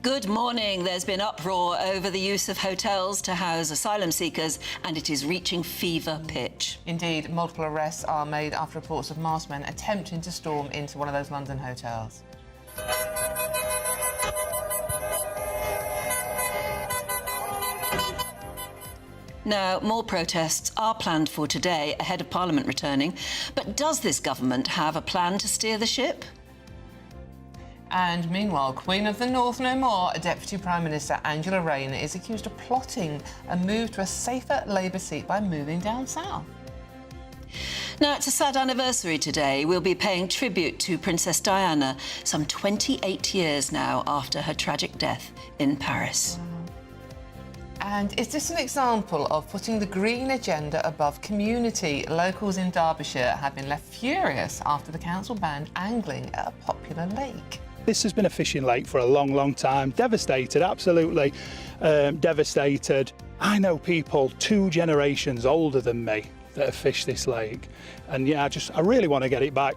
Good morning. There's been uproar over the use of hotels to house asylum seekers, and it is reaching fever pitch. Indeed, multiple arrests are made after reports of masked men attempting to storm into one of those London hotels. Now, more protests are planned for today ahead of Parliament returning. But does this government have a plan to steer the ship? And meanwhile, Queen of the North no more, Deputy Prime Minister Angela Rayner is accused of plotting a move to a safer Labour seat by moving down south. Now, it's a sad anniversary today. We'll be paying tribute to Princess Diana, some 28 years now after her tragic death in Paris. And is this an example of putting the green agenda above community? Locals in Derbyshire have been left furious after the council banned angling at a popular lake. This has been a fishing lake for a long, long time. Devastated, absolutely devastated. I know people 2 generations older than me that have fished this lake. And yeah, I really want to get it back.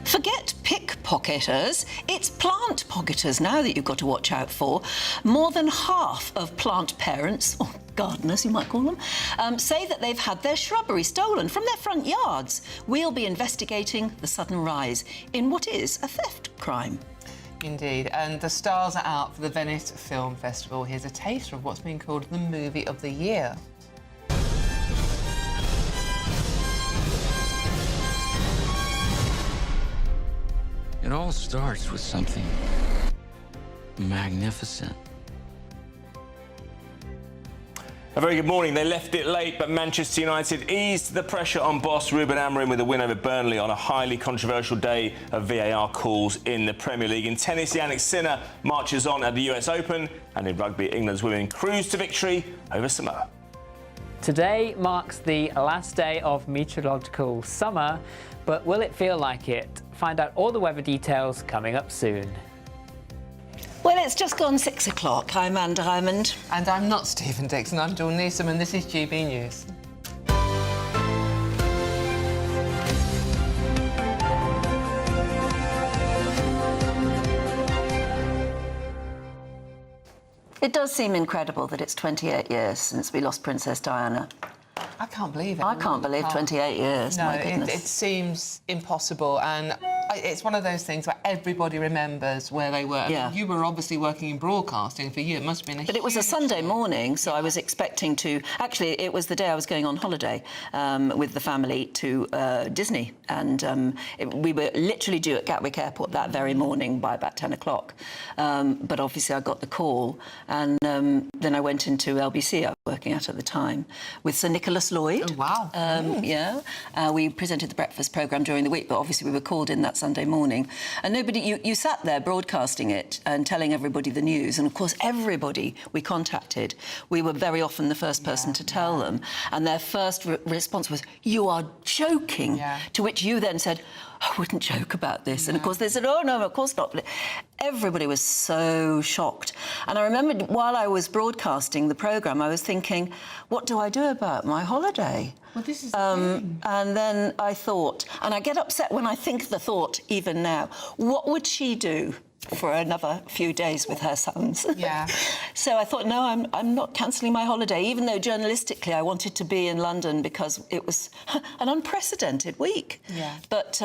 Forget pickpocketers, it's plant pocketers now that you've got to watch out for. More than half of plant parents, or gardeners you might call them, say that they've had their shrubbery stolen from their front yards. We'll be investigating the sudden rise in what is a theft crime. Indeed, and the stars are out for the Venice Film Festival. Here's a taster of what's been called the Movie of the Year. It all starts with something magnificent. A very good morning. They left it late, but Manchester United eased the pressure on boss Ruben Amorim with a win over Burnley on a highly controversial day of VAR calls in the Premier League. In tennis, Jannik Sinner marches on at the US Open, and in rugby, England's women cruise to victory over Samoa. Today marks the last day of meteorological summer, but will it feel like it? Find out all the weather details coming up soon. Well, it's just gone 6 o'clock. I'm Anne Diamond. And I'm not Stephen Dixon, I'm Dawn Neeson, and this is GB News. It does seem incredible that it's 28 years since we lost Princess Diana. I can't believe it. I can't believe 28 years, No, my goodness. it seems impossible, and it's one of those things where everybody remembers where they were. Yeah. I mean, you were obviously working in broadcasting for you. It must have been But it was a Sunday morning, so I was expecting to... Actually, it was the day I was going on holiday with the family to Disney, and we were literally due at Gatwick Airport that very morning by about 10 o'clock. But obviously I got the call, and then I went into LBC, I was working at the time, with Sir Nicholas Lloyd. Oh, wow. Yeah. We presented the breakfast programme during the week, but obviously we were called in that Sunday morning. And nobody... You sat there broadcasting it and telling everybody the news, and of course everybody we contacted, we were very often the first person to tell them, and their first response was, "You are joking," to which you then said, "I wouldn't joke about this." And of course they said, "Oh no, of course not." Everybody was so shocked. And I remember while I was broadcasting the programme, I was thinking, what do I do about my holiday? Well, this is and then I thought, and I get upset when I think the thought even now, what would she do for another few days with her sons? Yeah. So I thought, no, I'm not cancelling my holiday, even though journalistically I wanted to be in London because it was an unprecedented week. Yeah. But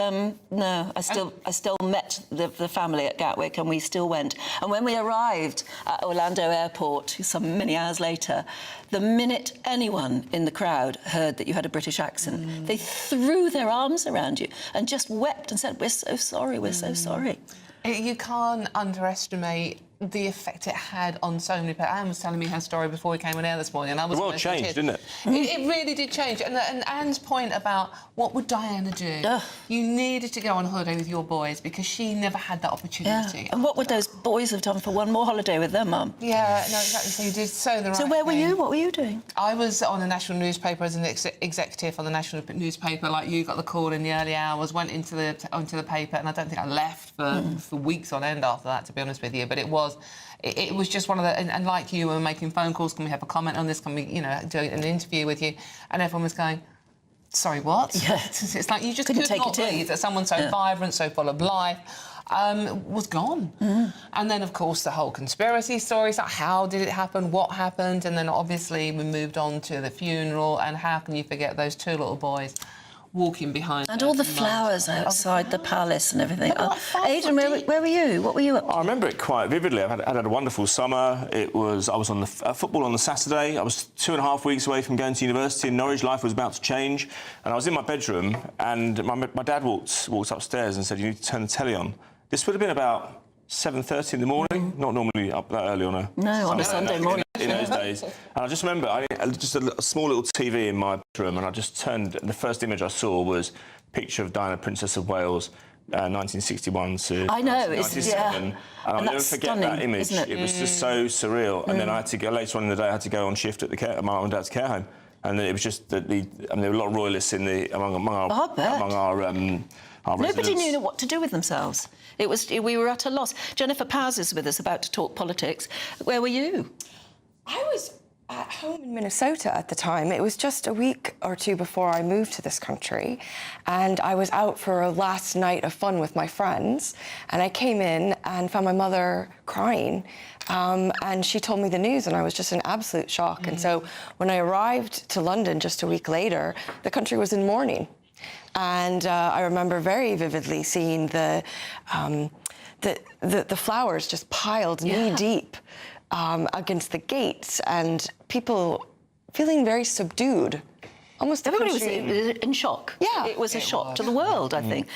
no, I still met the family at Gatwick, and we still went. And when we arrived at Orlando Airport some many hours later, the minute anyone in the crowd heard that you had a British accent, they threw their arms around you and just wept and said, "We're so sorry, we're so sorry." You can't underestimate the effect it had on so many people. Anne was telling me her story before we came on air this morning, and I was... The world changed, didn't it? It really did change. And Anne's point about what would Diana do? Ugh. You needed to go on holiday with your boys because she never had that opportunity. Yeah. And what would those boys have done for one more holiday with their mum? Yeah, no, exactly. So you did the right So where were thing. you? What were you doing? I was on a national newspaper as an executive on the national newspaper. Like you, got the call in the early hours, went onto the paper, and I don't think I left for weeks on end after that, to be honest with you. But it was just one of the... And like you, we were making phone calls, can we have a comment on this? Can we, do an interview with you? And everyone was going, sorry, what? Yeah. It's like you just Couldn't could take not it in. believe that someone so vibrant, so full of life, was gone. And then, of course, the whole conspiracy stories, like how did it happen, what happened, and then obviously we moved on to the funeral, and how can you forget those two little boys walking behind And their all the mums. flowers outside the palace and everything. They were like 5 Aidan, foot where were you? What were you up to? I remember it quite vividly. I'd had a wonderful summer. I was on the football on the Saturday. I was 2.5 weeks away from going to university in Norwich. Life was about to change, and I was in my bedroom, and my dad walked upstairs and said, "You need to turn the telly on." This would have been about 7:30 in the morning. Not normally up that early on a Sunday morning. In those days. And I just remember, I had just a small little TV in my bedroom, and I just turned. The first image I saw was a picture of Diana, Princess of Wales, 1961 to I know, 1997. And I'll never that's forget stunning, that image. isn't it? It was just so surreal. And then I had to go later on in the day. I had to go on shift at my mum and dad's care home, and it was just that there were a lot of royalists among our Nobody residents. knew what to do with themselves. We were at a loss. Jennifer Powers is with us, about to talk politics. Where were you? I was at home in Minnesota at the time. It was just a week or two before I moved to this country, and I was out for a last night of fun with my friends, and I came in and found my mother crying, and she told me the news, and I was just in absolute shock. And so when I arrived to London just a week later, the country was in mourning. And I remember very vividly seeing the flowers just piled knee deep against the gates, and people feeling very subdued. Almost Everybody was in shock. Yeah. It was a shock to the world, I think.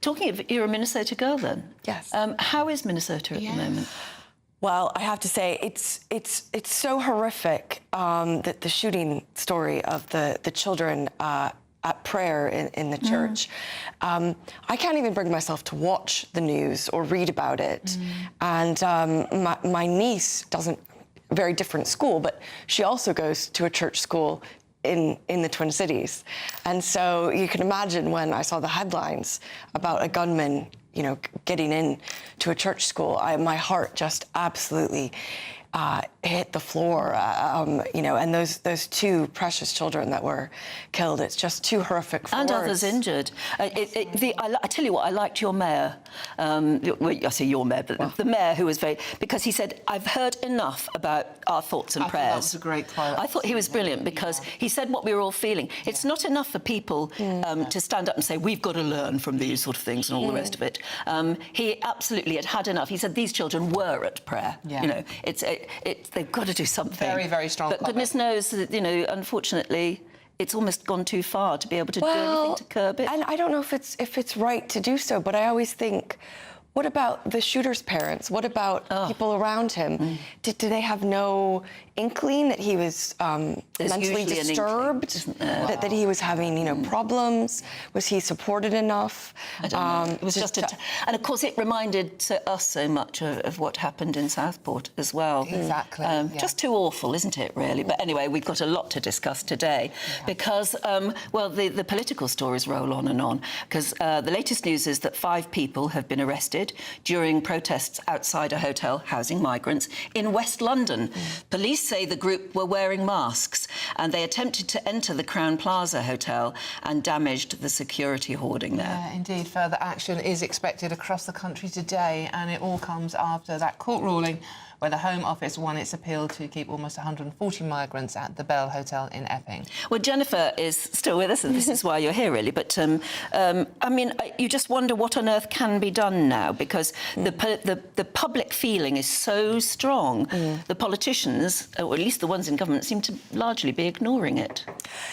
Talking of, you're a Minnesota girl then? Yes. How is Minnesota at the moment? Well, I have to say, it's so horrific that the shooting story of the children at prayer in the church. I can't even bring myself to watch the news or read about it. And my niece doesn't, very different school, but she also goes to a church school in the Twin Cities. And so you can imagine when I saw the headlines about a gunman, getting in to a church school, my heart just absolutely hit the floor, and those two precious children that were killed. It's just too horrific for And words. others injured. I tell you what, I liked your mayor. I say your mayor, but the mayor who was because he said, "I've heard enough about our thoughts and prayers." That was a great quote. I thought he was brilliant because he said what we were all feeling. It's not enough for people to stand up and say, "We've got to learn from these sort of things" and all the rest of it. He absolutely had enough. He said these children were at prayer. Yeah. They've got to do something. Very, very strong But comment. goodness knows that, unfortunately, it's almost gone too far to be able to do anything to curb it. And I don't know if it's right to do so, but I always think, what about the shooter's parents? What about people around him? Do they have no inkling that he was mentally usually an disturbed? inkling, isn't there? That he was having, problems? Was he supported enough? I don't know. It was and of course it reminded us so much of what happened in Southport as well. Exactly. Just too awful, isn't it, really? But anyway, we've got a lot to discuss today because, the political stories roll on, because the latest news is that 5 people have been arrested during protests outside a hotel housing migrants in West London. Police say the group were wearing masks and they attempted to enter the Crowne Plaza hotel and damaged the security hoarding there. Yeah, indeed. Further action is expected across the country today, and it all comes after that court ruling where the Home Office won its appeal to keep almost 140 migrants at the Bell Hotel in Epping. Well, Jennifer is still with us, and this is why you're here, really. But, you just wonder what on earth can be done now, because the public feeling is so strong. The politicians, or at least the ones in government, seem to largely be ignoring it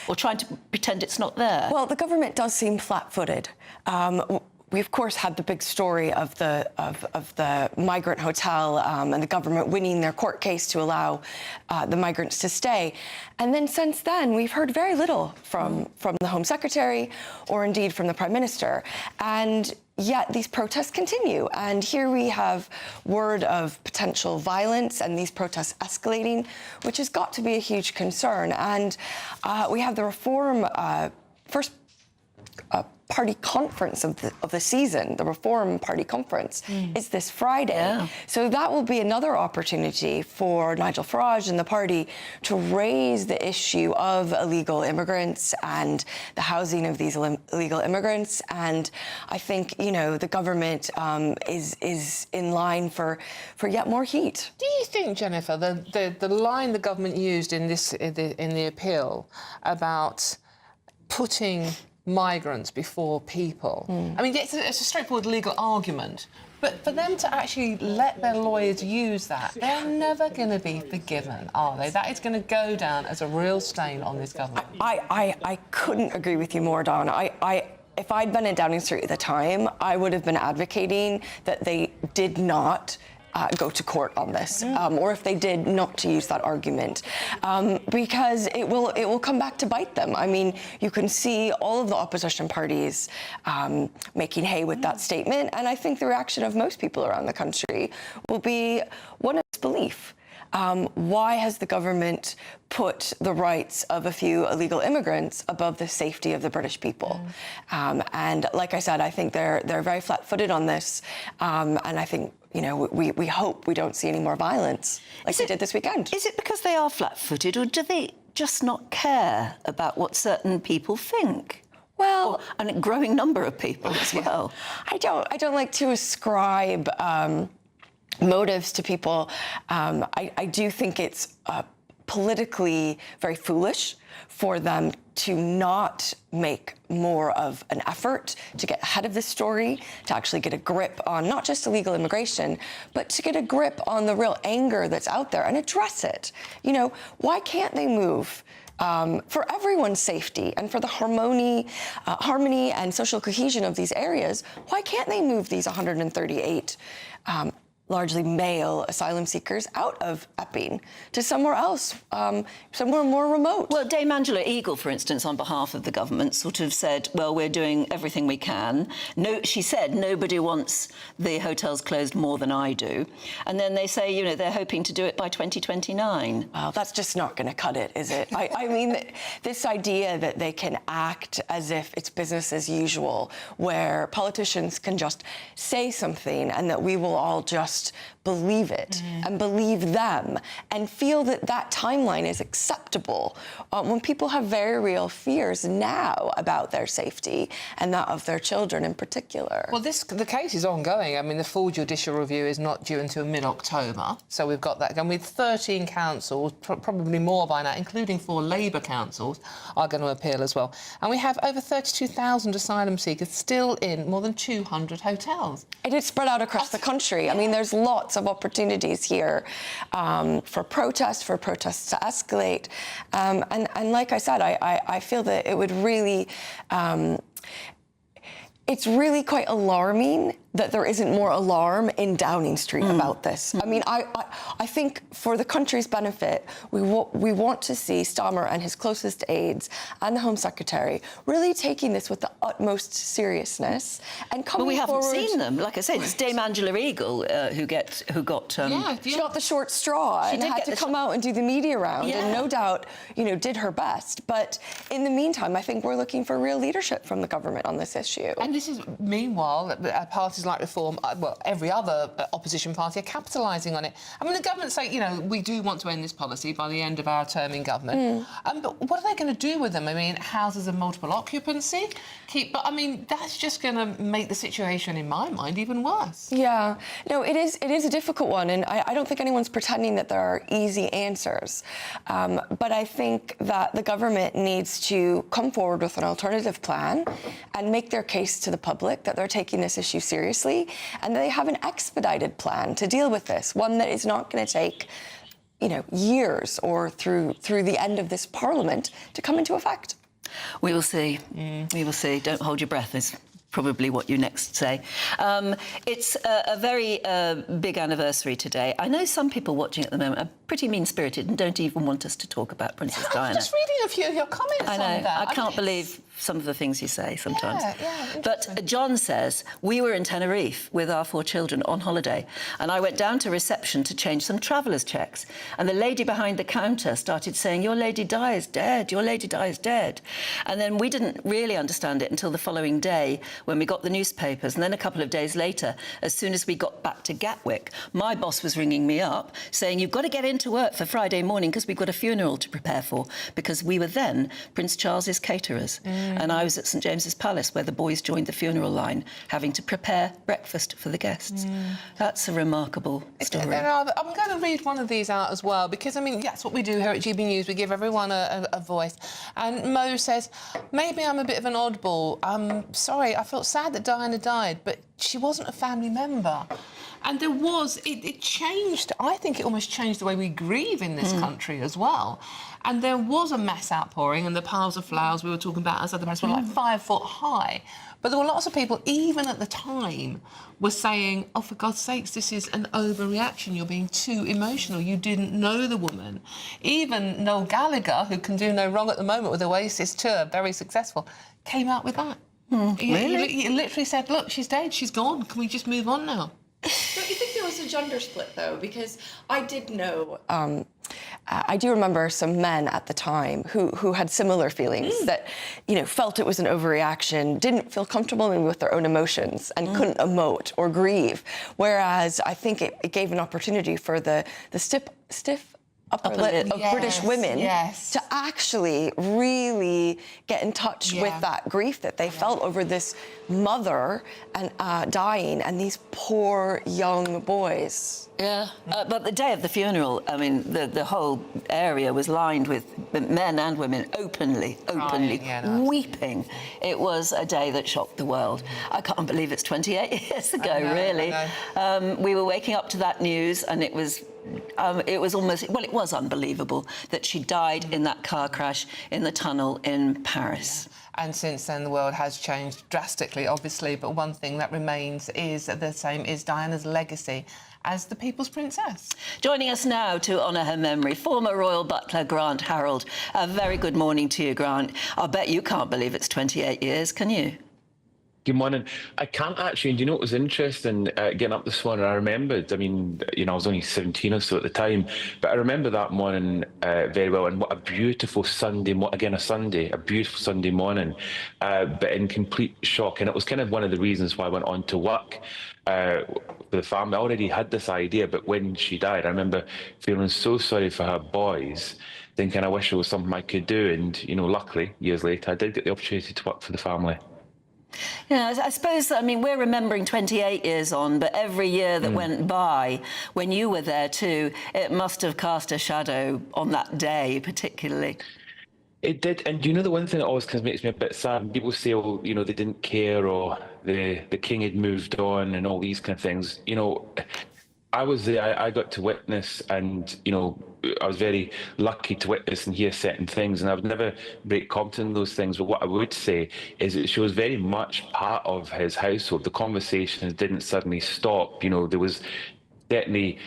or trying to pretend it's not there. Well, the government does seem flat-footed. We, of course, had the big story of the Migrant hotel and the government winning their court case to allow the migrants to stay. And then since then, we've heard very little from the Home Secretary or indeed from the Prime Minister. And yet these protests continue. And here we have word of potential violence and these protests escalating, which has got to be a huge concern. And we have the reform party conference of the season, the Reform Party conference, is this Friday. Yeah. So that will be another opportunity for Nigel Farage and the party to raise the issue of illegal immigrants and the housing of these illegal immigrants. And I think, you know, the government is in line for yet more heat. Do you think, Jennifer, the line the government used in the appeal about putting migrants before people? I mean, it's a straightforward legal argument, but for them to actually let their lawyers use that, they're never going to be forgiven, are they? That is going to go down as a real stain on this government. I couldn't agree with you more, Dawn. If I'd been in Downing Street at the time, I would have been advocating that they did not go to court on this, or if they did, not to use that argument, because it will come back to bite them. I mean, you can see all of the opposition parties making hay with that statement, and I think the reaction of most people around the country will be one of disbelief. Why has the government put the rights of a few illegal immigrants above the safety of the British people? And like I said, I think they're very flat-footed on this, and I think, you know, we hope we don't see any more violence like we did this weekend. Is it because they are flat-footed, or do they just not care about what certain people think? Well, and a growing number of people as well. I don't like to ascribe motives to people. I do think it's politically very foolish for them to not make more of an effort to get ahead of this story, to actually get a grip on not just illegal immigration, but to get a grip on the real anger that's out there and address it. You know, why can't they move for everyone's safety and for the harmony and social cohesion of these areas? Why can't they move these 138 largely male asylum seekers out of Epping to somewhere else, somewhere more remote? Well, Dame Angela Eagle, for instance, on behalf of the government, sort of said, well, we're doing everything we can. No, she said, nobody wants the hotels closed more than I do. And then they say, you know, they're hoping to do it by 2029. Well, that's just not going to cut it, is it? I mean, this idea that they can act as if it's business as usual, where politicians can just say something and that we will all just believe it and believe them and feel that that timeline is acceptable when people have very real fears now about their safety and that of their children in particular. Well, the case is ongoing. I mean, the full judicial review is not due until mid-October, so we've got that going. With 13 councils, probably more by now, including 4 Labour councils, are going to appeal as well. And we have over 32,000 asylum seekers still in more than 200 hotels. It is spread out across the country. I mean, there's lots of opportunities here for protests to escalate. And like I said, I feel that it would really... it's really quite alarming that there isn't more alarm in Downing Street about this. I mean, I think for the country's benefit, we want to see Stammer and his closest aides and the Home Secretary really taking this with the utmost seriousness and coming forward. But we haven't seen them. Like I said, it's Dame Angela Eagle who got... She got the short straw and had to come out and do the media round, and no doubt, you know, did her best. But in the meantime, I think we're looking for real leadership from the government on this issue. And this is, meanwhile, parties like Reform, well, every other opposition party are capitalising on it. I mean, the government say, you know, we do want to end this policy by the end of our term in government. But what are they going to do with them? I mean, houses of multiple occupancy? But, I mean, that's just going to make the situation, in my mind, even worse. Yeah. No, it is a difficult one, and I don't think anyone's pretending that there are easy answers. But I think that the government needs to come forward with an alternative plan and make their case to the public that they're taking this issue seriously and they have an expedited plan to deal with this, one that is not going to take, you know, years or through the end of this Parliament to come into effect. We will see. We will see. Don't hold your breath is probably what you next say. It's a very big anniversary today. I know some people watching at the moment are pretty mean-spirited and don't even want us to talk about Princess Diana. I'm just reading a few of your comments I know. on that. I can't believe some of the things you say sometimes. Yeah, but John says, we were in Tenerife with our 4 children on holiday, and I went down to reception to change some travellers' checks, and the lady behind the counter started saying, your Lady Di is dead, your Lady Di is dead. And then we didn't really understand it until the following day when we got the newspapers, and then a couple of days later, as soon as we got back to Gatwick, my boss was ringing me up saying, you've got to get into work for Friday morning because we've got a funeral to prepare for, because we were then Prince Charles's caterers. And I was at St James's Palace where the boys joined the funeral line, having to prepare breakfast for the guests. That's a remarkable story. I'm going to read one of these out as well, because, I mean, that's what we do here at GB News. We give everyone a voice. And Mo says, maybe I'm a bit of an oddball. I'm sorry, I felt sad that Diana died, but she wasn't a family member. And there was, it changed, I think it almost changed the way we grieve in this country as well. And there was a mass outpouring, and the piles of flowers we were talking about outside the press were like 5 foot high. But there were lots of people, even at the time, were saying, oh, for God's sakes, this is an overreaction. You're being too emotional. You didn't know the woman. Even Noel Gallagher, who can do no wrong at the moment with Oasis tour, very successful, came out with that. Really? He literally said, look, she's dead, she's gone. Can we just move on now? Don't you think there was a gender split, though? Because I did know... I do remember some men at the time who had similar feelings that, you know, felt it was an overreaction, didn't feel comfortable maybe with their own emotions and couldn't emote or grieve. Whereas I think it gave an opportunity for the stiff upper lip of British women to actually really get in touch with that grief that they felt over this mother and dying and these poor young boys. Yeah, but the day of the funeral, I mean, the whole area was lined with men and women openly weeping. It was a day that shocked the world. I can't believe it's 28 years ago, really. We were waking up to that news, and it was almost, well, it was unbelievable that she died in that car crash in the tunnel in Paris. And since then, the world has changed drastically, obviously, but one thing that remains is the same, is Diana's legacy as the People's Princess. Joining us now to honour her memory, former royal butler Grant Harold. A very good morning to you, Grant. I bet you can't believe it's 28 years, can you? Good morning. I can't actually, and you know what was interesting, getting up this morning, I remembered, I mean, you know, I was only 17 or so at the time, but I remember that morning very well, and what a beautiful Sunday, a beautiful Sunday morning, but in complete shock. And it was kind of one of the reasons why I went on to work for the family. I already had this idea, but when she died, I remember feeling so sorry for her boys, thinking I wish it was something I could do. And, you know, luckily, years later, I did get the opportunity to work for the family. Yeah, I suppose, I mean, we're remembering 28 years on, but every year that went by, when you were there too, it must have cast a shadow on that day, particularly. It did, and you know the one thing that always kind of makes me a bit sad, when people say, oh, you know, they didn't care, or the king had moved on, and all these kind of things. You know, I was there, I got to witness, and, you know, I was very lucky to witness and hear certain things, and I would never break confidence in those things. But what I would say is that she was very much part of his household. The conversations didn't suddenly stop. You know, there was certainly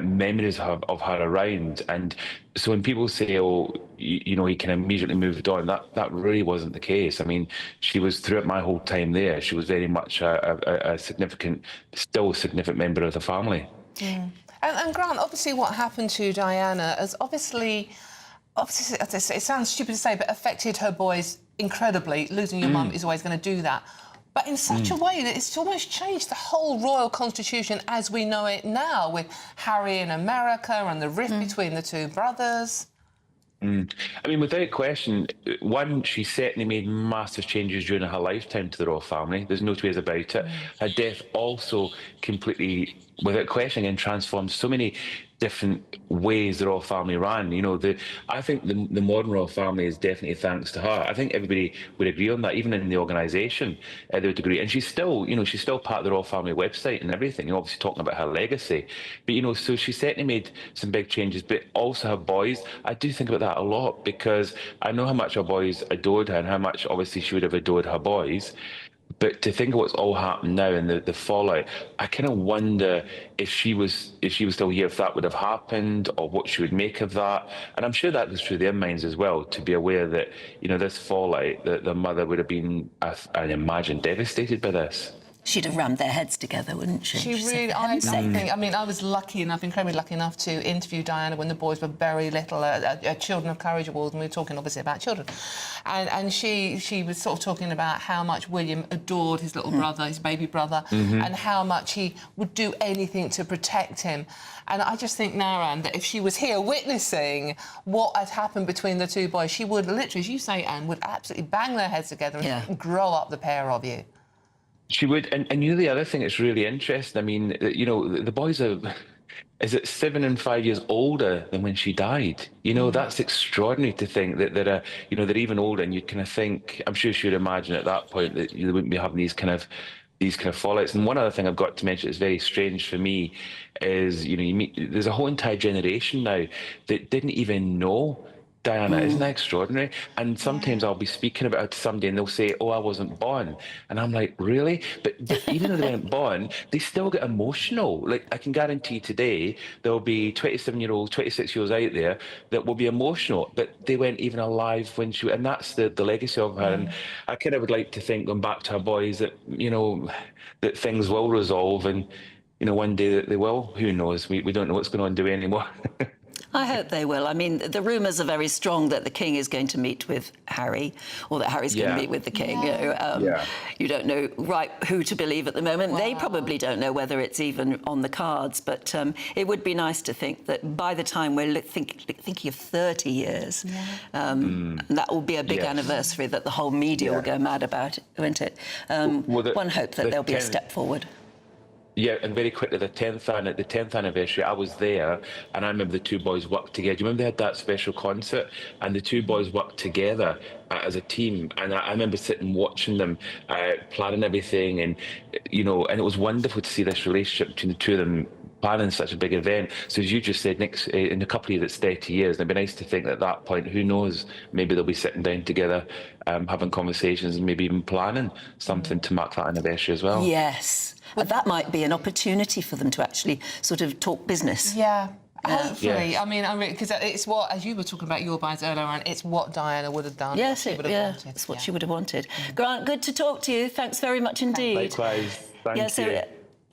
memories of her around. And so when people say, oh, you know, he can immediately moved on, that really wasn't the case. I mean, she was, throughout my whole time there, she was very much a significant member of the family. And Grant, obviously what happened to Diana has obviously, it sounds stupid to say, but affected her boys incredibly. Losing your mum is always going to do that. But in such a way that it's almost changed the whole royal constitution as we know it now, with Harry in America and the rift between the two brothers. I mean, without question, one, she certainly made massive changes during her lifetime to the royal family. There's no two ways about it. Her death also completely, without question, again, transformed so many different ways the royal family ran. You know, I think the modern royal family is definitely thanks to her. I think everybody would agree on that, even in the organisation, they would agree. And she's still, you know, she's still part of the royal family website and everything, you know, obviously talking about her legacy. But, you know, so she certainly made some big changes, but also her boys, I do think about that a lot, because I know how much her boys adored her and how much, obviously, she would have adored her boys. But to think of what's all happened now and the fallout, I kind of wonder if she was still here, if that would have happened, or what she would make of that. And I'm sure that was through their minds as well, to be aware that, you know, this fallout, that the mother would have been, I imagine, devastated by this. She'd have rammed their heads together, wouldn't she? She really, I think, I mean, I was lucky enough, incredibly lucky enough to interview Diana when the boys were very little at Children of Courage Awards, and we were talking obviously about children. And she was sort of talking about how much William adored his little brother, his baby brother, and how much he would do anything to protect him. And I just think, Anne, that if she was here witnessing what had happened between the two boys, she would literally, as you say, Anne, would absolutely bang their heads together and grow up the pair of you. She would, and you know, the other thing that's really interesting, I mean, you know, the boys are, is it 7 and 5 years older than when she died? You know, that's extraordinary to think that they're, you know, they're even older, and you kind of think, I'm sure she would imagine at that point that you wouldn't be having these kind of fallouts. And one other thing I've got to mention that's very strange for me is, you know, there's a whole entire generation now that didn't even know Diana. Isn't that extraordinary? And sometimes I'll be speaking about her to somebody and they'll say, oh, I wasn't born. And I'm like, really? But even though they weren't born, they still get emotional. Like, I can guarantee today there'll be 27-year-olds, 26-year-olds out there that will be emotional, but they weren't even alive when she... And that's the legacy of her. And I kind of would like to think, going back to her boys, that, you know, that things will resolve, and, you know, one day that they will. Who knows? We don't know what's going on, do we, anymore? I hope they will. I mean, the rumours are very strong that the King is going to meet with Harry, or that Harry's going to meet with the King. You know, you don't know who to believe at the moment. Wow. They probably don't know whether it's even on the cards, but it would be nice to think that by the time we're thinking of 30 years, that will be a big anniversary that the whole media will go mad about it, won't it? One hope that there'll be a step forward. Yeah, and very quickly, the 10th anniversary, I was there, and I remember the two boys worked together. Do you remember they had that special concert, and the two boys worked together as a team? And I remember sitting watching them, planning everything, and, you know, and it was wonderful to see this relationship between the two of them planning such a big event. So as you just said, next in a couple of years, it's 30 years, and it'd be nice to think that at that point, who knows, maybe they'll be sitting down together, having conversations, and maybe even planning something to mark that anniversary as well. Yes. But that might be an opportunity for them to actually sort of talk business. Yeah. Hopefully. Yes. I mean, because it's what, as you were talking about your buys earlier on, it's what Diana would have done. Yes, it's what she would have wanted. Grant, good to talk to you. Thanks very much indeed. Likewise. Thank you. So,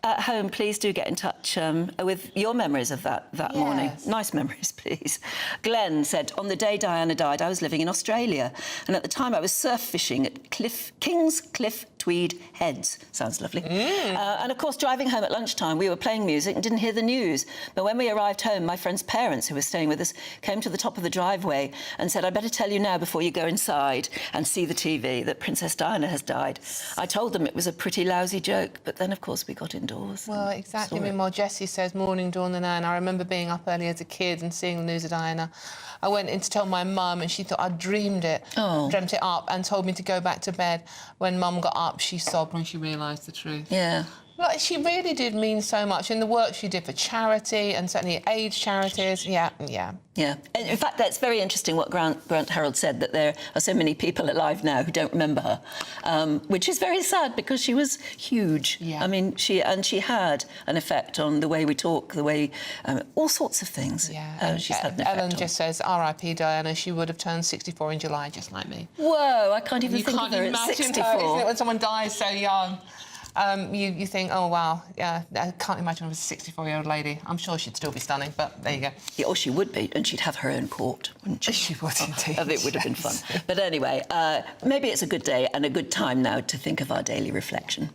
at home, please do get in touch with your memories of that morning. Nice memories, please. Glenn said, on the day Diana died, I was living in Australia, and at the time I was surf fishing at King's Cliff Tweed Heads. Sounds lovely. And of course, driving home at lunchtime, we were playing music and didn't hear the news. But when we arrived home, my friend's parents, who were staying with us, came to the top of the driveway and said, I better tell you now before you go inside and see the TV that Princess Diana has died. I told them it was a pretty lousy joke, but then, of course, we got indoors. Well, exactly. Meanwhile, Jessie says, morning, Dawn and Anne. I remember being up early as a kid and seeing the news of Diana. I went in to tell my mum, and she thought I'd dreamt it up, and told me to go back to bed. When Mum got up, she sobbed when she realised the truth. Yeah. Like, she really did mean so much in the work she did for charity, and certainly AIDS charities. Yeah. And in fact, that's very interesting what Grant Harold said, that there are so many people alive now who don't remember her, which is very sad because she was huge. I mean, she had an effect on the way we talk, the way, all sorts of things. She's had an effect Ellen just says, R.I.P. Diana, she would have turned 64 in July, just like me. Whoa, I can't even think of her at 64. Her, isn't it, when someone dies so young? You think, oh, wow, yeah, I can't imagine I was a 64-year-old lady. I'm sure she'd still be stunning, but there you go. Yeah, or she would be, and she'd have her own court, wouldn't she? She would indeed. It would have been fun. But anyway, maybe it's a good day and a good time now to think of our daily reflection.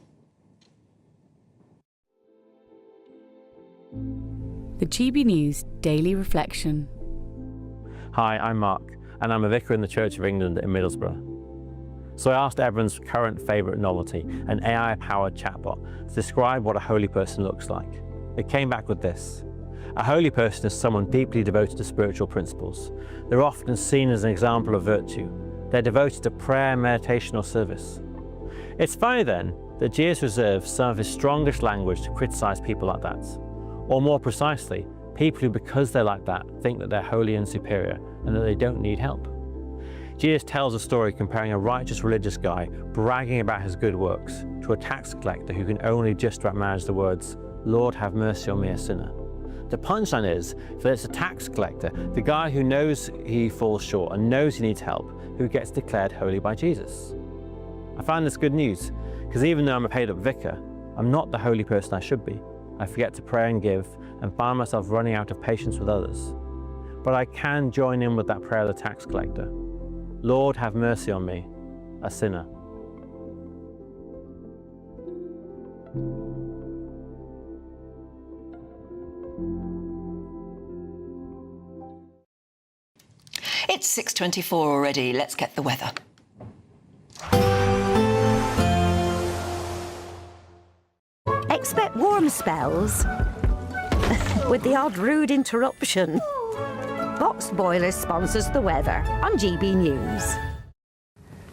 The GB News Daily Reflection. Hi, I'm Mark, and I'm a vicar in the Church of England in Middlesbrough. So I asked everyone's current favourite novelty, an AI-powered chatbot, to describe what a holy person looks like. It came back with this. A holy person is someone deeply devoted to spiritual principles. They're often seen as an example of virtue. They're devoted to prayer, meditation or service. It's funny then that Jesus reserves some of his strongest language to criticise people like that. Or more precisely, people who, because they're like that, think that they're holy and superior and that they don't need help. Jesus tells a story comparing a righteous religious guy bragging about his good works to a tax collector who can only just about manage the words, "Lord, have mercy on me, a sinner." The punchline is that it's a tax collector, the guy who knows he falls short and knows he needs help, who gets declared holy by Jesus. I find this good news, because even though I'm a paid-up vicar, I'm not the holy person I should be. I forget to pray and give, and find myself running out of patience with others. But I can join in with that prayer of the tax collector. Lord, have mercy on me, a sinner. It's 6:24 already. Let's get the weather. Expect warm spells with the odd rude interruption. Boxed Boiler sponsors the weather on GB News.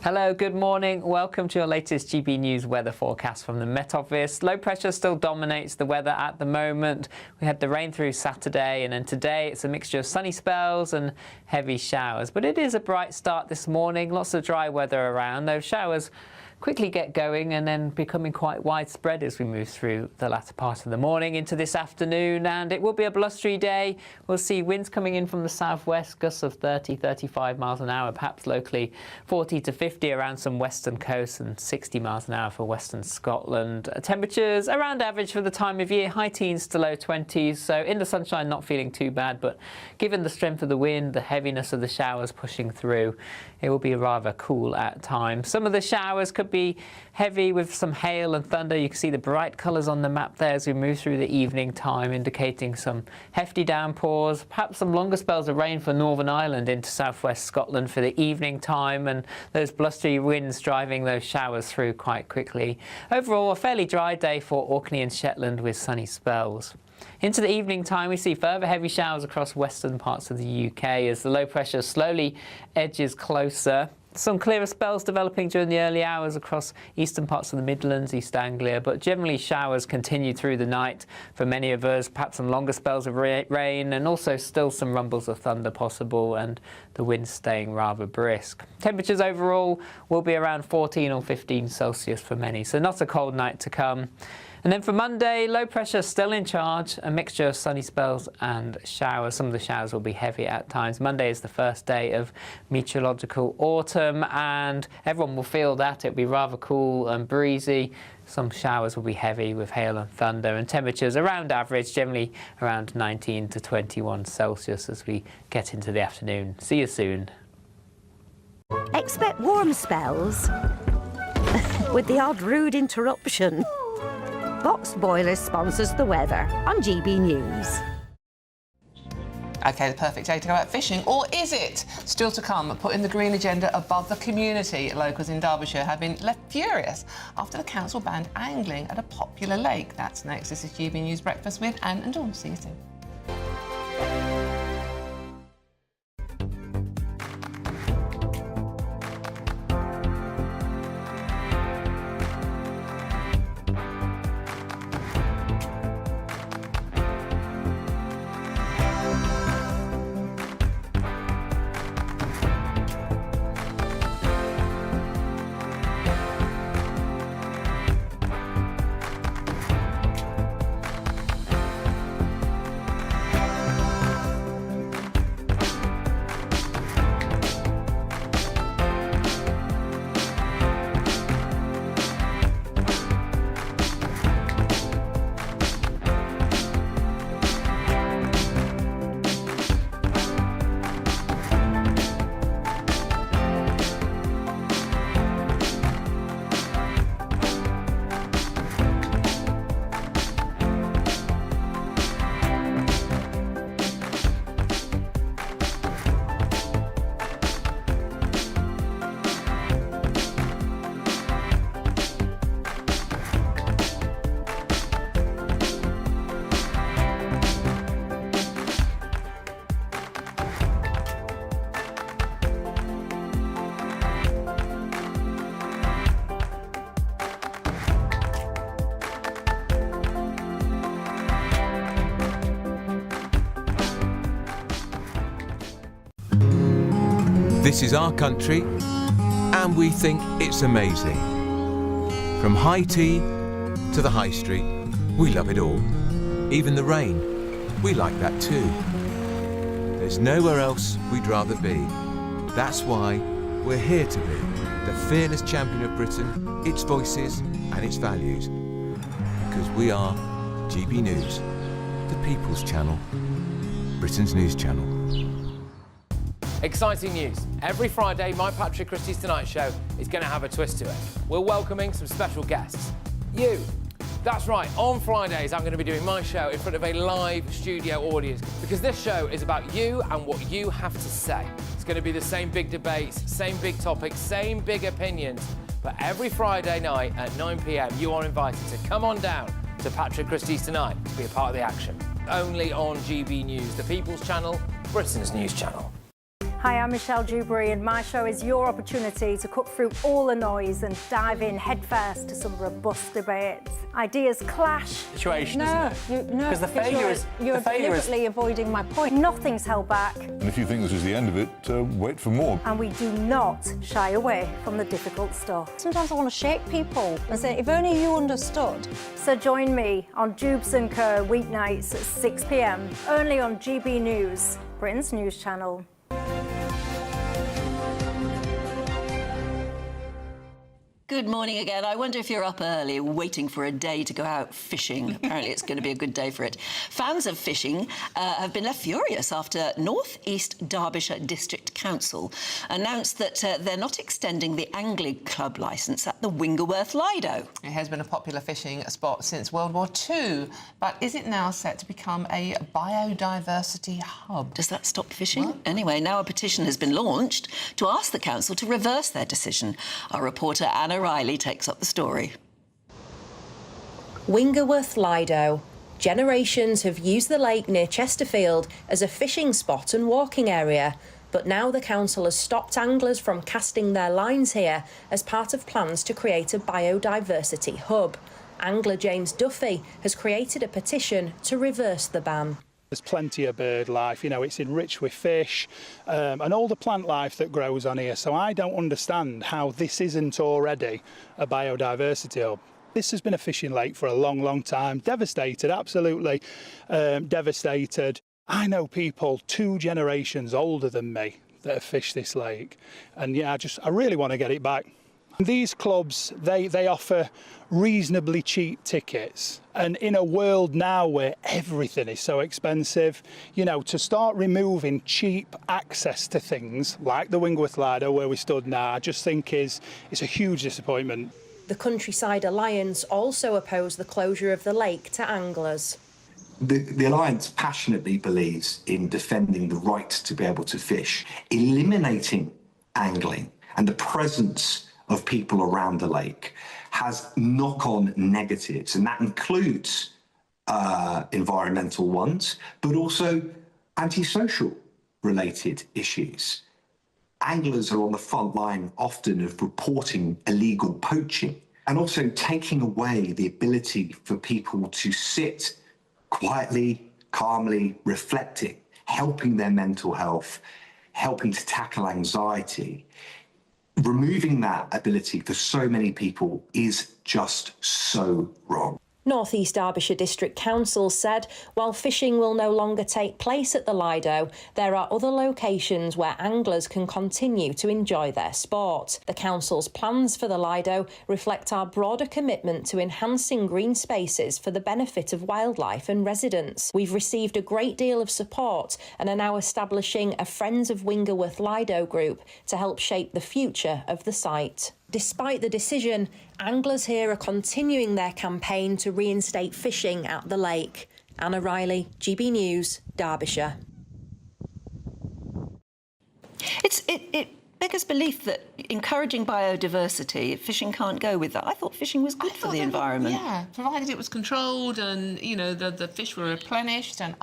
Hello, good morning. Welcome to your latest GB News weather forecast from the Met Office. Low pressure still dominates the weather at the moment. We had the rain through Saturday, and then today it's a mixture of sunny spells and heavy showers. But it is a bright start this morning. Lots of dry weather around. Those showers quickly get going and then becoming quite widespread as we move through the latter part of the morning into this afternoon, and it will be a blustery day. We'll see winds coming in from the southwest, gusts of 30-35 miles an hour, perhaps locally 40 to 50 around some western coasts, and 60 miles an hour for western Scotland. Temperatures around average for the time of year, high teens to low 20s, so in the sunshine not feeling too bad, but given the strength of the wind, the heaviness of the showers pushing through, it will be rather cool at times. Some of the showers could be heavy with some hail and thunder. You can see the bright colours on the map there as we move through the evening time, indicating some hefty downpours, perhaps some longer spells of rain for Northern Ireland into southwest Scotland for the evening time, and those blustery winds driving those showers through quite quickly. Overall, a fairly dry day for Orkney and Shetland with sunny spells. Into the evening time, we see further heavy showers across western parts of the UK as the low pressure slowly edges closer. Some clearer spells developing during the early hours across eastern parts of the Midlands, East Anglia, but generally showers continue through the night for many of us, perhaps some longer spells of rain, and also still some rumbles of thunder possible, and the wind staying rather brisk. Temperatures overall will be around 14 or 15 Celsius for many, so not a cold night to come. And then for Monday, low pressure still in charge, a mixture of sunny spells and showers. Some of the showers will be heavy at times. Monday is the first day of meteorological autumn, and everyone will feel that. It'll be rather cool and breezy. Some showers will be heavy with hail and thunder, and temperatures around average, generally around 19 to 21 Celsius as we get into the afternoon. See you soon. Expect warm spells with the odd rude interruption. Boxed Boiler sponsors the weather on GB News. OK, the perfect day to go out fishing, or is it? Still to come, putting the green agenda above the community. Locals in Derbyshire have been left furious after the council banned angling at a popular lake. That's next. This is GB News Breakfast with Anne and Dawn. See you soon. This is our country, and we think it's amazing. From high tea to the high street, we love it all. Even the rain, we like that too. There's nowhere else we'd rather be. That's why we're here to be the fearless champion of Britain, its voices and its values. Because we are GB News, the People's Channel, Britain's news channel. Exciting news. Every Friday, my Patrick Christie's Tonight Show is going to have a twist to it. We're welcoming some special guests. You. That's right, on Fridays I'm going to be doing my show in front of a live studio audience because this show is about you and what you have to say. It's going to be the same big debates, same big topics, same big opinions, but every Friday night at 9 p.m. you are invited to come on down to Patrick Christie's Tonight to be a part of the action. Only on GB News, the People's Channel, Britain's news channel. Hi, I'm Michelle Dewberry and my show is your opportunity to cut through all the noise and dive in headfirst to some robust debates. Ideas clash. Situation, isn't it? No, because the failure is... You're deliberately avoiding my point. Nothing's held back. And if you think this is the end of it, wait for more. And we do not shy away from the difficult stuff. Sometimes I want to shake people and say, if only you understood. So join me on Jubes & Co weeknights at 6 p.m. only on GB News, Britain's news channel. Good morning again. I wonder if you're up early waiting for a day to go out fishing. Apparently it's going to be a good day for it. Fans of fishing have been left furious after North East Derbyshire District Council announced that they're not extending the angling club licence at the Wingerworth Lido. It has been a popular fishing spot since World War II, but is it now set to become a biodiversity hub? Does that stop fishing? What? Anyway, now a petition has been launched to ask the council to reverse their decision. Our reporter Anna Riley takes up the story. Wingerworth Lido. Generations have used the lake near Chesterfield as a fishing spot and walking area, but now the council has stopped anglers from casting their lines here as part of plans to create a biodiversity hub. Angler James Duffy has created a petition to reverse the ban. There's plenty of bird life, you know, it's enriched with fish and all the plant life that grows on here. So I don't understand how this isn't already a biodiversity hub. This has been a fishing lake for a long, long time. Devastated, absolutely devastated. I know people 2 generations older than me that have fished this lake. And yeah, I really want to get it back. These clubs, they offer reasonably cheap tickets. And in a world now where everything is so expensive, you know, to start removing cheap access to things like the Wingerworth Lido where we stood now, I just think it's a huge disappointment. The Countryside Alliance also oppose the closure of the lake to anglers. The Alliance passionately believes in defending the right to be able to fish, eliminating angling and the presence of people around the lake has knock-on negatives, and that includes environmental ones, but also antisocial related issues. Anglers are on the front line often of reporting illegal poaching and also taking away the ability for people to sit quietly, calmly, reflecting, helping their mental health, helping to tackle anxiety. Removing that ability for so many people is just so wrong. North East Derbyshire District Council said while fishing will no longer take place at the Lido, there are other locations where anglers can continue to enjoy their sport. The council's plans for the Lido reflect our broader commitment to enhancing green spaces for the benefit of wildlife and residents. We've received a great deal of support and are now establishing a Friends of Wingerworth Lido group to help shape the future of the site. Despite the decision, anglers here are continuing their campaign to reinstate fishing at the lake. Anna Riley, GB News, Derbyshire. It beggars belief that encouraging biodiversity. Fishing can't go with that. I thought fishing was good for the environment. Yeah, provided it was controlled and, you know, the fish were replenished and,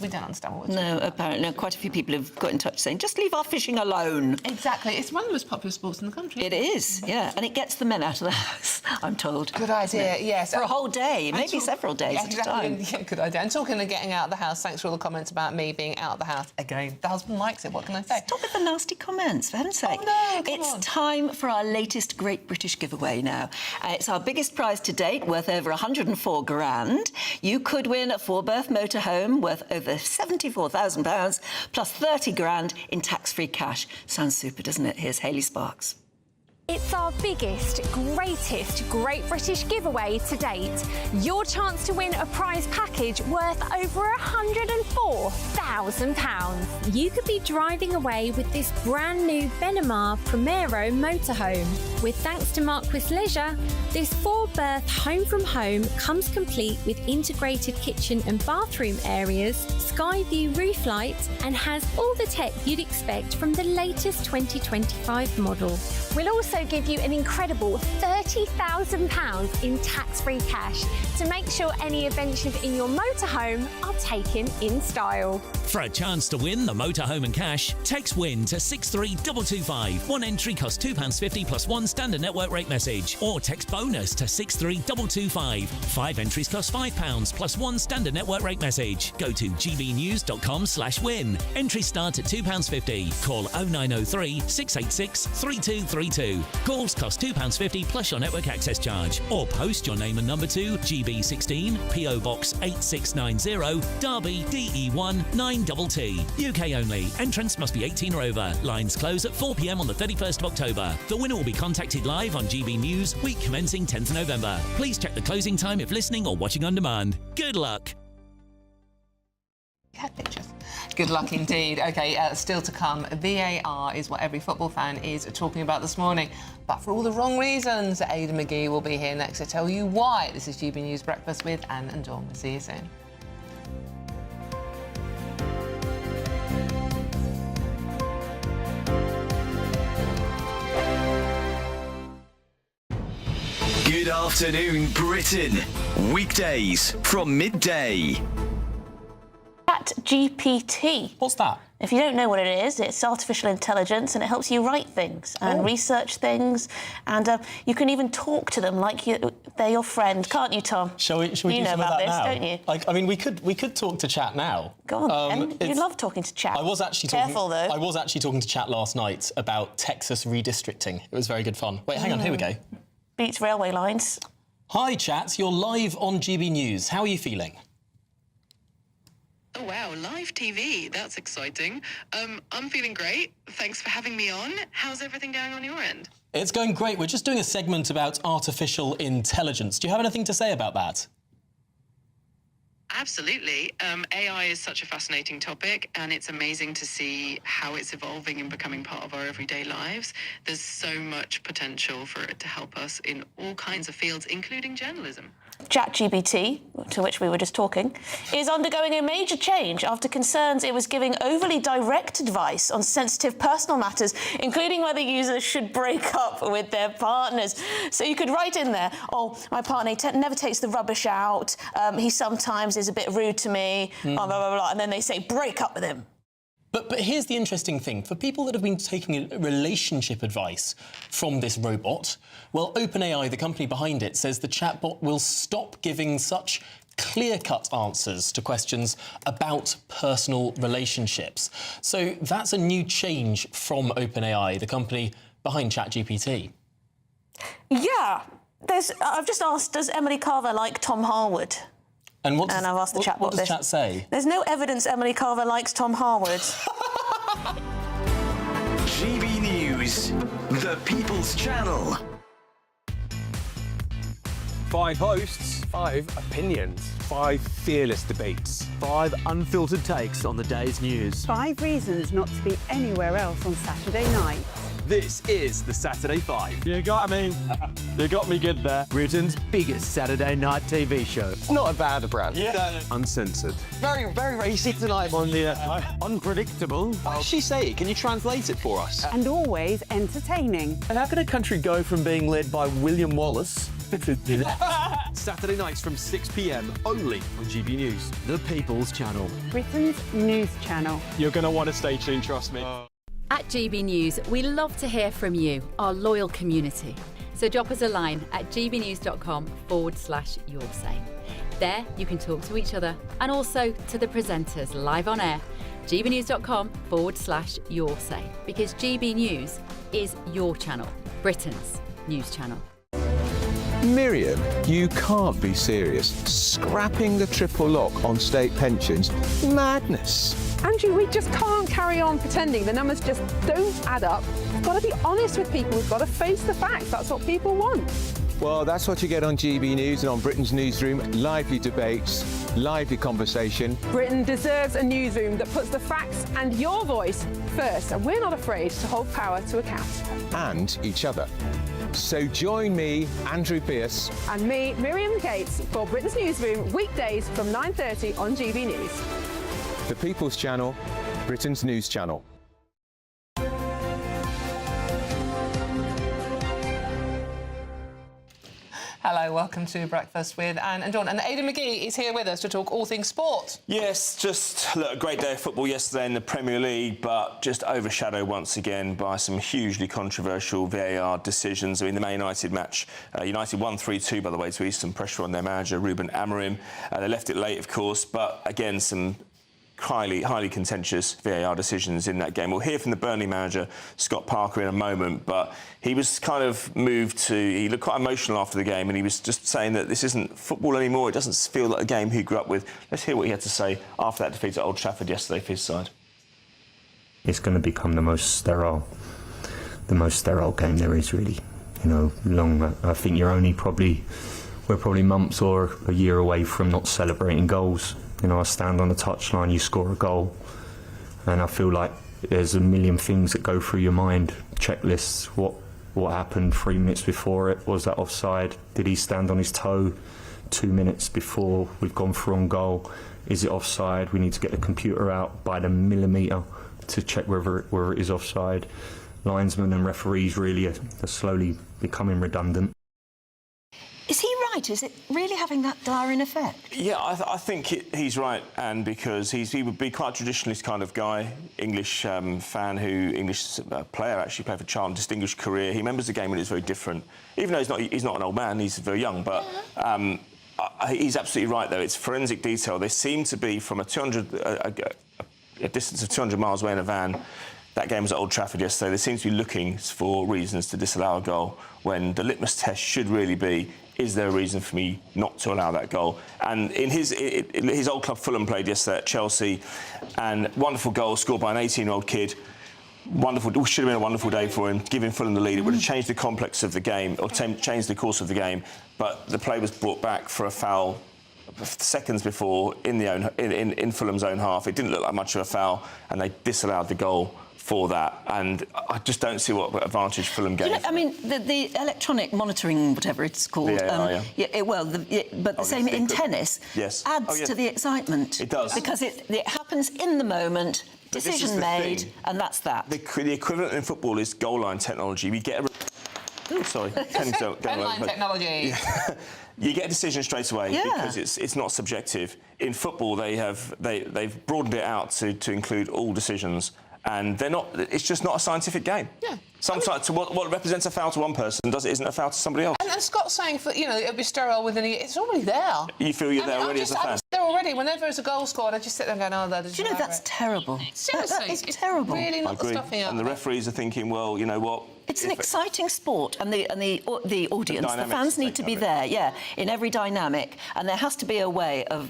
we don't understand what we're talking about. Apparently. No, quite a few people have got in touch saying, just leave our fishing alone. Exactly. It's one of the most popular sports in the country. It is, yeah. And it gets the men out of the house, I'm told. Good idea, yes. For a whole day, maybe several days at a time. Yeah, good idea. And talking of getting out of the house, thanks for all the comments about me being out of the house. Again, the husband likes it, what can I say? Stop with the nasty comments, for heaven's sake. Oh, no, It's time for our latest Great British giveaway now. It's our biggest prize to date, worth over 104 grand. You could win a 4-berth motorhome worth over £74,000, plus 30 grand in tax-free cash. Sounds super, doesn't it? Here's Hayley Sparks. It's our biggest, greatest Great British giveaway to date. Your chance to win a prize package worth over £104,000. You could be driving away with this brand new Benamar Primero motorhome. With thanks to Marquis Leisure, this 4-berth home from home comes complete with integrated kitchen and bathroom areas, sky view roof lights, and has all the tech you'd expect from the latest 2025 model. We'll also give you an incredible £30,000 in tax-free cash to make sure any adventures in your motorhome are taken in style. For a chance to win the motorhome and cash, text WIN to 63225. One entry costs £2.50 plus one standard network rate message. Or text BONUS to 63225. 5 entries cost £5 plus one standard network rate message. Go to gbnews.com/win. Entries start at £2.50. Call 0903 686 3232. Calls cost £2.50 plus your network access charge. Or post your name and number to GB16 PO Box 8690 Derby DE1 9TT. UK only. Entrance must be 18 or over. Lines close at 4 p.m. on the 31st of October. The winner will be contacted live on GB News, week commencing 10th November. Please check the closing time if listening or watching on demand. Good luck. Pictures. Good luck indeed. OK, still to come, VAR is what every football fan is talking about this morning. But for all the wrong reasons, Aidan McGee will be here next to tell you why. This is GB News Breakfast with Anne and Dawn. We'll see you soon. Good afternoon, Britain. Weekdays from midday. GPT. What's that? If you don't know what it is, it's artificial intelligence and it helps you write things and research things, and you can even talk to them like they're your friend, can't you, Tom? Shall we you do know some about of that this, now? don't you? I mean, we could talk to chat now. Go on, you love talking to chat. I was actually Careful, though. I was actually talking to chat last night about Texas redistricting. It was very good fun. Wait, hang on, here we go. Beats railway lines. Hi, Chat. You're live on GB News. How are you feeling? Oh, wow, live TV. That's exciting. I'm feeling great. Thanks for having me on. How's everything going on your end? It's going great. We're just doing a segment about artificial intelligence. Do you have anything to say about that? Absolutely. AI is such a fascinating topic, and it's amazing to see how it's evolving and becoming part of our everyday lives. There's so much potential for it to help us in all kinds of fields, including journalism. ChatGPT, to which we were just talking, is undergoing a major change after concerns it was giving overly direct advice on sensitive personal matters, including whether users should break up with their partners. So you could write in there, oh, my partner never takes the rubbish out, he sometimes is a bit rude to me, blah, blah, blah, blah, and then they say, break up with him. But here's the interesting thing. For people that have been taking relationship advice from this robot, well, OpenAI, the company behind it, says the chatbot will stop giving such clear-cut answers to questions about personal relationships. So that's a new change from OpenAI, the company behind ChatGPT. Yeah. I've just asked, does Emily Carver like Tom Harwood? And I've asked the chatbot what does Chat say? There's no evidence Emily Carver likes Tom Harwood. GB News, the People's Channel. 5 hosts, 5 opinions, 5 fearless debates, 5 unfiltered takes on the day's news. 5 reasons not to be anywhere else on Saturday night. This is the Saturday Five. You got me good there. Britain's biggest Saturday night TV show. It's not a bad brand. Yeah. Uncensored. Very, very racy tonight on the unpredictable. What does she say? Can you translate it for us? And always entertaining. And how can a country go from being led by William Wallace Saturday nights from 6 p.m. only on GB News, the People's Channel. Britain's news channel. You're going to want to stay tuned, trust me. At GB News, we love to hear from you, our loyal community. So drop us a line at gbnews.com/your say. There you can talk to each other and also to the presenters live on air. gbnews.com/your say, because GB News is your channel, Britain's news channel. Miriam, you can't be serious. Scrapping the triple lock on state pensions? Madness. Andrew, we just can't carry on pretending. The numbers just don't add up. We've got to be honest with people. We've got to face the facts. That's what people want. Well, that's what you get on GB News and on Britain's Newsroom. Lively debates, lively conversation. Britain deserves a newsroom that puts the facts and your voice first, and we're not afraid to hold power to account. And each other. So join me, Andrew Pearce. And me, Miriam Cates, for Britain's Newsroom, weekdays from 9:30 on GB News. The People's Channel, Britain's news channel. Hello, welcome to Breakfast with Anne and Dawn. And Aidan McGee is here with us to talk all things sport. Yes, just look, a great day of football yesterday in the Premier League, but just overshadowed once again by some hugely controversial VAR decisions. I mean, the Man United match, United won 3-2, by the way, to ease some pressure on their manager, Ruben Amorim. They left it late, of course, but again, some highly contentious VAR decisions in that game. We'll hear from the Burnley manager, Scott Parker, in a moment, but he was kind of moved to... He looked quite emotional after the game, and he was just saying that this isn't football anymore. It doesn't feel like a game he grew up with. Let's hear what he had to say after that defeat at Old Trafford yesterday for his side. It's going to become the most sterile game there is, really. You know, I think we're probably months or a year away from not celebrating goals. You know, I stand on the touchline, you score a goal, and I feel like there's a million things that go through your mind. Checklists, what happened 3 minutes before it? Was that offside? Did he stand on his toe 2 minutes before we've gone through on goal? Is it offside? We need to get the computer out by the millimetre to check whether it is offside. Linesmen and referees really are slowly becoming redundant. Is he right? Is it really having that dire an effect? Yeah, I think he's right, Anne, because he would be quite a traditionalist kind of guy, English English player, actually played for Charlton, distinguished career. He remembers the game when it was very different. Even though he's not an old man, he's very young, but he's absolutely right, though. It's forensic detail. They seem to be from a distance of 200 miles away in a van. That game was at Old Trafford yesterday. They seem to be looking for reasons to disallow a goal when the litmus test should really be, is there a reason for me not to allow that goal? And in his old club, Fulham, played yesterday at Chelsea, and wonderful goal scored by an 18-year-old kid. Wonderful, should have been a wonderful day for him, giving Fulham the lead. It would have changed the complex of the game, or changed the course of the game, but the play was brought back for a foul seconds before in Fulham's own half. It didn't look like much of a foul, and they disallowed the goal for that, and I just don't see what advantage Fulham gained. You know, I mean, the electronic monitoring, whatever it's called, but the same in tennis, adds to the excitement. It does. Because it happens in the moment, decision made, and that's that. The equivalent in football is goal line technology. We get a... sorry. Goal line technology. Yeah. You get a decision straight away because it's not subjective. In football, they've broadened it out to include all decisions. And they're not. It's just not a scientific game. Yeah. Sometimes what represents a foul to one person isn't a foul to somebody else. And Scott's saying, it'll be sterile within a year. It's already there. You feel you're there already as a fan? I'm there already. Whenever there's a goal scored, I just sit there and go, no, do you know, that's terrible. Seriously. It's terrible. Really not the stuff here. And the referees are thinking, well, you know what? It's an exciting sport, and the audience, the fans need to be there, in every dynamic, and there has to be a way of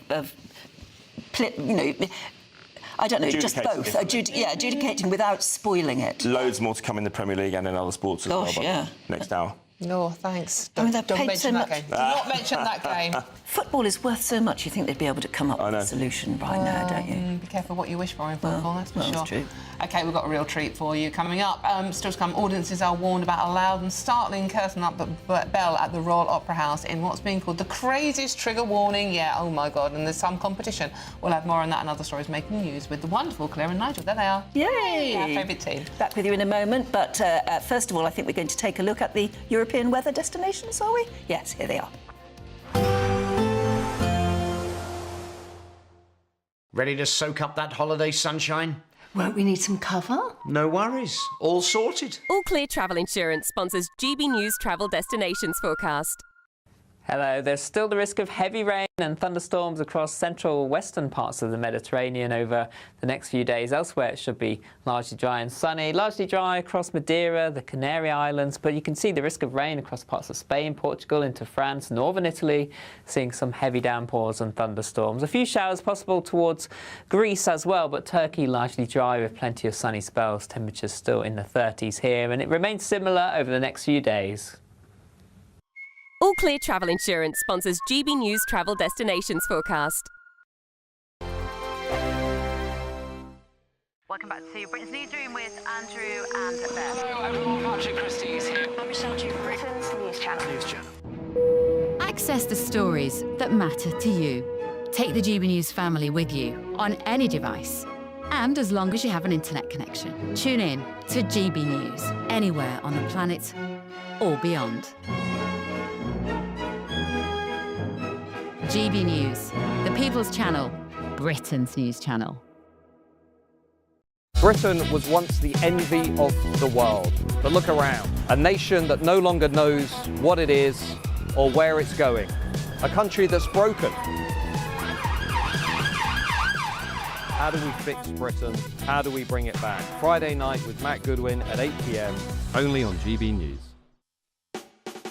I don't know, just both. Adjudicating without spoiling it. Loads more to come in the Premier League and in other sports as well. Yeah. Next hour. No, thanks. I mean, they've Don't paid mention so that much. game. Do not mention that game. Football is worth so much, you think they'd be able to come up with a solution right now, don't you? Be careful what you wish for in football, that's for sure. That's true. OK, we've got a real treat for you coming up. Still to come, audiences are warned about a loud and startling curtain up bell at the Royal Opera House in what's being called the craziest trigger warning. Yeah, oh my God, and there's some competition. We'll have more on that and other stories making news with the wonderful Claire and Nigel. There they are. Yay! Our favourite team. Back with you in a moment, but first of all, I think we're going to take a look at the European weather destinations, are we? Yes, here they are. Ready to soak up that holiday sunshine? Won't we need some cover? No worries. All sorted. All Clear Travel Insurance sponsors GB News Travel Destinations Forecast. Hello, there's still the risk of heavy rain and thunderstorms across central western parts of the Mediterranean over the next few days. Elsewhere it should be largely dry and sunny, largely dry across Madeira, the Canary Islands, but you can see the risk of rain across parts of Spain, Portugal, into France, northern Italy, seeing some heavy downpours and thunderstorms. A few showers possible towards Greece as well, but Turkey largely dry with plenty of sunny spells. Temperatures still in the 30s here, and it remains similar over the next few days. All Clear Travel Insurance sponsors GB News Travel Destinations Forecast. Welcome back to Britain's Newsroom with Andrew and Beth. Hello everyone, Patrick Christie is here. I'm Michelle Duke, Britain's News Channel. Access the stories that matter to you. Take the GB News family with you on any device. And as long as you have an internet connection, tune in to GB News anywhere on the planet or beyond. GB News, the People's Channel, Britain's News Channel. Britain was once the envy of the world. But look around. A nation that no longer knows what it is or where it's going. A country that's broken. How do we fix Britain? How do we bring it back? Friday night with Matt Goodwin at 8 p.m. only on GB News.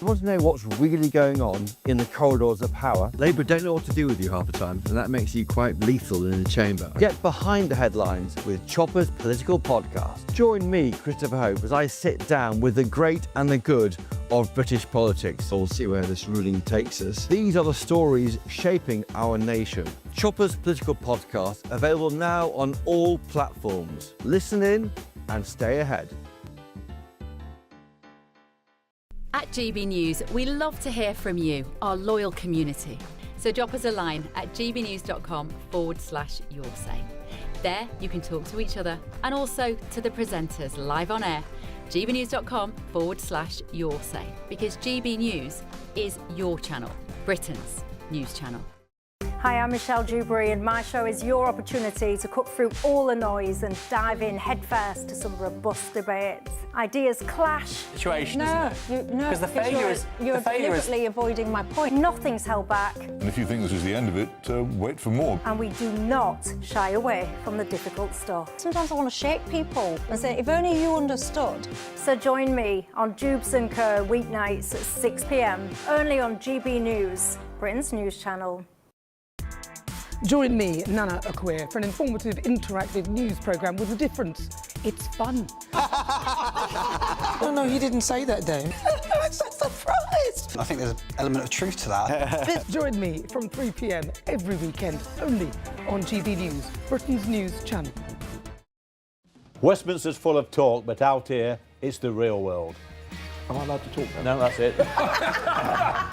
You want to know what's really going on in the corridors of power? Labour don't know what to do with you half the time, and that makes you quite lethal in the chamber. Get behind the headlines with Chopper's Political Podcast. Join me, Christopher Hope, as I sit down with the great and the good of British politics. We'll see where this ruling takes us. These are the stories shaping our nation. Chopper's Political Podcast, available now on all platforms. Listen in and stay ahead. At GB News, we love to hear from you, our loyal community. So drop us a line at gbnews.com/yoursay. There you can talk to each other and also to the presenters live on air. gbnews.com/yoursay, because GB News is your channel, Britain's news channel. Hi, I'm Michelle Dewberry, and my show is your opportunity to cut through all the noise and dive in headfirst to some robust debates. Ideas clash. Situation, no, isn't it? No, Because the failure is you're deliberately avoiding my point. Nothing's held back, And if you think this is the end of it, wait for more. and we do not shy away from the difficult stuff. Sometimes I want to shake people and say, if only you understood. So join me on Jubes and Co weeknights at 6 p.m. only on GB News, Britain's news channel. Join me, Nana Akwe, for an informative, interactive news programme with a difference. It's fun. No, he didn't say that, Dave. I'm so surprised. I think there's an element of truth to that. Join me from 3 p.m. every weekend, only on GB News, Britain's news channel. Westminster's full of talk, but out here, it's the real world. Am I allowed to talk now? No, that's it.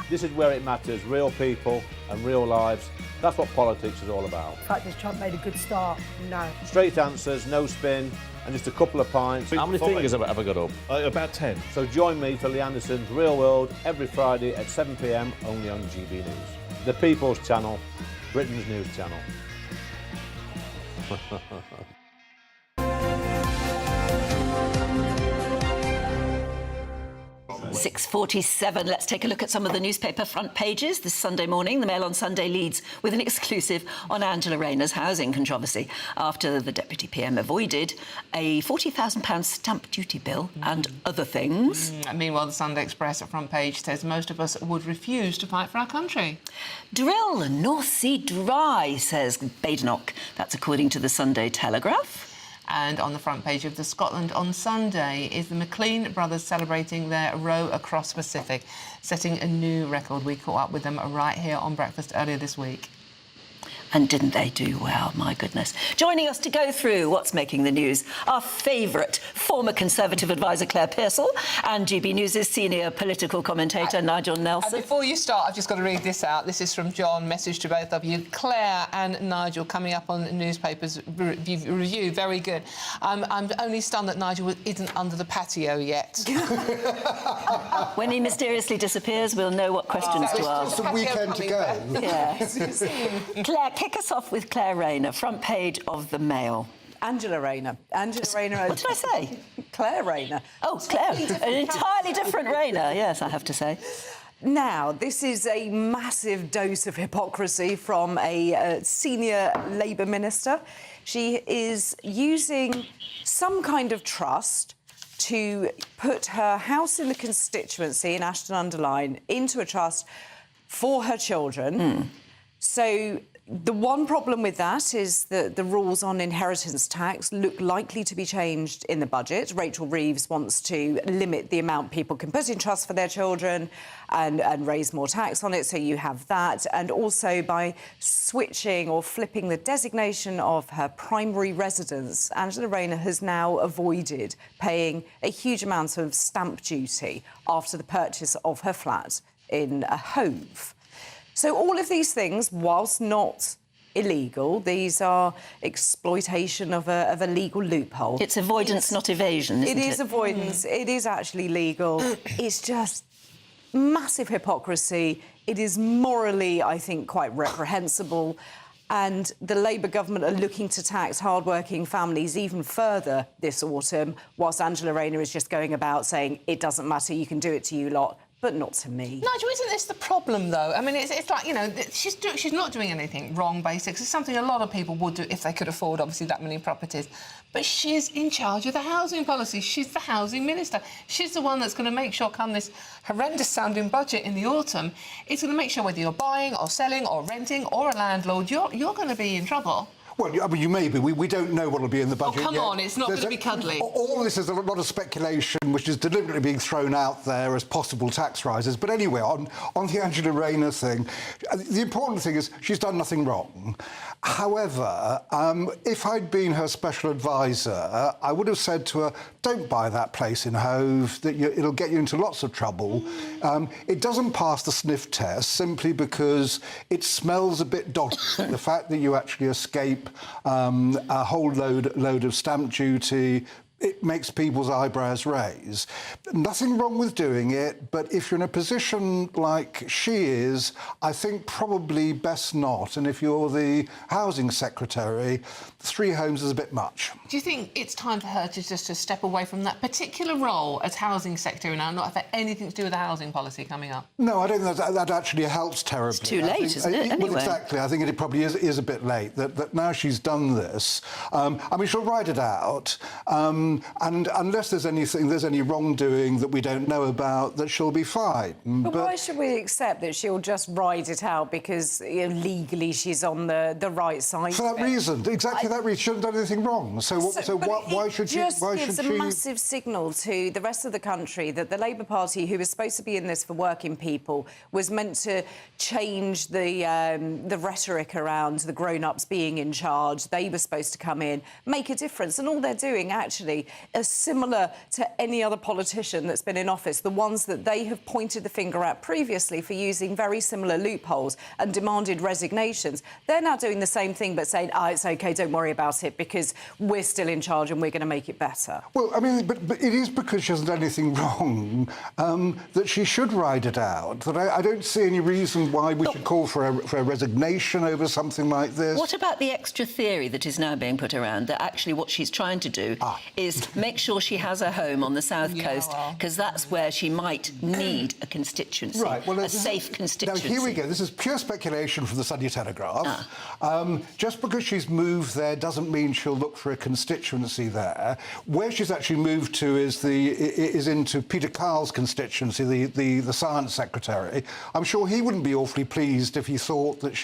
This is where it matters, real people and real lives. That's what politics is all about. In fact, has Trump made a good start? No. Straight answers, no spin, and just a couple of pints. How many fingers have I got up? About 10. So join me for Lee Anderson's Real World every Friday at 7 p.m. only on GB News. The People's Channel, Britain's news channel. 6:47. Let's take a look at some of the newspaper front pages this Sunday morning. The Mail on Sunday leads with an exclusive on Angela Rayner's housing controversy after the Deputy PM avoided a £40,000 stamp duty bill and other things. Meanwhile, the Sunday Express at front page says most of us would refuse to fight for our country. Drill the North Sea dry, says Badenoch. That's according to the Sunday Telegraph. And on the front page of the Scotland on Sunday is the McLean brothers celebrating their row across Pacific, setting a new record. We caught up with them right here on Breakfast earlier this week. And didn't they do well, my goodness. Joining us to go through what's making the news, our favourite former Conservative advisor Claire Pearsall and GB News' senior political commentator Nigel Nelson. And before you start, I've just got to read this out. This is from John, message to both of you. Claire and Nigel coming up on the newspapers review, very good. I'm only stunned that Nigel isn't under the patio yet. When he mysteriously disappears, we'll know what questions to ask. It's a weekend to go. Yes. Claire, kick us off with Claire Rayner, front page of the Mail. Angela Rayner. Angela Rayner. What did I say? Claire Rayner. Oh, Claire. An entirely different Rayner, yes, I have to say. Now, this is a massive dose of hypocrisy from a senior Labour minister. She is using some kind of trust to put her house in the constituency in Ashton-under-Lyne into a trust for her children. So the one problem with that is that the rules on inheritance tax look likely to be changed in the budget. Rachel Reeves wants to limit the amount people can put in trust for their children and raise more tax on it, so you have that. And also by switching or flipping the designation of her primary residence, Angela Rayner has now avoided paying a huge amount of stamp duty after the purchase of her flat in a Hove. So all of these things, whilst not illegal, these are exploitation of a legal loophole. It's avoidance, not evasion, isn't it? It is avoidance. It is actually legal. It's just massive hypocrisy. It is morally, I think, quite reprehensible. And the Labour government are looking to tax hard-working families even further this autumn, whilst Angela Rayner is just going about saying, it doesn't matter, you can do it to you lot, but not to me. Nigel, isn't this the problem, though? I mean, it's like, you know, she's not doing anything wrong, basically. It's something a lot of people would do if they could afford, obviously, that many properties. But she's in charge of the housing policy. She's the housing minister. She's the one that's going to make sure, come this horrendous-sounding budget in the autumn, it's going to make sure whether you're buying or selling or renting or a landlord, you're going to be in trouble. Well, I mean, you may be. We don't know what will be in the budget. Oh, come yet. on, it's not going to be cuddly. All this is a lot of speculation, which is deliberately being thrown out there as possible tax rises. But anyway, on the Angela Rayner thing, the important thing is she's done nothing wrong. However, if I'd been her special advisor, I would have said to her, don't buy that place in Hove, it'll get you into lots of trouble. It doesn't pass the sniff test simply because it smells a bit dodgy. The fact that you actually escape a whole load of stamp duty, it makes people's eyebrows raise. Nothing wrong with doing it, but if you're in a position like she is, I think probably best not. And if you're the housing secretary, 3 homes is a bit much. Do you think it's time for her to just to step away from that particular role as housing secretary now, not have anything to do with the housing policy coming up? No, I don't think that actually helps terribly. It's too late, isn't it, anyway? Well, exactly. I think it probably is a bit late, that now she's done this. I mean, she'll ride it out. And unless there's any wrongdoing that we don't know about, that she'll be fine. But why should we accept that she'll just ride it out because legally she's on the right side? For that reason, exactly that reason. She hasn't done anything wrong. Why should she? It just gives a massive signal to the rest of the country that the Labour Party, who was supposed to be in this for working people, was meant to change the rhetoric around the grown-ups being in charge. They were supposed to come in, make a difference, and all they're doing actually is similar to any other politician that's been in office, the ones that they have pointed the finger at previously for using very similar loopholes and demanded resignations. They're now doing the same thing but saying, it's OK, don't worry about it because we're still in charge and we're going to make it better. Well, I mean, but it is because she hasn't done anything wrong that she should ride it out. That I don't see any reason why we should call for a resignation over something like this. What about the extra theory that is now being put around, that actually what she's trying to do is is make sure she has a home on the south coast, because that's where she might need a constituency, right, well, a safe constituency. Now, here we go. This is pure speculation from the Sunday Telegraph. Just because she's moved there doesn't mean she'll look for a constituency there. Where she's actually moved to is into Peter Carl's constituency, the science secretary. I'm sure he wouldn't be awfully pleased if he thought that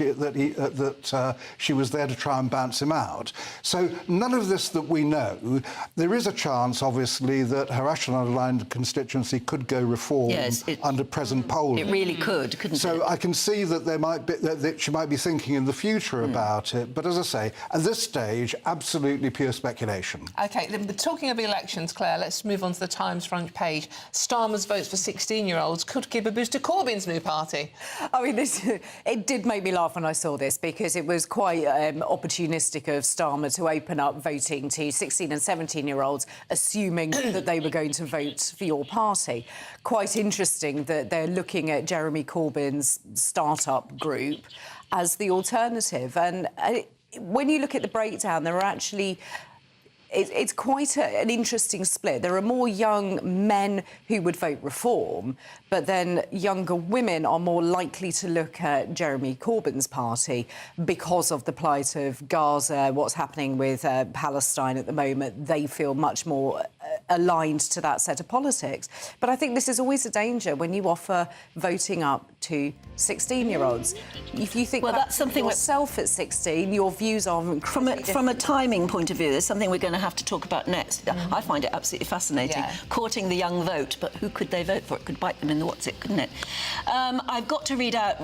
she was there to try and bounce him out. So none of this that we know. There is a chance, obviously, that her Ashton-under-Lyne constituency could go reform under present polling. It really could, couldn't it? So I can see that there might be that she might be thinking in the future about it. But as I say, at this stage, absolutely pure speculation. OK, talking of elections, Claire, let's move on to the Times front page. Starmer's votes for 16-year-olds could give a boost to Corbyn's new party. I mean, it did make me laugh when I saw this, because it was quite opportunistic of Starmer to open up voting to 16 and 17-year-olds, assuming that they were going to vote for your party. Quite interesting that they're looking at Jeremy Corbyn's start-up group as the alternative. And when you look at the breakdown, there are actually... It's quite an interesting split. There are more young men who would vote Reform, but then younger women are more likely to look at Jeremy Corbyn's party because of the plight of Gaza, what's happening with Palestine at the moment. They feel much more aligned to that set of politics. But I think this is always a danger when you offer voting up to 16-year-olds. If you think that's something yourself at 16, your views are incredibly From a timing point of view, there's something we're going to have to talk about next. I find it absolutely fascinating. Courting the young vote, but who could they vote for? It could bite them in the what's-it, couldn't it? I've got to read out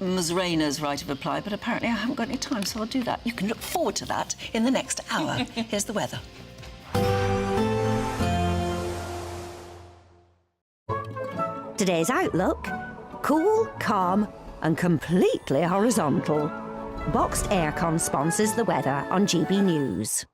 Ms Rayner's right of reply, but apparently I haven't got any time, so I'll do that. You can look forward to that in the next hour. Here's the weather. Today's outlook: cool, calm and completely horizontal. Boxed Aircon sponsors the weather on GB News.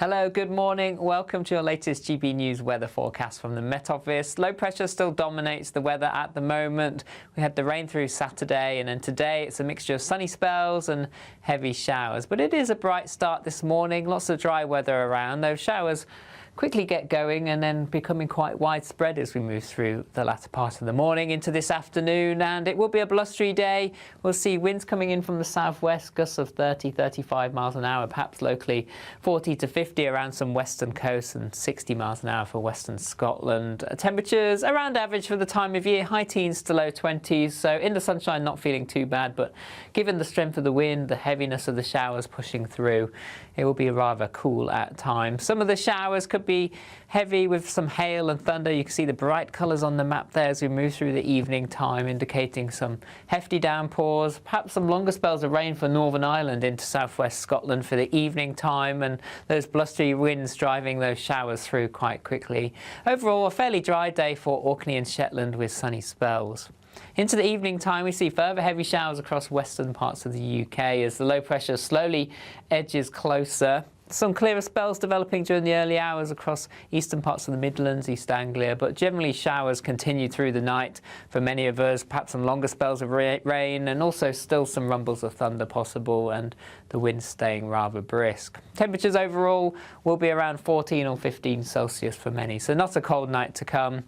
Hello, good morning. Welcome to your latest GB News weather forecast from the Met Office. Low pressure still dominates the weather at the moment. We had the rain through Saturday, and then today it's a mixture of sunny spells and heavy showers. But it is a bright start this morning. Lots of dry weather around. Those showers quickly get going and then becoming quite widespread as we move through the latter part of the morning into this afternoon, and it will be a blustery day. We'll see winds coming in from the southwest, gusts of 30-35 miles an hour, perhaps locally 40 to 50 around some western coasts, and 60 miles an hour for western Scotland. Temperatures around average for the time of year, high teens to low 20s, so in the sunshine not feeling too bad, but given the strength of the wind, the heaviness of the showers pushing through, it will be rather cool at times. Some of the showers could be heavy with some hail and thunder. You can see the bright colours on the map there as we move through the evening time, indicating some hefty downpours, perhaps some longer spells of rain for Northern Ireland into southwest Scotland for the evening time, and those blustery winds driving those showers through quite quickly. Overall, a fairly dry day for Orkney and Shetland with sunny spells. Into the evening time, we see further heavy showers across western parts of the UK as the low pressure slowly edges closer. Some clearer spells developing during the early hours across eastern parts of the Midlands, East Anglia, but generally showers continue through the night for many of us, perhaps some longer spells of rain and also still some rumbles of thunder possible, and the wind staying rather brisk. Temperatures overall will be around 14 or 15 Celsius for many, so not a cold night to come.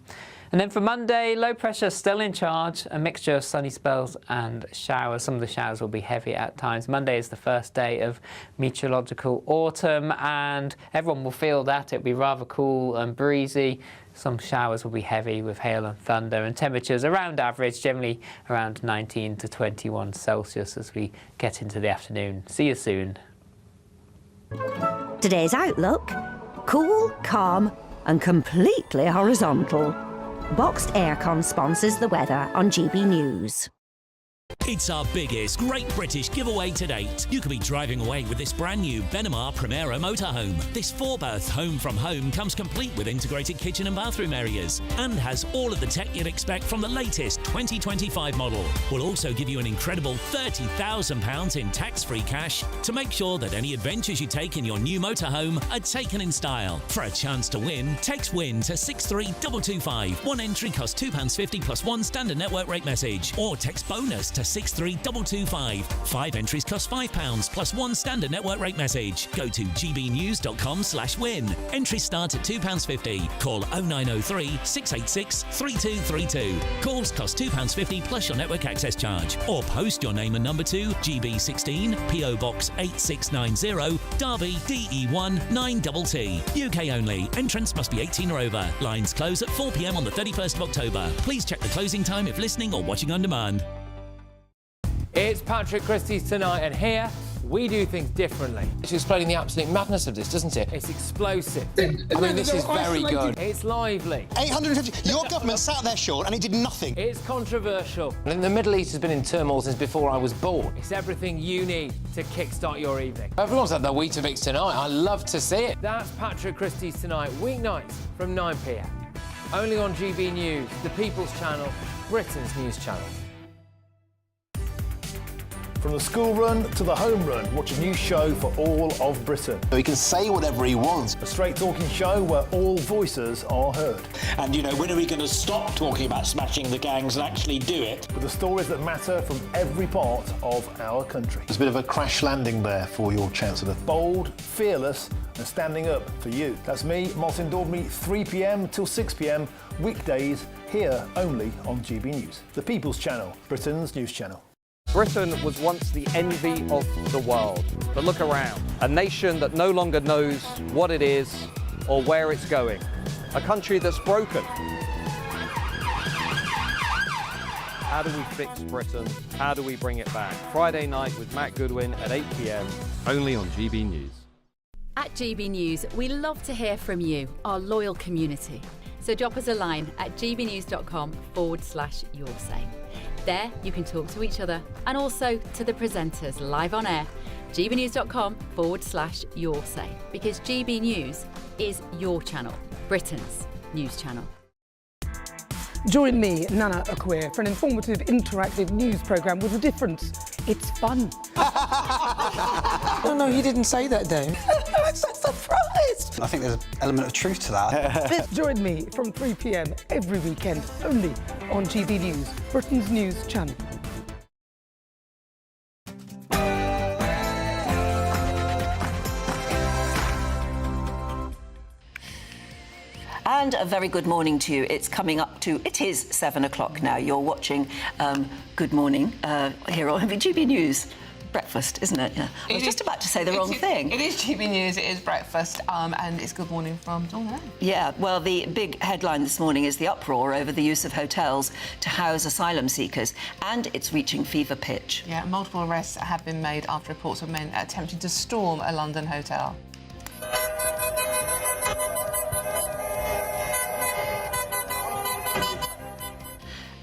And then for Monday, low pressure still in charge, a mixture of sunny spells and showers. Some of the showers will be heavy at times. Monday is the first day of meteorological autumn, and everyone will feel that. It'll be rather cool and breezy. Some showers will be heavy with hail and thunder, and temperatures around average, generally around 19 to 21 Celsius as we get into the afternoon. See you soon. Today's outlook: cool, calm and completely horizontal. Boxed Aircon sponsors the weather on GB News. It's our biggest Great British giveaway to date. You could be driving away with this brand new Benamar Primera motorhome. This 4-berth home from home comes complete with integrated kitchen and bathroom areas and has all of the tech you'd expect from the latest 2025 model. We'll also give you an incredible £30,000 in tax-free cash to make sure that any adventures you take in your new motorhome are taken in style. For a chance to win, text WIN to 63225. One entry costs £2.50 plus one standard network rate message, or text BONUS to 63225. 5 entries cost £5 plus 1 standard network rate message. Go to gbnews.com/win. Entries start at £2.50. Call 0903 686 3232. Calls cost £2.50 plus your network access charge. Or post your name and number to GB16 PO Box 8690 Derby DE1 9TT. UK only. Entrance must be 18 or over. Lines close at 4 p.m. on the 31st of October. Please check the closing time if listening or watching on demand. It's Patrick Christie's Tonight, and here we do things differently. It's explaining the absolute madness of this, doesn't it? It's explosive. I mean, this is very good. It's lively. 850. Your government sat there, Sean, and it did nothing. It's controversial. And the Middle East has been in turmoil since before I was born. It's everything you need to kickstart your evening. Everyone's had their Weetabix tonight. I love to see it. That's Patrick Christie's Tonight, weeknights from 9 p.m. Only on GB News, the People's Channel, Britain's news channel. From the school run to the home run, watch a new show for all of Britain. He can say whatever he wants. A straight-talking show where all voices are heard. And, you know, when are we going to stop talking about smashing the gangs and actually do it? With the stories that matter from every part of our country. There's a bit of a crash landing there for your Chancellor. Bold, fearless and standing up for you. That's me, Martin Daubney, 3 p.m. till 6 p.m, weekdays, here only on GB News. The People's Channel, Britain's news channel. Britain was once the envy of the world. But look around. A nation that no longer knows what it is or where it's going. A country that's broken. How do we fix Britain? How do we bring it back? Friday night with Matt Goodwin at 8 p.m, only on GB News. At GB News, we love to hear from you, our loyal community. So drop us a line at gbnews.com/yoursay. There, you can talk to each other and also to the presenters live on air. gbnews.com/yoursay, because GB News is your channel, Britain's news channel. Join me, Nana Akwe, for an informative, interactive news programme with a difference. It's fun. No, he didn't say that, though. I'm so surprised. I think there's an element of truth to that. Join me from 3 p.m. every weekend, only on GB News, Britain's news channel. And a very good morning to you. It's coming up to, it is 7 o'clock now. You're watching Good Morning here on GB News. Breakfast, isn't it? Yeah. I was just about to say the wrong thing. It is GB News, it is breakfast, and it's Good Morning from Dawn. Yeah, well, the big headline this morning is the uproar over the use of hotels to house asylum seekers, and it's reaching fever pitch. Yeah, multiple arrests have been made after reports of men attempting to storm a London hotel.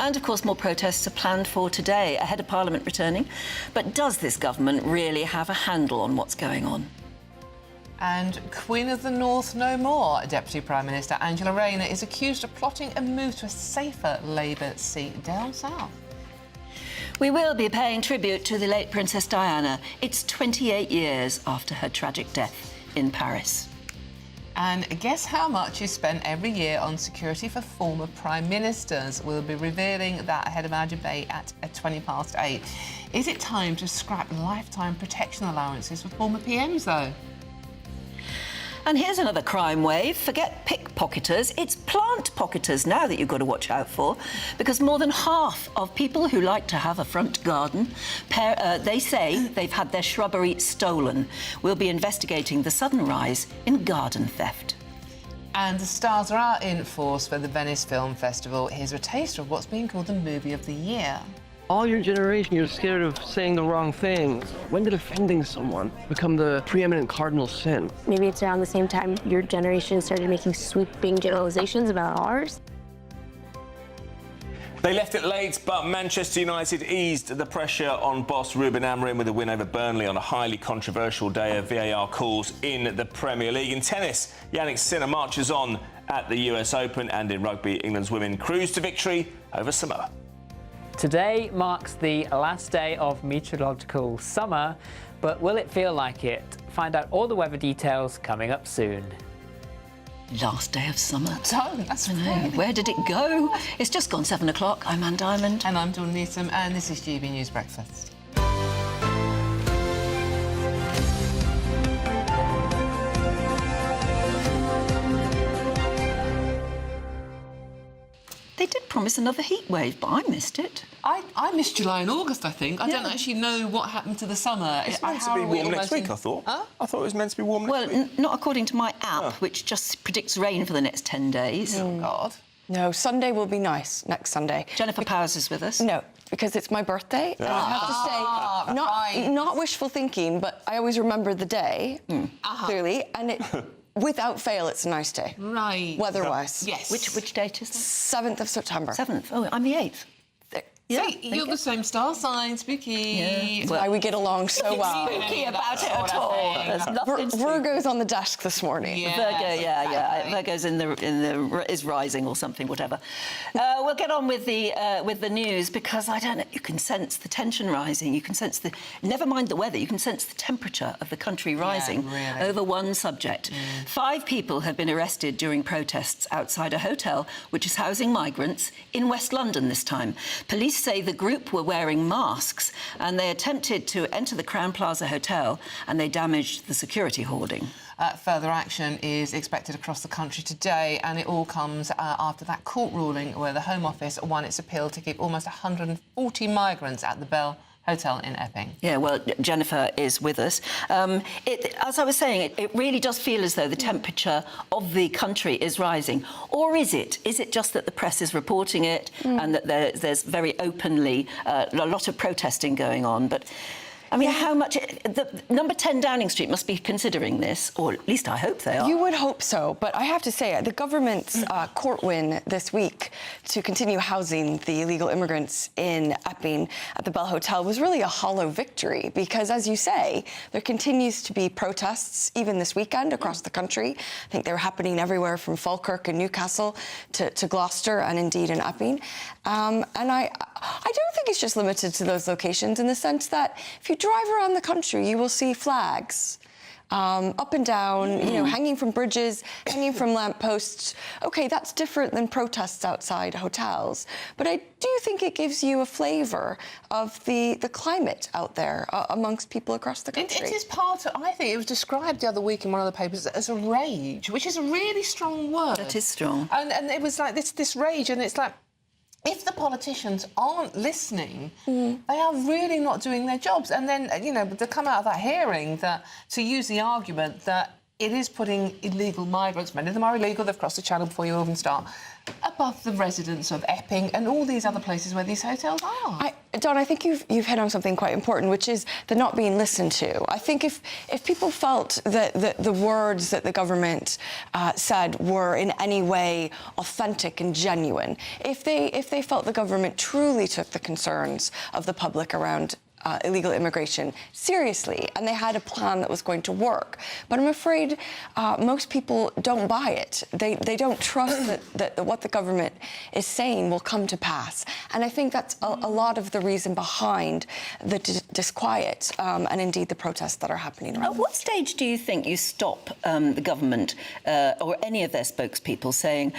And, of course, more protests are planned for today, ahead of Parliament returning. But does this government really have a handle on what's going on? And Queen of the North no more. Deputy Prime Minister Angela Rayner is accused of plotting a move to a safer Labour seat down south. We will be paying tribute to the late Princess Diana. It's 28 years after her tragic death in Paris. And guess how much is spent every year on security for former Prime Ministers? We'll be revealing that ahead of our debate at 8:20. Is it time to scrap lifetime protection allowances for former PMs, though? And here's another crime wave. Forget pickpocketers, it's plant pocketers now that you've got to watch out for, because more than half of people who like to have a front garden, they say they've had their shrubbery stolen. We'll be investigating the sudden rise in garden theft. And the stars are out in force for the Venice Film Festival. Here's a taster of what's being called the Movie of the Year. All your generation, you're scared of saying the wrong thing. When did offending someone become the preeminent cardinal sin? Maybe it's around the same time your generation started making sweeping generalizations about ours. They left it late, but Manchester United eased the pressure on boss Ruben Amorim with a win over Burnley on a highly controversial day of VAR calls in the Premier League. In tennis, Yannick Sinner marches on at the US Open, and in rugby, England's women cruise to victory over Samoa. Today marks the last day of meteorological summer, but will it feel like it? Find out all the weather details coming up soon. Last day of summer. That's right. Where did it go? It's just gone 7 o'clock. I'm Anne Diamond. And I'm Dawn Newsom, and this is GB News Breakfast. They did promise another heat wave, but I missed it. I missed July and August, I think. I don't actually know what happened to the summer. It's meant to be warm next week, I thought. Huh? I thought it was meant to be warm next week. Well, not according to my app, which just predicts rain for the next 10 days. Oh, God. No, Sunday will be nice, next Sunday. Jennifer Powers is with us. No, because it's my birthday. And I have to say, not wishful thinking, but I always remember the day, clearly, and it... Without fail, it's a nice day. Right. Weather-wise. Yes. Which date is that? 7th of September. 7th? Oh, I'm the 8th. Yeah, you're the same star sign, spooky. Yeah. That's why we get along so well. Spooky about it at all. There's nothing Virgo's on the desk this morning. Yeah, Virgo, yeah. Virgo's is rising or something, whatever. We'll get on with the news because I don't know. You can sense the tension rising. You can sense never mind the weather. You can sense the temperature of the country rising over one subject. 5 people have been arrested during protests outside a hotel which is housing migrants in West London this time. Police say the group were wearing masks and they attempted to enter the Crowne Plaza Hotel and they damaged the security hoarding. Further action is expected across the country today, and it all comes after that court ruling where the Home Office won its appeal to keep almost 140 migrants at the Bell Hotel in Epping. Yeah, well, Jennifer is with us. As I was saying, it really does feel as though the temperature of the country is rising. Or is it? Is it just that the press is reporting it and that there's very openly a lot of protesting going on? But I mean, how much... The number 10 Downing Street must be considering this, or at least I hope they are. You would hope so, but I have to say, the government's court win this week to continue housing the illegal immigrants in Epping at the Bell Hotel was really a hollow victory because, as you say, there continues to be protests even this weekend across the country. I think they were happening everywhere from Falkirk and Newcastle to Gloucester and indeed in Epping. And I don't think it's just limited to those locations in the sense that if you drive around the country, you will see flags up and down, you know, hanging from bridges, hanging from lampposts. OK, that's different than protests outside hotels. But I do think it gives you a flavour of the climate out there amongst people across the country. It is part of, I think it was described the other week in one of the papers as a rage, which is a really strong word. That is strong. And it was like this rage, and it's like, if the politicians aren't listening, they are really not doing their jobs. And then, you know, to come out of that hearing, to use the argument that it is putting illegal migrants, many of them are illegal, they've crossed the channel before you even start, above the residents of Epping and all these other places where these hotels are. Dawn, I think you've hit on something quite important, which is the not being listened to. I think if people felt that the words that the government said were in any way authentic and genuine, if they felt the government truly took the concerns of the public around illegal immigration seriously, and they had a plan that was going to work. But I'm afraid most people don't buy it. They don't trust that what the government is saying will come to pass. And I think that's a lot of the reason behind the disquiet and indeed the protests that are happening around. At what stage do you think you stop the government or any of their spokespeople saying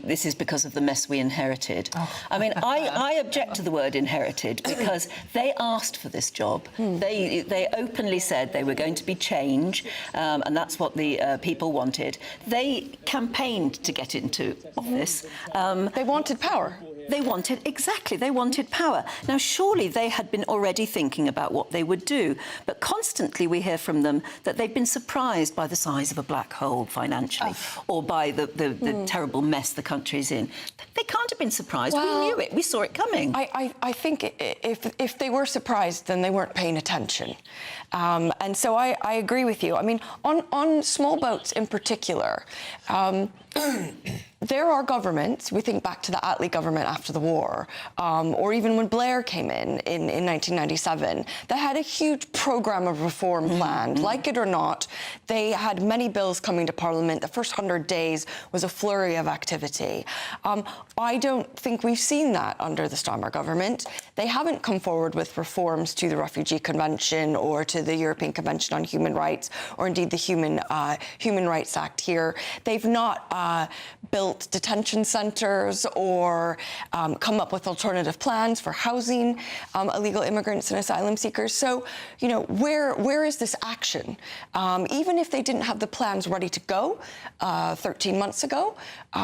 this is because of the mess we inherited? I mean, I object to the word inherited because they asked for this job. They openly said they were going to be change, and that's what the people wanted. They campaigned to get into office. They wanted power. They wanted power. Now, surely they had been already thinking about what they would do, but constantly we hear from them that they've been surprised by the size of a black hole financially, or by the terrible mess the country's in. They can't have been surprised. Well, we knew it. We saw it coming. I think if they were surprised, then they weren't paying attention. And so I agree with you. I mean, on small boats in particular, There are governments, we think back to the Attlee government after the war, or even when Blair came in 1997, that had a huge programme of reform planned. Like it or not, they had many bills coming to Parliament. The first 100 days was a flurry of activity. I don't think we've seen that under the Starmer government. They haven't come forward with reforms to the Refugee Convention or to the European Convention on Human Rights, or indeed the Human Rights Act here. They've not built detention centres or come up with alternative plans for housing illegal immigrants and asylum seekers. So, you know, where is this action? Even if they didn't have the plans ready to go 13 months ago,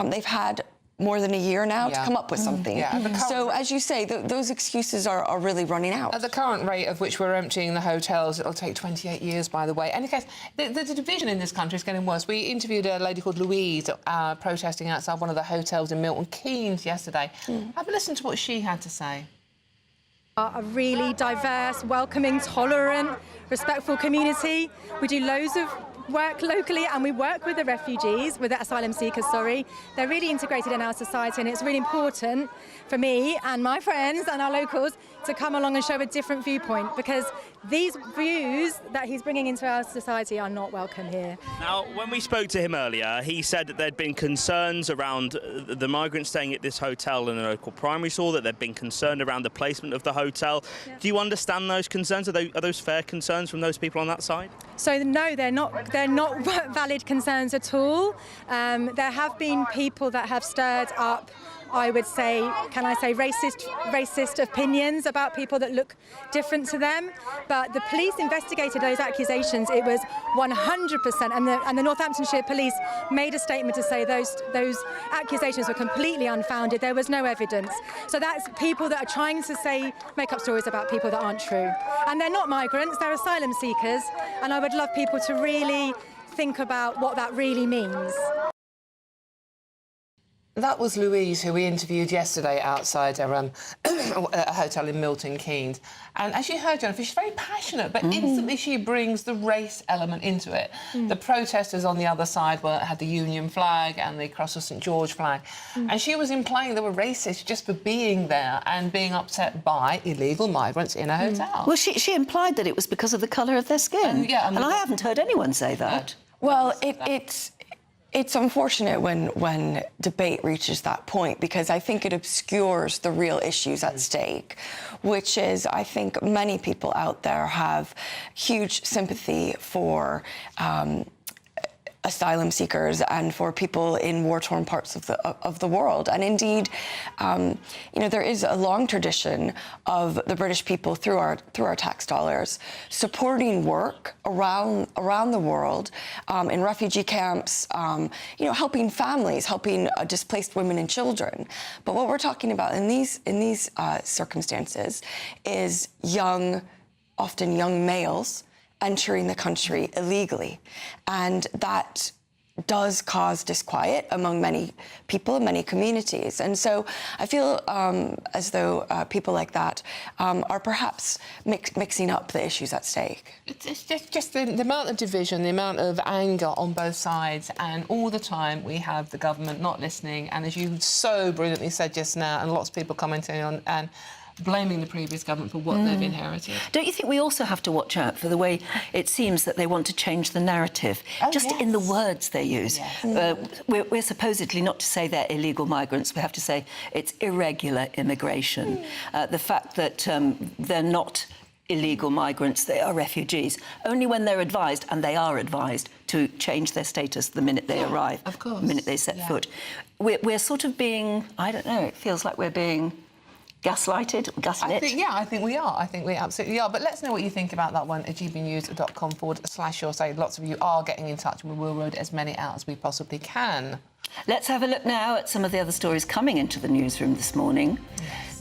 they've had more than a year now to come up with something. So, as you say, those excuses are really running out. At the current rate of which we're emptying the hotels, it'll take 28 years, by the way. In any case, the division in this country is getting worse. We interviewed a lady called Louise protesting outside one of the hotels in Milton Keynes yesterday. Have a listen to what she had to say. A really diverse, welcoming, tolerant, respectful community. We do loads of work locally, and we work with the refugees, with the asylum seekers, sorry. They're really integrated in our society, and it's really important for me and my friends and our locals to come along and show a different viewpoint, because these views that he's bringing into our society are not welcome here. Now, when we spoke to him earlier, he said that there'd been concerns around the migrants staying at this hotel in a local primary school, that there'd been concern around the placement of the hotel. Do you understand those concerns? Are those fair concerns from those people on that side? So no, they're not valid concerns at all. There have been people that have stirred up, I would say, can I say, racist opinions about people that look different to them. But the police investigated those accusations. It was 100%, and the Northamptonshire police made a statement to say those accusations were completely unfounded. There was no evidence. So that's people that are trying to make up stories about people that aren't true. And they're not migrants, they're asylum seekers. And I would love people to really think about what that really means. That was Louise, who we interviewed yesterday outside a hotel in Milton Keynes. And as you heard, Jennifer, she's very passionate, but instantly she brings the race element into it. The protesters on the other side had the Union flag and the Cross of St George flag. And she was implying they were racist just for being there and being upset by illegal migrants in a hotel. Well, she implied that it was because of the colour of their skin. And I haven't heard anyone say that. Well, it's unfortunate when debate reaches that point, because I think it obscures the real issues at stake, which is, I think many people out there have huge sympathy for asylum seekers and for people in war-torn parts of the world. And indeed, you know, there is a long tradition of the British people through our tax dollars supporting work around the world in refugee camps, you know, helping families, helping displaced women and children. But what we're talking about in these circumstances is often young males entering the country illegally. And that does cause disquiet among many people, many communities. And so I feel as though people like that are perhaps mixing up the issues at stake. It's just the amount of division, the amount of anger on both sides, and all the time we have the government not listening. And as you so brilliantly said just now, and lots of people commenting on and blaming the previous government for what they've inherited. Don't you think we also have to watch out for the way it seems that they want to change the narrative, in the words they use? We're supposedly not to say they're illegal migrants, we have to say it's irregular immigration. The fact that they're not illegal migrants, they are refugees, only when they're advised, and they are advised, to change their status the minute they arrive, the minute they set foot. We're sort of being, I don't know, it feels like we're being gaslighted, gaslit? I think we are. I think we absolutely are. But let's know what you think about that one at gbnews.com/your say. Lots of you are getting in touch, and we will read as many out as we possibly can. Let's have a look now at some of the other stories coming into the newsroom this morning.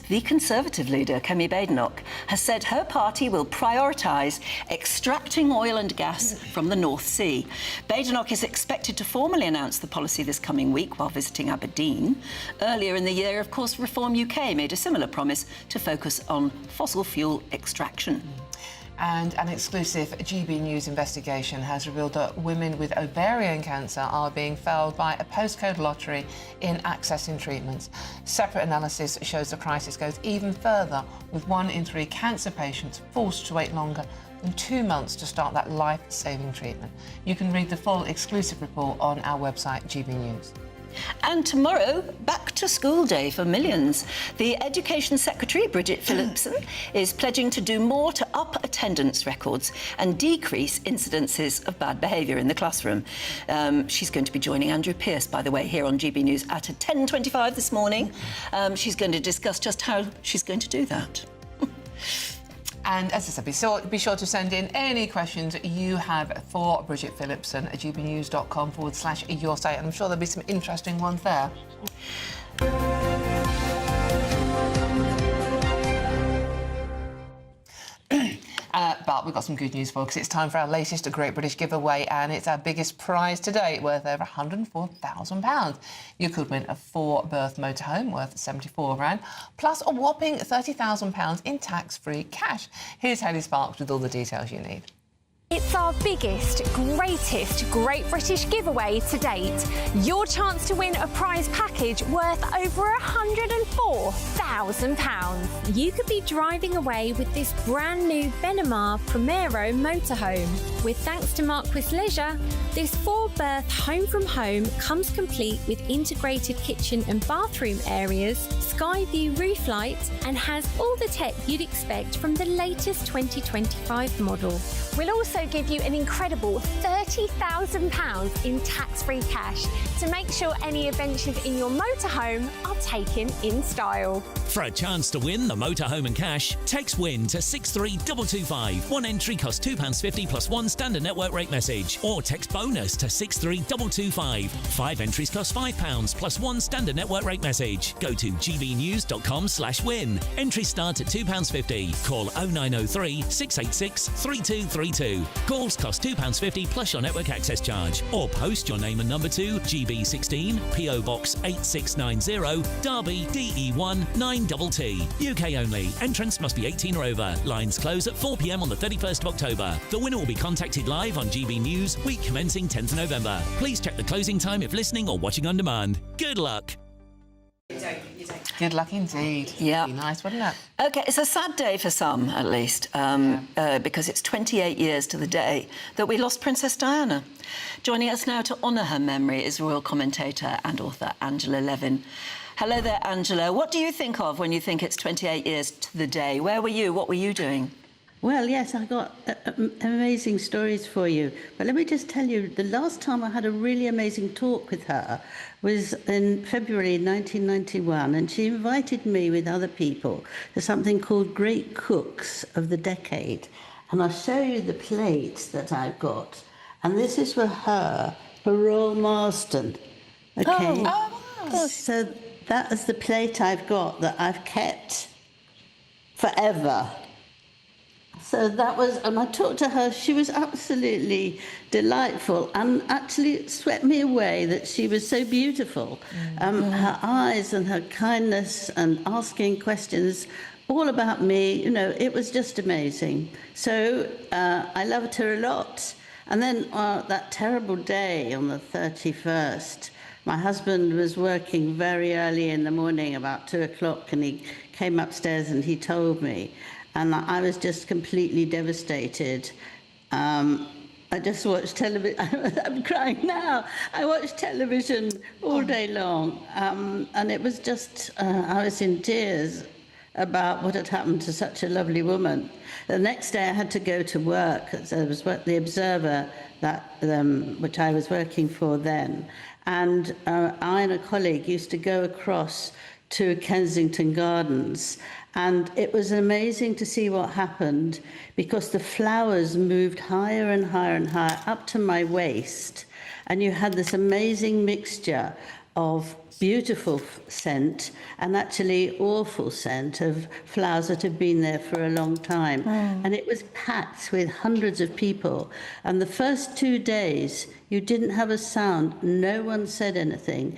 The Conservative leader, Kemi Badenoch, has said her party will prioritise extracting oil and gas from the North Sea. Badenoch is expected to formally announce the policy this coming week while visiting Aberdeen. Earlier in the year, of course, Reform UK made a similar promise to focus on fossil fuel extraction. And an exclusive GB News investigation has revealed that women with ovarian cancer are being failed by a postcode lottery in accessing treatments. Separate analysis shows the crisis goes even further, with 1 in 3 cancer patients forced to wait longer than 2 months to start that life-saving treatment. You can read the full exclusive report on our website, GB News. And tomorrow, back to school day for millions. The Education Secretary, Bridget Phillipson, is pledging to do more to up attendance records and decrease incidences of bad behaviour in the classroom. She's going to be joining Andrew Pearce, by the way, here on GB News at 10:25 this morning. She's going to discuss just how she's going to do that. And as I said, be sure to send in any questions you have for Bridget Phillipson at gbnews.com/your say, and I'm sure there'll be some interesting ones there. But we've got some good news for you, because it's time for our latest Great British giveaway, and it's our biggest prize to date, worth over £104,000. You could win a 4-berth motorhome worth £74,000, plus a whopping £30,000 in tax-free cash. Here's Hayley Sparks with all the details you need. It's our biggest, greatest Great British giveaway to date. Your chance to win a prize package worth over £104,000. You could be driving away with this brand new Benamar Primero motorhome. With thanks to Marquis Leisure, this 4-berth home from home comes complete with integrated kitchen and bathroom areas, sky view roof lights, and has all the tech you'd expect from the latest 2025 model. We'll also give you an incredible £30,000 in tax-free cash to make sure any adventures in your motorhome are taken in style. For a chance to win the motorhome and cash, text WIN to 63225. One entry costs £2.50 plus 1 standard network rate message. Or text BONUS to 63225. 5 entries cost £5 plus 1 standard network rate message. Go to gbnews.com/win. Entries start at £2.50. Call 0903 686 3232. Calls cost £2.50 plus your network access charge. Or post your name and number to GB16 PO Box 8690 Derby DE1 9TT. UK only. Entrance must be 18 or over. Lines close at 4 p.m. on the 31st of October. The winner will be contacted live on GB News, week commencing 10th of November. Please check the closing time if listening or watching on demand. Good luck. Good luck indeed. Yeah. Be nice, wouldn't it? OK, it's a sad day for some, at least, because it's 28 years to the day that we lost Princess Diana. Joining us now to honour her memory is royal commentator and author Angela Levin. Hello there, Angela. What do you think of when you think it's 28 years to the day? Where were you? What were you doing? Well, yes, I got amazing stories for you. But let me just tell you, the last time I had a really amazing talk with her was in February 1991, and she invited me with other people to something called Great Cooks of the Decade. And I'll show you the plate that I've got. And this is for her, for Royal Marston. OK? Oh. So that is the plate I've got that I've kept forever. So that was, and I talked to her, she was absolutely delightful, and actually it swept me away that she was so beautiful. Her eyes and her kindness and asking questions all about me, you know, it was just amazing. So I loved her a lot. And then that terrible day on the 31st, my husband was working very early in the morning, about 2 o'clock, and he came upstairs and he told me. And I was just completely devastated. I just watched television. I'm crying now. I watched television all day long. And it was just, I was in tears about what had happened to such a lovely woman. The next day I had to go to work. So it was the Observer, that, which I was working for then. And I and a colleague used to go across to Kensington Gardens. And it was amazing to see what happened, because the flowers moved higher and higher and higher up to my waist. And you had this amazing mixture of beautiful scent and actually awful scent of flowers that have been there for a long time. And it was packed with hundreds of people. And the first 2 days, you didn't have a sound. No one said anything.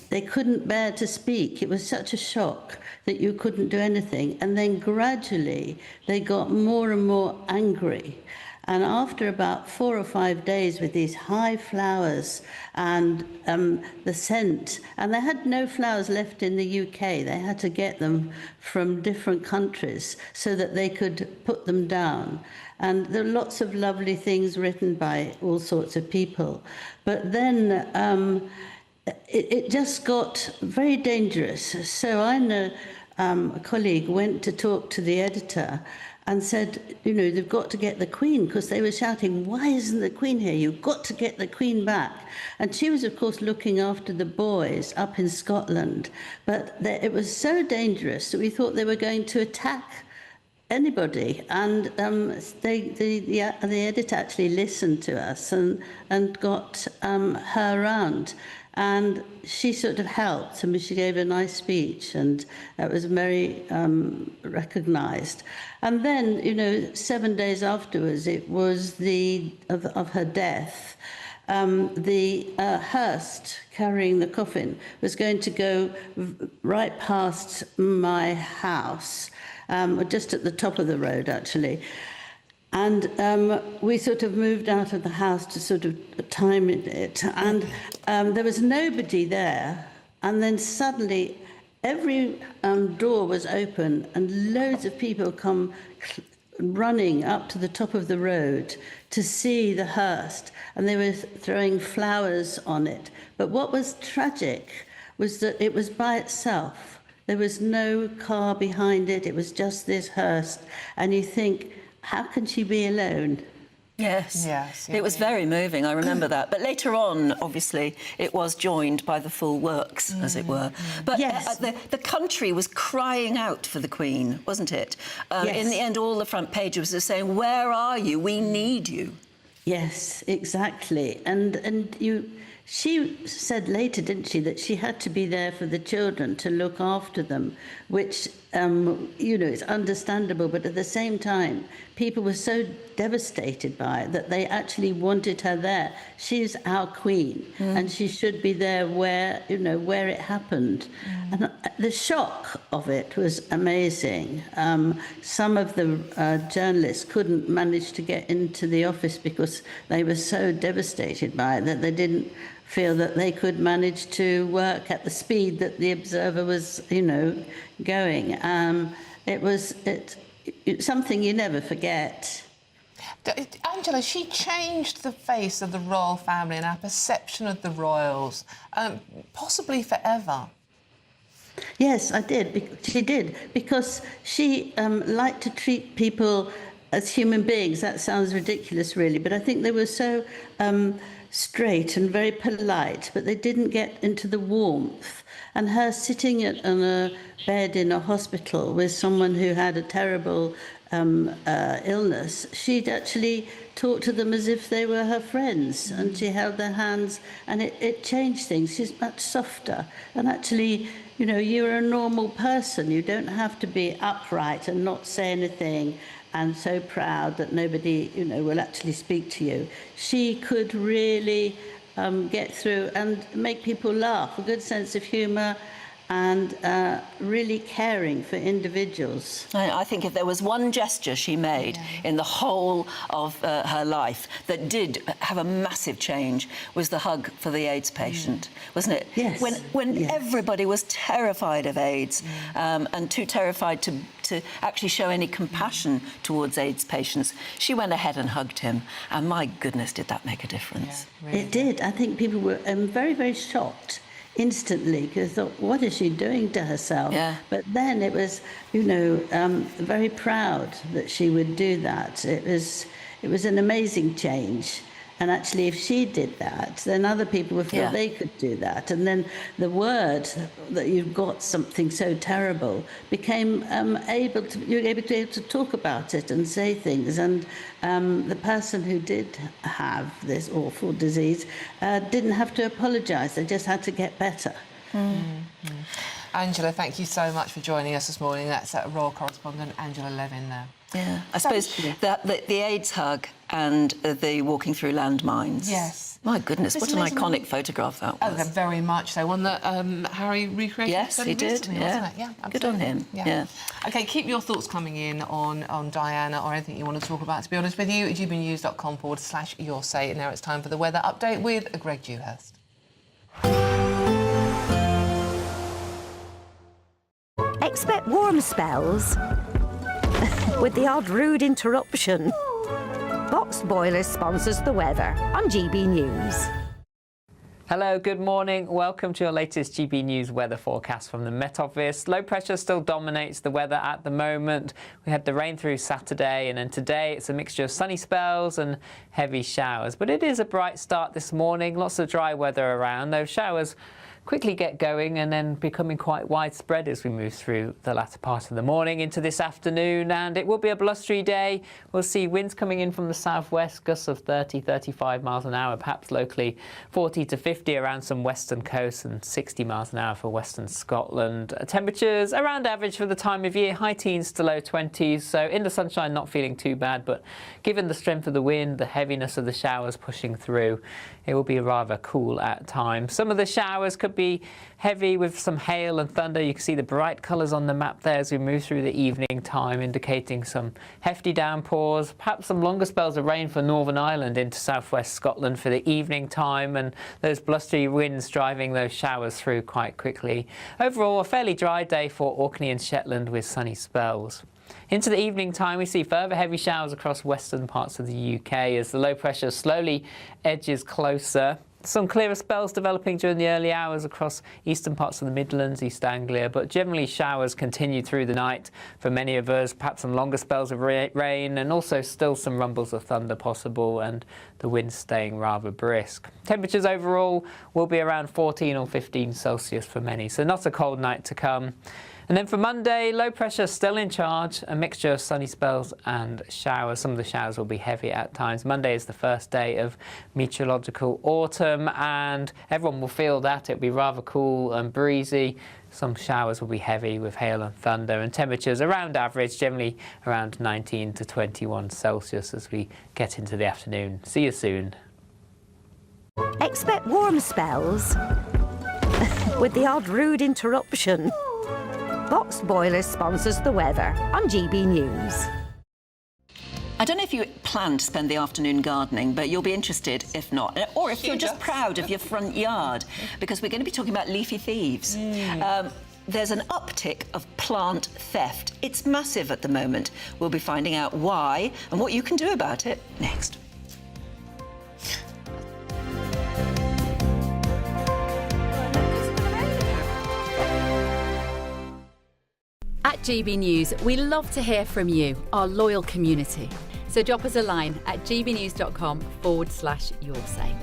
They couldn't bear to speak. It was such a shock that you couldn't do anything. And then gradually, they got more and more angry. And after about 4 or 5 days with these high flowers and the scent, and they had no flowers left in the UK, they had to get them from different countries so that they could put them down. And there are lots of lovely things written by all sorts of people. But then it just got very dangerous. So I know a colleague went to talk to the editor and said, you know, they've got to get the Queen, because they were shouting, why isn't the Queen here? You've got to get the Queen back. And she was, of course, looking after the boys up in Scotland. But it was so dangerous that we thought they were going to attack anybody. And the editor actually listened to us and got her around. And she sort of helped. I mean, she gave a nice speech, and that was very recognised. And then, you know, 7 days afterwards, it was of her death. The hearse carrying the coffin was going to go right past my house, just at the top of the road, actually. And we sort of moved out of the house to sort of time it. And there was nobody there. And then suddenly every door was open and loads of people come running up to the top of the road to see the hearse. And they were throwing flowers on it. But what was tragic was that it was by itself. There was no car behind it. It was just this hearse. And you think, how can she be alone? Yes. It was very moving, I remember that. But later on, obviously, it was joined by the full works, as it were. But the country was crying out for the Queen, wasn't it? In the end, all the front pages were saying, where are you? We need you. Yes, exactly. And she said later, didn't she, that she had to be there for the children, to look after them, which, you know, it's understandable. But at the same time, people were so devastated by it that they actually wanted her there. She's our Queen, and she should be there where, you know, where it happened. And the shock of it was amazing. Some of the journalists couldn't manage to get into the office because they were so devastated by it that they didn't feel that they could manage to work at the speed that the Observer was, you know, going. It was something you never forget. Angela, she changed the face of the royal family and our perception of the royals, possibly forever. Yes, I did. She did, because she liked to treat people as human beings. That sounds ridiculous, really, but I think they were so straight and very polite, but they didn't get into the warmth. And her sitting on a bed in a hospital with someone who had a terrible illness, she'd actually talk to them as if they were her friends, and she held their hands, and it changed things. She's much softer. And actually, you know, you're a normal person. You don't have to be upright and not say anything and so proud that nobody, you know, will actually speak to you. She could really get through and make people laugh, a good sense of humour, and really caring for individuals. I think if there was one gesture she made in the whole of her life that did have a massive change, was the hug for the AIDS patient, wasn't it? Yes. When everybody was terrified of AIDS and too terrified to actually show any compassion towards AIDS patients, she went ahead and hugged him, and my goodness, did that make a difference. Yeah, really. It did. I think people were very, very shocked instantly, because they thought, what is she doing to herself? Yeah. But then it was, you know, very proud that she would do that. It was an amazing change. And actually, if she did that, then other people would feel they could do that. And then the word that you've got something so terrible became you were able to talk about it and say things. And the person who did have this awful disease didn't have to apologise. They just had to get better. Angela, thank you so much for joining us this morning. That's Royal Correspondent Angela Levin there. Yeah, I suppose the AIDS hug and the walking through landmines. Yes. My goodness, what an iconic photograph that was. Oh, very much so. One that Harry recreated. Yes, he did. Recently, wasn't it? Yeah, good on him. Yeah. OK, keep your thoughts coming in on Diana or anything you want to talk about. To be honest with you, gbnews.com/your say. And now it's time for the weather update with Greg Dewhurst. Expect warm spells with the odd rude interruption. Box Boilers sponsors the weather on GB News. Hello, good morning. Welcome to your latest GB News weather forecast from the Met Office. Low pressure still dominates the weather at the moment. We had the rain through Saturday, and then today it's a mixture of sunny spells and heavy showers. But it is a bright start this morning. Lots of dry weather around. Those showers quickly get going and then becoming quite widespread as we move through the latter part of the morning into this afternoon, and it will be a blustery day. We'll see winds coming in from the southwest, gusts of 30-35 miles an hour, perhaps locally 40 to 50 around some western coasts and 60 miles an hour for western Scotland. Temperatures around average for the time of year, high teens to low 20s, so in the sunshine not feeling too bad, but given the strength of the wind, the heaviness of the showers pushing through, it will be rather cool at times. Some of the showers could be heavy with some hail and thunder. You can see the bright colours on the map there as we move through the evening time, indicating some hefty downpours, perhaps some longer spells of rain for Northern Ireland into southwest Scotland for the evening time, and those blustery winds driving those showers through quite quickly. Overall, a fairly dry day for Orkney and Shetland with sunny spells. Into the evening time, we see further heavy showers across western parts of the UK as the low pressure slowly edges closer. Some clearer spells developing during the early hours across eastern parts of the Midlands, East Anglia, but generally showers continue through the night for many of us, perhaps some longer spells of rain and also still some rumbles of thunder possible, and the wind staying rather brisk. Temperatures overall will be around 14 or 15 Celsius for many, so not a cold night to come. And then for Monday, low pressure still in charge, a mixture of sunny spells and showers. Some of the showers will be heavy at times. Monday is the first day of meteorological autumn, and everyone will feel that. It'll be rather cool and breezy. Some showers will be heavy with hail and thunder, and temperatures around average, generally around 19 to 21 Celsius as we get into the afternoon. See you soon. Expect warm spells with the odd rude interruption. Box Boilers sponsors the weather on GB News. I don't know if you plan to spend the afternoon gardening, but you'll be interested if not, or if you're just proud of your front yard, because we're going to be talking about leafy thieves. There's an uptick of plant theft. It's massive at the moment. We'll be finding out why and what you can do about it next. At GB News, we love to hear from you, our loyal community. So drop us a line at gbnews.com/your say.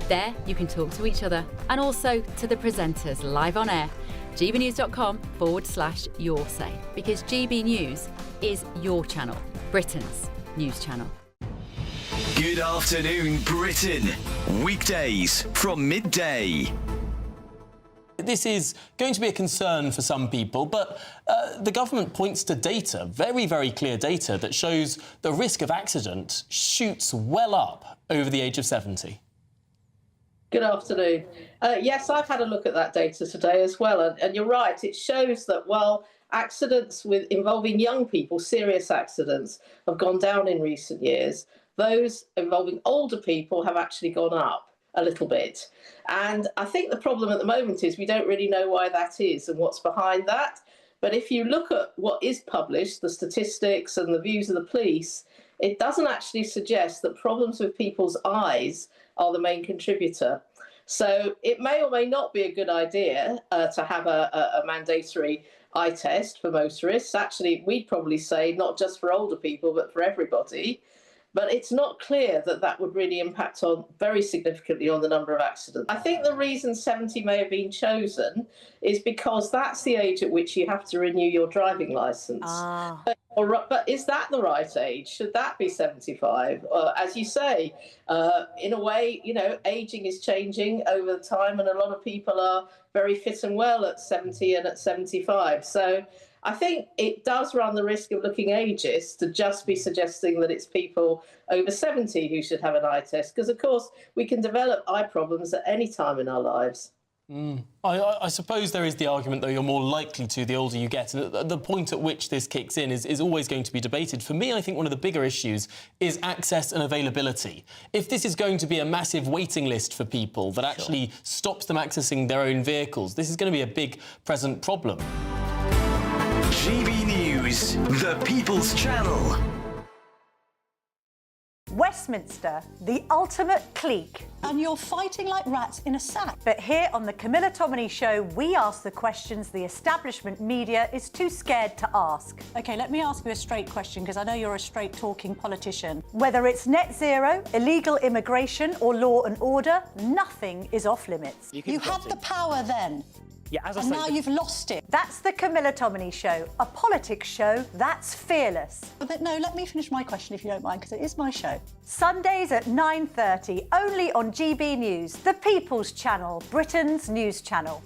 There you can talk to each other and also to the presenters live on air. gbnews.com/your say, because GB News is your channel, Britain's news channel. Good afternoon, Britain. Weekdays from midday. This is going to be a concern for some people, but the government points to data, very, very clear data, that shows the risk of accident shoots well up over the age of 70. Good afternoon. Yes, I've had a look at that data today as well, and you're right, it shows that while accidents involving young people, serious accidents, have gone down in recent years, those involving older people have actually gone up a little bit. And I think the problem at the moment is we don't really know why that is and what's behind that. But if you look at what is published, the statistics and the views of the police, it doesn't actually suggest that problems with people's eyes are the main contributor. So it may or may not be a good idea to have a mandatory eye test for motorists. Actually, we'd probably say not just for older people, but for everybody. but it's not clear that that would really impact on very significantly on the number of accidents. I think the reason 70 may have been chosen is because that's the age at which you have to renew your driving licence. But is that the right age? Should that be 75? As you say, in a way, you know, ageing is changing over time, and a lot of people are very fit and well at 70 and at 75. So I think it does run the risk of looking ageist to just be suggesting that it's people over 70 who should have an eye test, because, of course, we can develop eye problems at any time in our lives. I suppose there is the argument, though, you're more likely to the older you get. And the point at which this kicks in is always going to be debated. For me, I think one of the bigger issues is access and availability. If this is going to be a massive waiting list for people that actually stops them accessing their own vehicles, this is going to be a big present problem. GB News, the People's Channel. Westminster, the ultimate clique. And you're fighting like rats in a sack. But here on the Camilla Tominey Show, we ask the questions the establishment media is too scared to ask. OK, let me ask you a straight question, because I know you're a straight-talking politician. Whether it's net zero, illegal immigration or law and order, nothing is off-limits. You had the power then. Yeah, as I and say, now you've lost it. That's the Camilla Tominey Show, a politics show that's fearless. But no, let me finish my question if you don't mind, because it is my show. Sundays at 9:30, only on GB News, the People's Channel, Britain's news channel.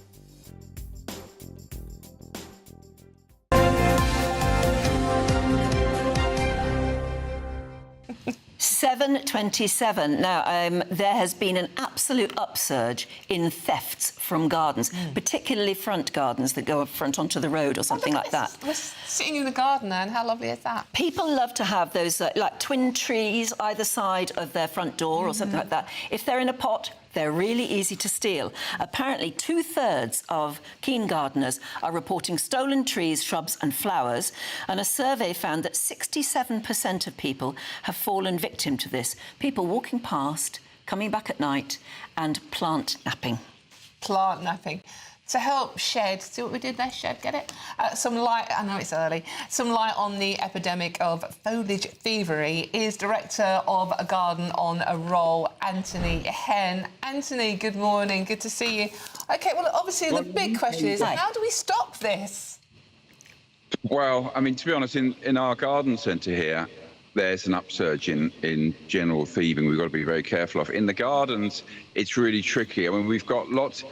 7:27. Now, there has been an absolute upsurge in thefts from gardens, particularly front gardens that go up front onto the road or something like that. We're sitting in the garden there, and how lovely is that? People love to have those, like, twin trees either side of their front door or something like that. If they're in a pot, they're really easy to steal. Apparently, 2/3 of keen gardeners are reporting stolen trees, shrubs and flowers, and a survey found that 67% of people have fallen victim to this. People walking past, coming back at night, and plant napping. Plant napping. To help shed, see what we did there, shed, get it? Some light, I know it's early, some light on the epidemic of foliage thievery is Director of a Garden on a Roll, Anthony Henn. Anthony, good morning, good to see you. OK, well, obviously the big question is, how do we stop this? Well, I mean, to be honest, in our garden centre here, there's an upsurge in general thieving we've got to be very careful of. In the gardens, it's really tricky. I mean, we've got lots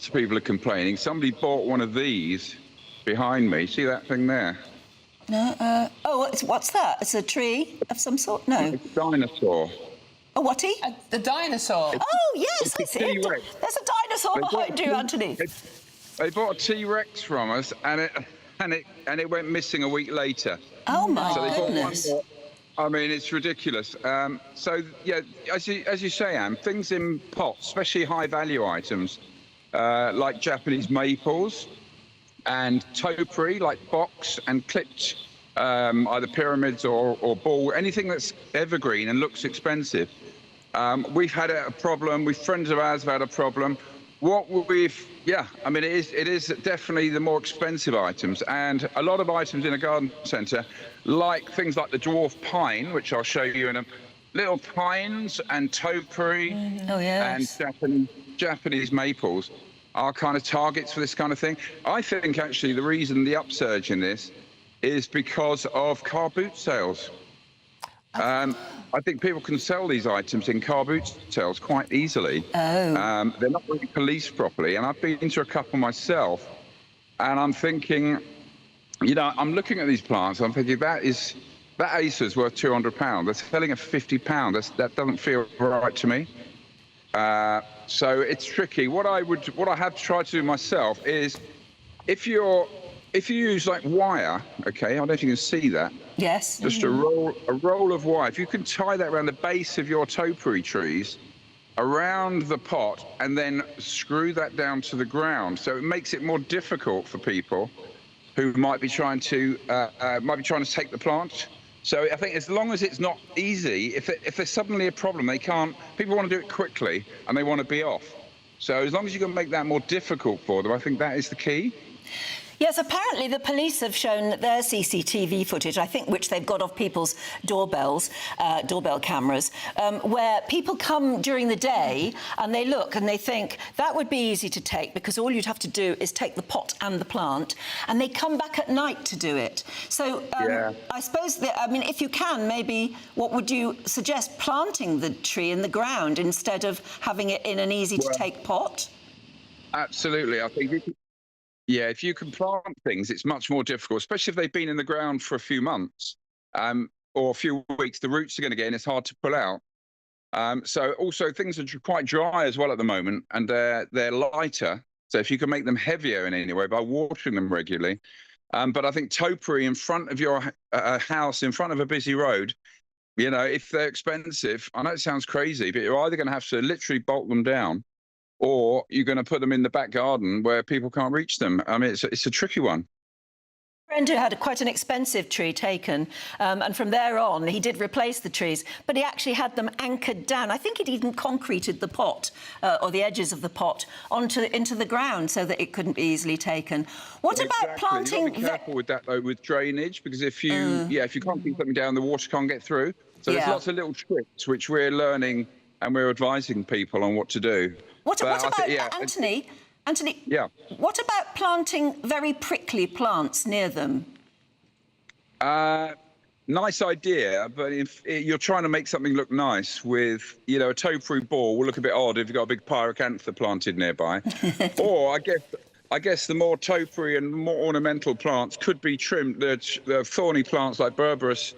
of people are complaining. Somebody bought one of these behind me. See that thing there? No. What's that? It's a tree of some sort? No. It's a dinosaur. A whatty? The dinosaur. Oh, yes, I see it. There's a dinosaur behind you, Anthony. They bought a T-Rex from us, and it went missing a week later. Oh, my so they goodness. Bought one more. I mean, it's ridiculous. So, yeah, as you say, Anne, things in pots, especially high-value items, like Japanese maples and topiary, like box and clipped, either pyramids or ball, anything that's evergreen and looks expensive. We've had a problem. Friends of ours have had a problem. I mean, it is definitely the more expensive items, and a lot of items in a garden centre, like things like the dwarf pine, which I'll show you in a little pines and topiary and Japanese maples are kind of targets for this kind of thing. I think actually the reason the upsurge in this is because of car boot sales. I think people can sell these items in car boot sales quite easily. They're not really policed properly, and I've been to a couple myself, and I'm thinking, you know, I'm looking at these plants, I'm thinking that ace is worth £200. They're selling at £50. That doesn't feel right to me. So it's tricky. What I have tried to do myself is, if you use like wire, okay, I don't know if you can see that. Yes. Just a roll of wire. If you can tie that around the base of your topiary trees, around the pot, and then screw that down to the ground, so it makes it more difficult for people who might be trying to take the plant. So I think as long as it's not easy, if there's suddenly a problem, they can't. People want to do it quickly and they want to be off. So as long as you can make that more difficult for them, I think that is the key. Yes, apparently the police have shown their CCTV footage, I think, which they've got off people's doorbells, doorbell cameras, where people come during the day and they look and they think that would be easy to take because all you'd have to do is take the pot and the plant, and they come back at night to do it. So I suppose, if you can, maybe what would you suggest? Planting the tree in the ground instead of having it in an easy-to-take pot? Absolutely. I think if you can plant things, it's much more difficult, especially if they've been in the ground for a few months or a few weeks. The roots are going to get in. It's hard to pull out. So also things are quite dry as well at the moment, and they're lighter. So if you can make them heavier in any way by watering them regularly. But I think topiary in front of your house, in front of a busy road, if they're expensive, I know it sounds crazy, but you're either going to have to literally bolt them down, or you're going to put them in the back garden where people can't reach them. I mean, it's a tricky one. Brenda had quite an expensive tree taken, and from there on, he did replace the trees, but he actually had them anchored down. I think he'd even concreted the pot, or the edges of the pot, into the ground so that it couldn't be easily taken. What about planting? You've got to be careful with that, though, with drainage, because if you concrete something down, the water can't get through. So there's lots of little tricks which we're learning and we're advising people on what to do. What about Anthony? Anthony, what about planting very prickly plants near them? Nice idea, but if you're trying to make something look nice with, a topiary ball will look a bit odd if you've got a big pyracantha planted nearby. Or I guess the more topiary and more ornamental plants could be trimmed. The thorny plants like berberis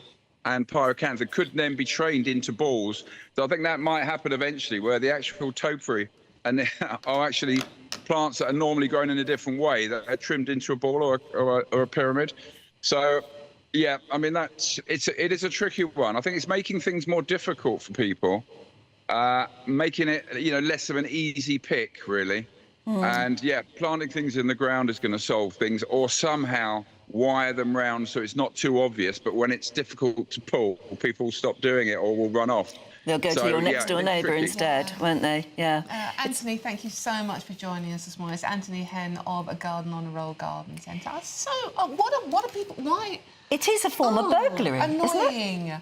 and pyracantha could then be trained into balls. So I think that might happen eventually, where the actual topiary are actually plants that are normally grown in a different way, that are trimmed into a ball or a pyramid. So, I mean, it is a tricky one. I think it's making things more difficult for people, making it, less of an easy pick, really. And planting things in the ground is going to solve things, or somehow wire them round so it's not too obvious, but when it's difficult to pull, people will stop doing it or will run off. They'll go to your next-door neighbour instead, won't they? Yeah. Anthony, thank you so much for joining us this morning. It's Anthony Henn of A Garden on a Roll Garden Centre. So, what are people? Why? It is a form of burglary, annoying. Isn't it?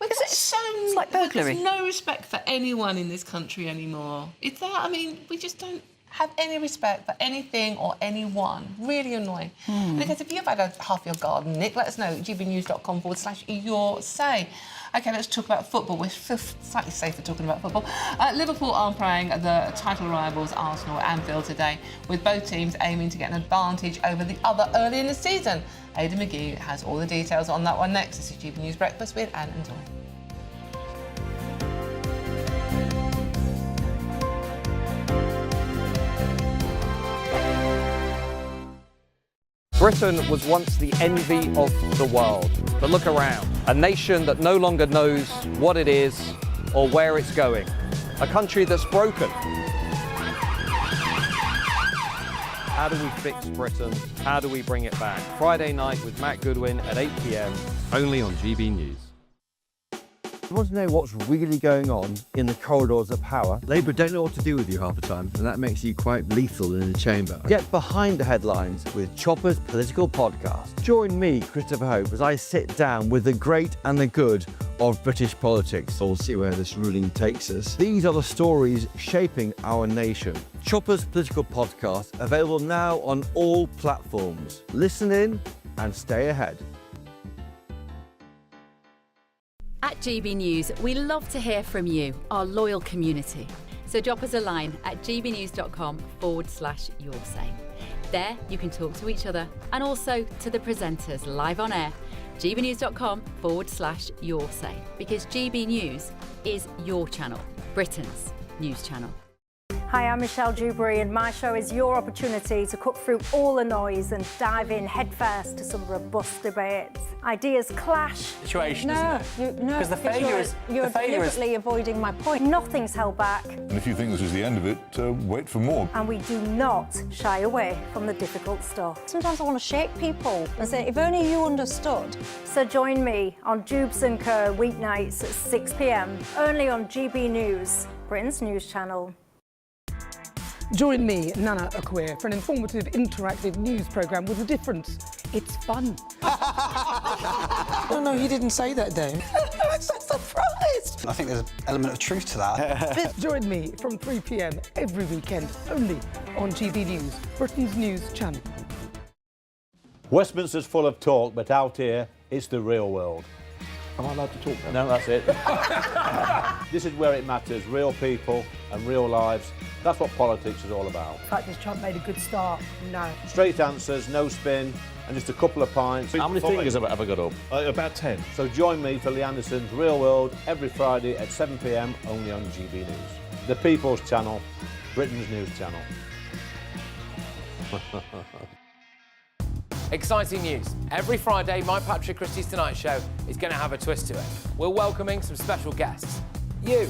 It's like burglary. There's no respect for anyone in this country anymore. It's that. I mean, we just don't have any respect for anything or anyone. Really annoying. Because if you've had half your garden nicked, let us know at gbnews.com/your say. OK, let's talk about football. We're slightly safer talking about football. Liverpool are playing the title rivals Arsenal at Anfield today, with both teams aiming to get an advantage over the other early in the season. Aidan McGee has all the details on that one next. This is GB News Breakfast with Anne and Dawn. Britain was once the envy of the world, but look around. A nation that no longer knows what it is or where it's going. A country that's broken. How do we fix Britain? How do we bring it back? Friday night with Matt Goodwin at 8 p.m. only on GB News. You want to know what's really going on in the corridors of power? Labour don't know what to do with you half the time, and that makes you quite lethal in the chamber. Get behind the headlines with Chopper's Political Podcast. Join me, Christopher Hope, as I sit down with the great and the good of British politics. We'll see where this ruling takes us. These are the stories shaping our nation. Chopper's Political Podcast, available now on all platforms. Listen in and stay ahead. At GB News, we love to hear from you, our loyal community. So drop us a line at gbnews.com/your say. There you can talk to each other and also to the presenters live on air. gbnews.com/your say, because GB News is your channel, Britain's news channel. Hi, I'm Michelle Dewberry, and my show is your opportunity to cut through all the noise and dive in headfirst to some robust debates. Ideas clash. Situation, No, because the failure is you're deliberately avoiding my point. Nothing's held back, And if you think this is the end of it, wait for more. and we do not shy away from the difficult stuff. Sometimes I want to shake people and say, if only you understood. So join me on Jubes & Co. weeknights at 6 p.m. only on GB News, Britain's news channel. Join me, Nana Akweer, for an informative, interactive news programme with a difference. It's fun. No, he didn't say that, Dave. I'm so surprised. I think there's an element of truth to that. Join me from 3 p.m. every weekend, only on GB News, Britain's news channel. Westminster's full of talk, but out here, it's the real world. Am I allowed to talk now? No, that's it. This is where it matters, real people and real lives. That's what politics is all about. In fact, has Trump made a good start? No. Straight answers, no spin, and just a couple of pints. How many fingers have I got up? About 10. So join me for Lee Anderson's Real World every Friday at 7 p.m. only on GB News. The People's Channel, Britain's news channel. Exciting news. Every Friday, my Patrick Christie's Tonight Show is going to have a twist to it. We're welcoming some special guests. You.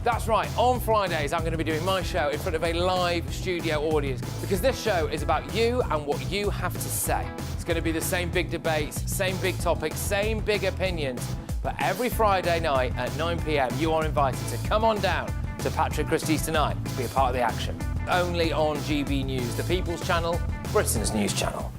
That's right, on Fridays I'm going to be doing my show in front of a live studio audience because this show is about you and what you have to say. It's going to be the same big debates, same big topics, same big opinions. But every Friday night at 9 p.m, you are invited to come on down to Patrick Christie's Tonight to be a part of the action. Only on GB News, the People's Channel, Britain's news channel.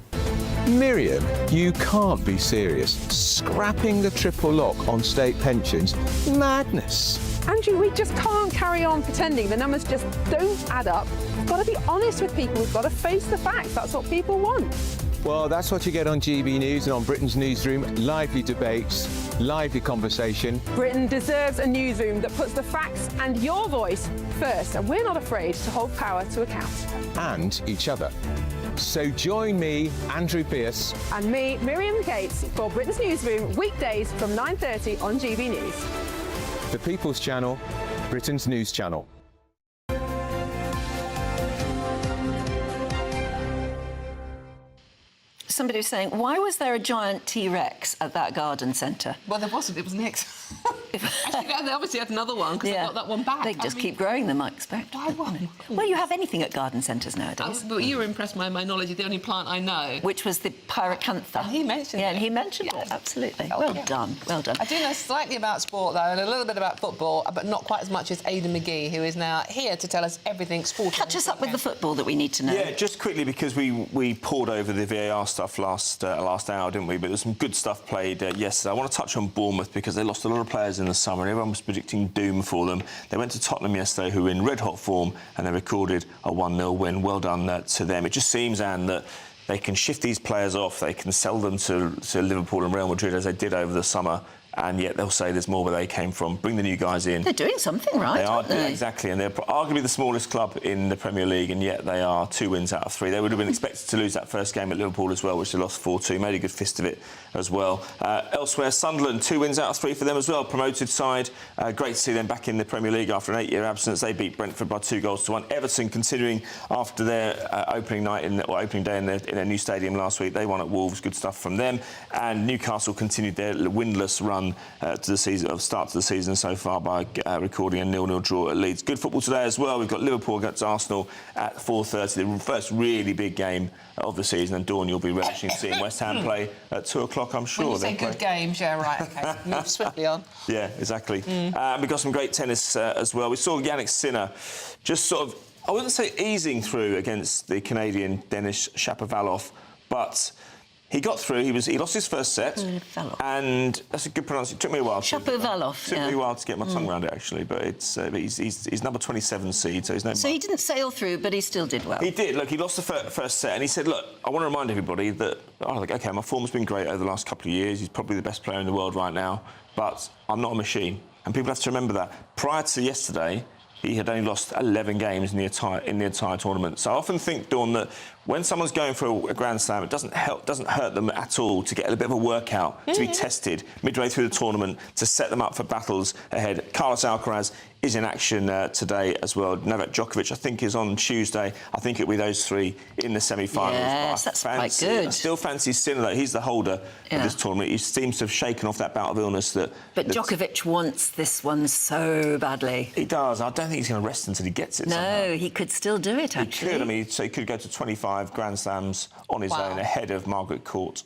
Miriam, you can't be serious. Scrapping the triple lock on state pensions? Madness. Andrew, we just can't carry on pretending. The numbers just don't add up. We've got to be honest with people. We've got to face the facts. That's what people want. Well, that's what you get on GB News and on Britain's Newsroom. Lively debates, lively conversation. Britain deserves a newsroom that puts the facts and your voice first, and we're not afraid to hold power to account. And each other. So join me, Andrew Pearce. And me, Miriam Gates, for Britain's Newsroom, weekdays from 9:30 on GB News. The People's Channel, Britain's news channel. Somebody was saying, why was there a giant T-Rex at that garden centre? Well, there wasn't. It was Nick's. Actually, they obviously had another one because they got that one back. They just keep growing them, I expect. Why won't? Well, you have anything at garden centres nowadays. But you were impressed by my knowledge of the only plant I know. Which was the pyracantha. He mentioned it. Yeah, and he mentioned it, absolutely. Well done, well done. I do know slightly about sport, though, and a little bit about football, but not quite as much as Aidan McGee, who is now here to tell us everything sport. Catch us up with the football that we need to know. Yeah, just quickly, because we poured over the VAR stuff last hour, didn't we? But there's some good stuff played yesterday. I want to touch on Bournemouth because they lost a lot of players in the summer and everyone was predicting doom for them. They went to Tottenham yesterday, who were in red-hot form, and they recorded a 1-0 win. Well done to them. It just seems, Anne, that they can shift these players off. They can sell them to Liverpool and Real Madrid, as they did over the summer, and yet they'll say there's more where they came from. Bring the new guys in. They're doing something right, aren't they? Exactly, and they're arguably the smallest club in the Premier League, and yet they are 2 wins out of 3. They would have been expected to lose that first game at Liverpool as well, which they lost 4-2. Made a good fist of it as well. Elsewhere, Sunderland, 2 wins out of 3 for them as well. Promoted side. Great to see them back in the Premier League after an 8-year absence. They beat Brentford by 2-1. Everton, continuing after their opening day in their new stadium last week, they won at Wolves. Good stuff from them. And Newcastle continued their winless run to the start to the season so far by recording a 0-0 draw at Leeds. Good football today as well. We've got Liverpool against Arsenal at 4:30, the first really big game of the season, and Dawn, you'll be relishing seeing West Ham play at 2 o'clock, I'm sure. When you say good games, yeah, right, OK. Move swiftly on. Yeah, exactly. We've got some great tennis as well. We saw Yannick Sinner just sort of, I wouldn't say easing through against the Canadian Denis Shapovalov, but he got through. He lost his first set, and that's a good pronunciation. It took me a while. Shapovalov. Took me a while to get my tongue around it, actually. But he's number 27 seed, so he's no. So he didn't sail through, but he still did well. He did. Look, he lost the first set, and he said, "Look, I want to remind everybody that OK, my form's been great over the last couple of years. He's probably the best player in the world right now, but I'm not a machine, and people have to remember that. Prior to yesterday, he had only lost 11 games in the entire tournament. So I often think, Dawn, that when someone's going for a Grand Slam, it doesn't hurt them at all to get a bit of a workout, to be tested midway through the tournament, to set them up for battles ahead. Carlos Alcaraz is in action today as well. Novak Djokovic, I think, is on Tuesday. I think it'll be those three in the semi-finals. Yes, that's quite good. I still fancy Sinner, though. He's the holder of this tournament. He seems to have shaken off that bout of illness that... But Djokovic wants this one so badly. He does. I don't think he's going to rest until he gets it somehow. He could still do it, actually. He could. I mean, so he could go to 25 Grand Slams on his own, ahead of Margaret Court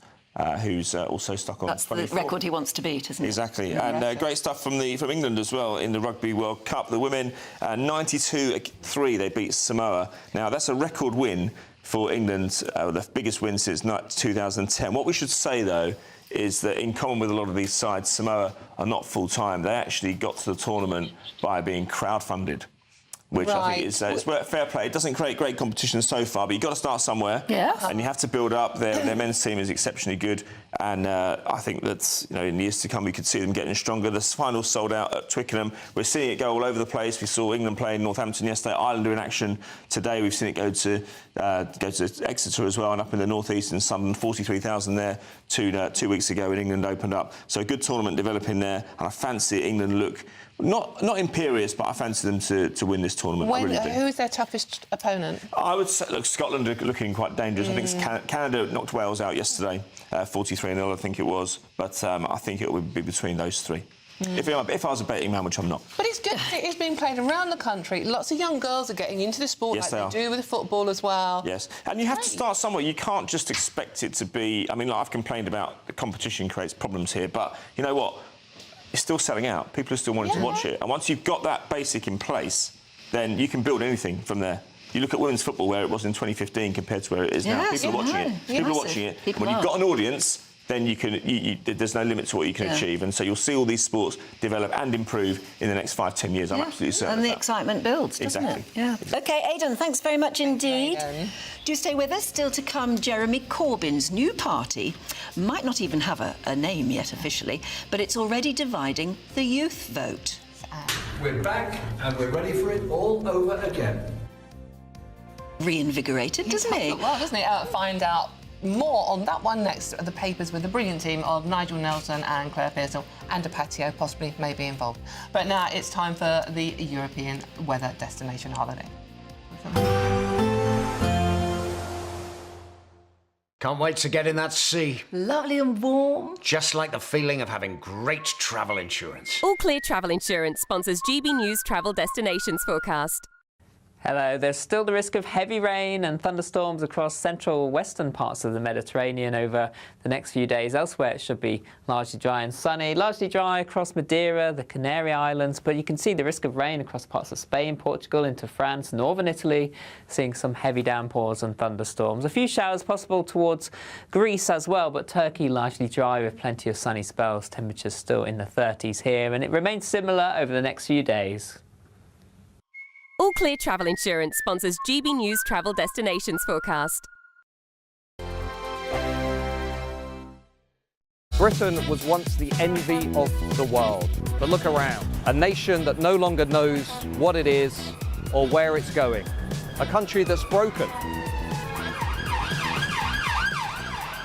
who's also stuck on That's 24. the record he wants to beat, isn't it? Exactly. And great stuff from England as well in the Rugby World Cup. The women, 92-3, they beat Samoa. Now, that's a record win for England, the biggest win since 2010. What we should say, though, is that in common with a lot of these sides, Samoa are not full-time. They actually got to the tournament by being crowdfunded, which I think is it's fair play. It doesn't create great competition so far, but you've got to start somewhere. Yeah. And you have to build up. Their men's team is exceptionally good, and I think that in years to come we could see them getting stronger. The final sold out at Twickenham. We're seeing it go all over the place. We saw England playing Northampton yesterday. Ireland are in action today. We've seen it go to Exeter as well, and up in the northeast in Sunderland. 43,000 there 2 weeks ago when England opened up. So a good tournament developing there, and I fancy England look. Not imperious, but I fancy them to win this tournament. I really do. Who is their toughest opponent? I would say, look, Scotland are looking quite dangerous. I think Canada knocked Wales out yesterday, 43-0, I think it was. But I think it would be between those three. If I was a betting man, which I'm not. But it's good. It's being played around the country. Lots of young girls are getting into the sport, Yes, like they do with the football as well. Yes, and you have to start somewhere. You can't just expect it to be. I mean, like, I've complained about the competition creates problems here, but you know what? It's still selling out. People are still wanting to watch it. And once you've got that basic in place, then you can build anything from there. You look at women's football where it was in 2015 compared to where it is now. People are watching it. People are watching it. When you've got an audience, then you can. There's no limit to what you can achieve. And so you'll see all these sports develop and improve in the next 5-10 years. I'm absolutely certain. And the excitement builds, doesn't it? Yeah. OK, Aidan, thanks very much indeed. Do stay with us. Still to come, Jeremy Corbyn's new party might not even have a name yet officially, but it's already dividing the youth vote. We're back and we're ready for it all over again. Reinvigorated, doesn't he? Well, doesn't he? Find out more on that one next at the papers with the brilliant team of Nigel Nelson and Claire Pearsall, and a patio possibly may be involved. But now it's time for the European weather destination holiday. Can't wait to get in that sea. Lovely and warm. Just like the feeling of having great travel insurance. All Clear Travel Insurance sponsors GB News Travel Destinations Forecast. Hello. There's still the risk of heavy rain and thunderstorms across central western parts of the Mediterranean over the next few days. Elsewhere, it should be largely dry and sunny. Largely dry across Madeira, the Canary Islands, but you can see the risk of rain across parts of Spain, Portugal, into France, northern Italy, seeing some heavy downpours and thunderstorms. A few showers possible towards Greece as well, but Turkey largely dry with plenty of sunny spells. Temperatures still in the 30s here, and it remains similar over the next few days. All Clear Travel Insurance sponsors GB News Travel Destinations Forecast. Britain was once the envy of the world. But look around. A nation that no longer knows what it is or where it's going. A country that's broken.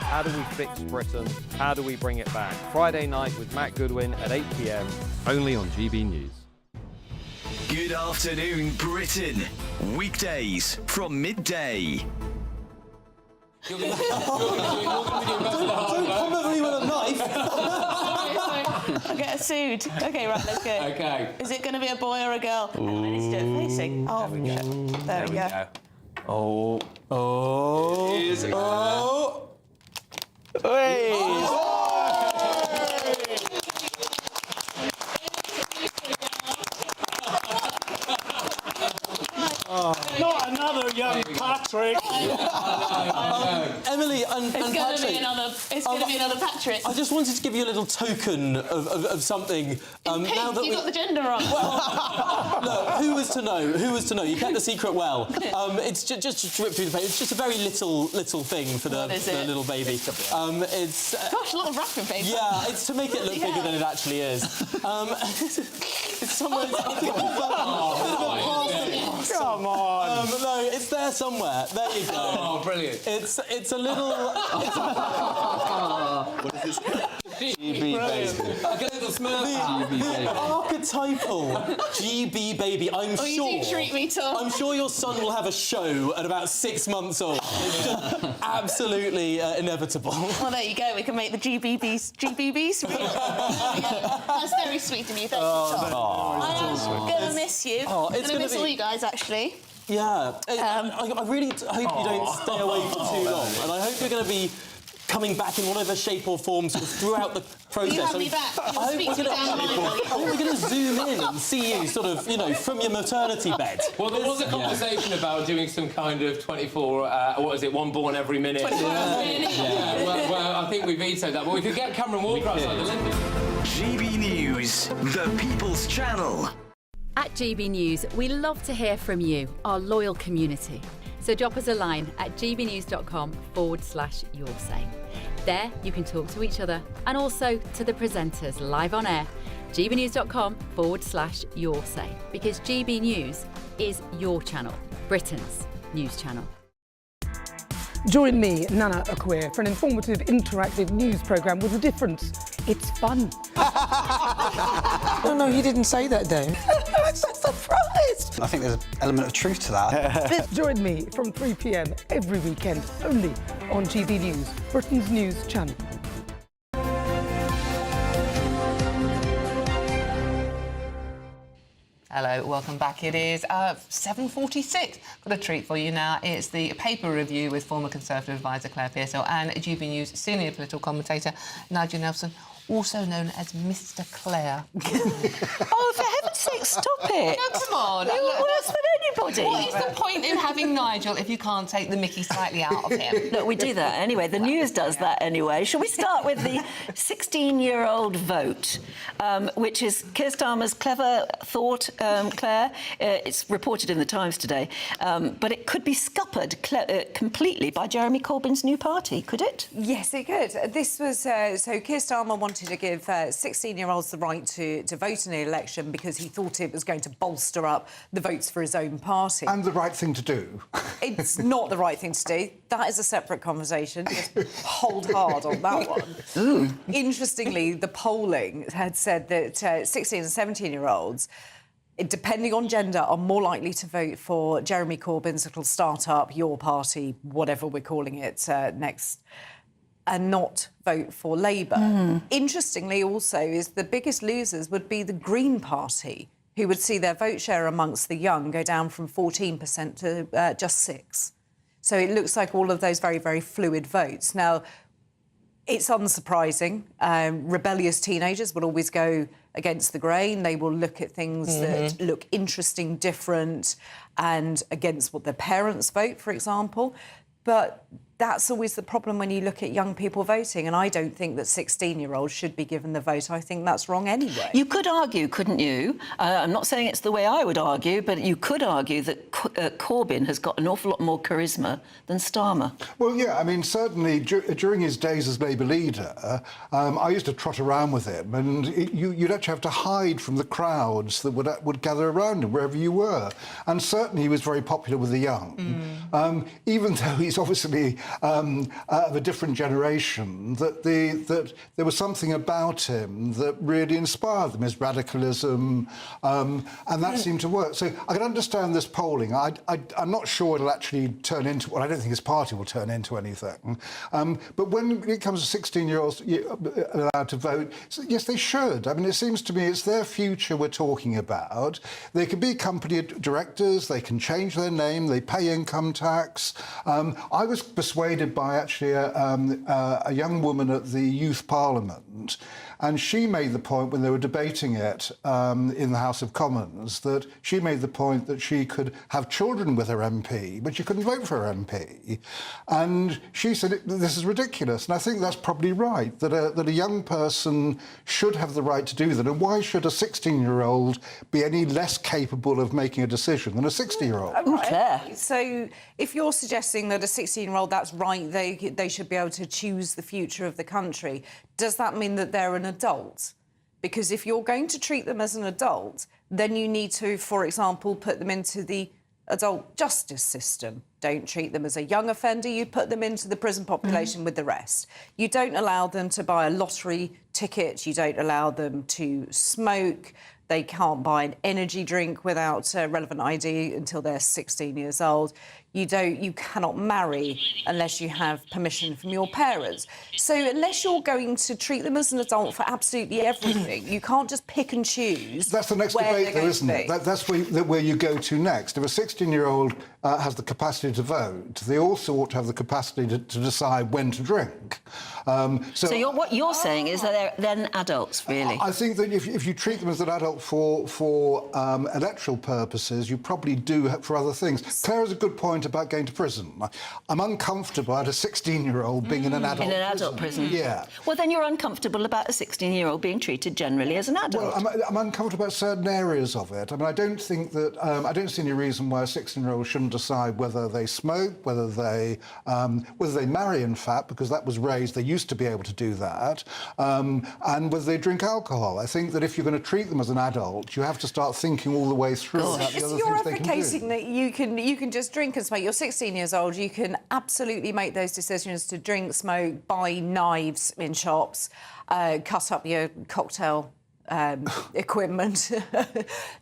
How do we fix Britain? How do we bring it back? Friday night with Matt Goodwin at 8 p.m. only on GB News. Good afternoon, Britain. Weekdays from midday. Don't come at me with a knife. I'll get sued. OK, right, let's go. OK. Is it going to be a boy or a girl? And then it's do it facing. Oh, there we go. Oh. Oh. It is. Oh. Hey. Oh. Not another young Patrick. Emily and Patrick. It's going to be another Patrick. I just wanted to give you a little token of something. Now that you got the gender wrong. Look, who was to know? Who was to know? You kept the secret well. It's just to rip through the paper. It's just a very little thing for the little baby. It's gosh, a lot of wrapping paper. Yeah, it's to make it look bigger than it actually is. It's somewhere. Come on. No, it's there somewhere. There you go. Oh, brilliant. It's a little. What is this? GB baby. Get a little smell. The archetypal GB baby. I'm sure. You do treat me, Tom. I'm sure your son will have a show at about 6 months old. It's just absolutely inevitable. Well, there you go. We can make the GBBs sweet. That's very sweet of you. Thank you, Tom. I'm going to miss you. I'm going to miss all you guys, actually. Yeah. I really hope you don't stay away for too long, and I hope you're going to be coming back in whatever shape or form sort of throughout the process. You have me back. You'll speak to me down the line. I think we're going to zoom in and see you sort of, you know, from your maternity bed. Well, there was a conversation about doing some kind of 24, what is it, one born every minute? 24 hours a minute. Yeah, well, I think we vetoed that, but we could get Cameron Walker outside the limit. GB News, the People's Channel. At GB News, we love to hear from you, our loyal community. So drop us a line at gbnews.com/yoursay. There you can talk to each other and also to the presenters live on air. gbnews.com/yoursay, because GB News is your channel, Britain's news channel. Join me, Nana Akweer, for an informative, interactive news programme with a difference. It's fun. No, he didn't say that, though. I'm so surprised. I think there's an element of truth to that. Join me from 3 p.m. every weekend, only on GB News, Britain's news channel. Hello, welcome back. It is 7:46. Got a treat for you now. It's the paper review with former Conservative advisor Claire Pearsall and GB News senior political commentator Nigel Nelson, also known as Mr. Claire. Oh, for heaven's sake, stop it! No, come on. You're worse than anybody. What is the point in having Nigel if you can't take the mickey slightly out of him? Look, we do that anyway. The news does that anyway. Shall we start with the 16-year-old vote, which is Keir Starmer's clever thought, Claire? It's reported in the Times today. But it could be scuppered completely by Jeremy Corbyn's new party, could it? Yes, it could. This was... so Keir Starmer wanted to give 16-year-olds the right to vote in the election because he thought it was going to bolster up the votes for his own party. And the right thing to do. It's not the right thing to do. That is a separate conversation. Just hold hard on that one. Ooh. Interestingly, the polling had said that 16 and 17-year-olds, depending on gender, are more likely to vote for Jeremy Corbyn's little start-up, Your Party, whatever we're calling it next, and not vote for Labour. Interestingly, also, is the biggest losers would be the Green Party, who would see their vote share amongst the young go down from 14% to just 6%. So it looks like all of those very, very fluid votes. Now, it's unsurprising. Rebellious teenagers will always go against the grain. They will look at things that look interesting, different, and against what their parents vote, for example. But that's always the problem when you look at young people voting, and I don't think that 16-year-olds should be given the vote. I think that's wrong anyway. You could argue, couldn't you? I'm not saying it's the way I would argue, but you could argue that Corbyn has got an awful lot more charisma than Starmer. Well, yeah, I mean, certainly during his days as Labour leader, I used to trot around with him, and you'd actually have to hide from the crowds that would gather around him wherever you were. And certainly he was very popular with the young, even though he's obviously of a different generation, that there was something about him that really inspired them, his radicalism, and that seemed to work. So I can understand this polling. I'm not sure it'll actually turn into... Well, I don't think his party will turn into anything. But when it comes to 16-year-olds allowed to vote, yes, they should. I mean, it seems to me it's their future we're talking about. They can be company directors, they can change their name, they pay income tax. I was persuaded by actually a young woman at the Youth Parliament, and she made the point when they were debating it in the House of Commons that she made the point that she could have children with her MP, but she couldn't vote for her MP. And she said, this is ridiculous. And I think that's probably right, that a young person should have the right to do that. And why should a 16-year-old be any less capable of making a decision than a 60-year-old? Right. So if you're suggesting that a 16-year-old, that's right, they should be able to choose the future of the country, does that mean that they're an adult? Because if you're going to treat them as an adult, then you need to, for example, put them into the adult justice system. Don't treat them as a young offender, you put them into the prison population with the rest. You don't allow them to buy a lottery ticket, you don't allow them to smoke, they can't buy an energy drink without relevant ID until they're 16 years old. You cannot marry unless you have permission from your parents. So unless you're going to treat them as an adult for absolutely everything, you can't just pick and choose. That's the next debate, though, isn't it? That's where you go to next. If a 16-year-old has the capacity capacity to vote, they also ought to have the capacity to decide when to drink. So what you're saying is that they're then adults, really? I think that if you treat them as an adult for electoral purposes, you probably do for other things. Claire has a good point about going to prison. I'm uncomfortable at a 16-year-old being in an adult prison. Yeah. Well, then you're uncomfortable about a 16-year-old being treated generally as an adult. Well, I'm uncomfortable about certain areas of it. I mean, I don't think that I don't see any reason why a 16-year-old shouldn't decide whether they smoke, whether they marry, in fact, because that was raised. They used to be able to do that, and whether they drink alcohol. I think that if you're going to treat them as an adult, you have to start thinking all the way through about the other You're things they can do. advocating that you can just drink and smoke. You're 16 years old. You can absolutely make those decisions to drink, smoke, buy knives in shops, cut up your cocktail equipment.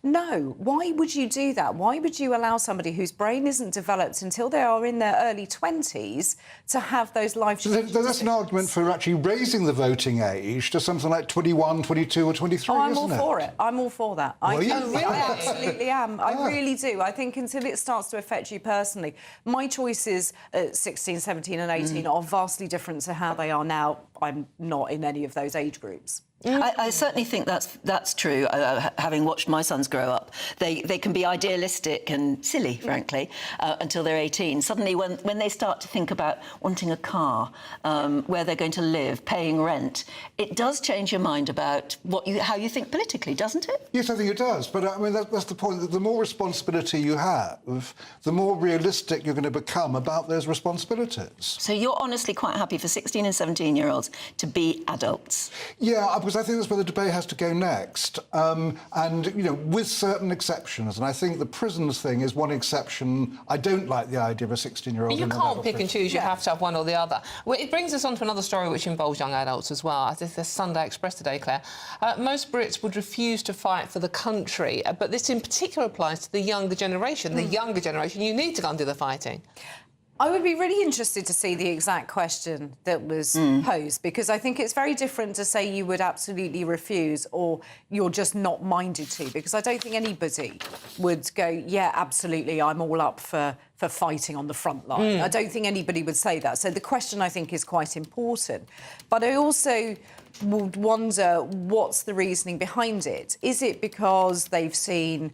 No, why would you do that? Why would you allow somebody whose brain isn't developed until they are in their early 20s to have those life changes? So that's an argument for actually raising the voting age to something like 21, 22 or 23, I'm isn't all it? for it. I'm all for that. Are you? I absolutely am. I really do. I think until it starts to affect you personally. My choices at 16, 17 and 18 are vastly different to how they are now. I'm not in any of those age groups. I certainly think that's true. Having watched my sons grow up, they can be idealistic and silly, frankly, until they're 18. Suddenly, when they start to think about wanting a car, where they're going to live, paying rent, it does change your mind about how you think politically, doesn't it? Yes, I think it does. But I mean, that's the point. That the more responsibility you have, the more realistic you're going to become about those responsibilities. So you're honestly quite happy for 16 and 17-year-olds to be adults? Yeah, because I think that's where the debate has to go next. And, you know, with certain exceptions. And I think the prisons thing is one exception. I don't like the idea of a 16-year-old. You can't pick and choose. You have to have one or the other. Well, it brings us on to another story which involves young adults as well. I think the Sunday Express today, Claire. Most Brits would refuse to fight for the country, but this in particular applies to the younger generation. The younger generation, you need to go and do the fighting. I would be really interested to see the exact question that was posed, because I think it's very different to say you would absolutely refuse or you're just not minded to, because I don't think anybody would go, yeah, absolutely, I'm all up for fighting on the front line. I don't think anybody would say that. So the question, I think, is quite important. But I also would wonder what's the reasoning behind it. Is it because they've seen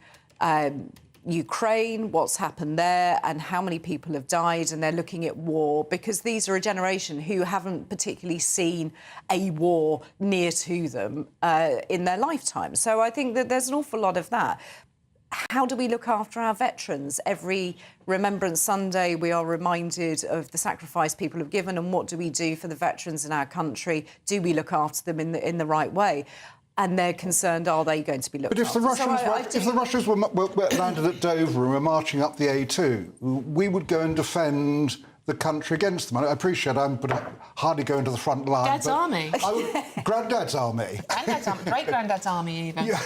Ukraine, what's happened there, and how many people have died, and they're looking at war, because these are a generation who haven't particularly seen a war near to them in their lifetime. So I think that there's an awful lot of that. How do we look after our veterans? Every Remembrance Sunday, we are reminded of the sacrifice people have given, and what do we do for the veterans in our country? Do we look after them in the right way? And they're concerned, are they going to be looked after? But if the Russians were landed at Dover and were marching up the A2, we would go and defend the country against them. I appreciate I'm hardly going to the front line. Dad's army. Granddad's army. Granddad's army. Great-granddad's army, even. Yeah.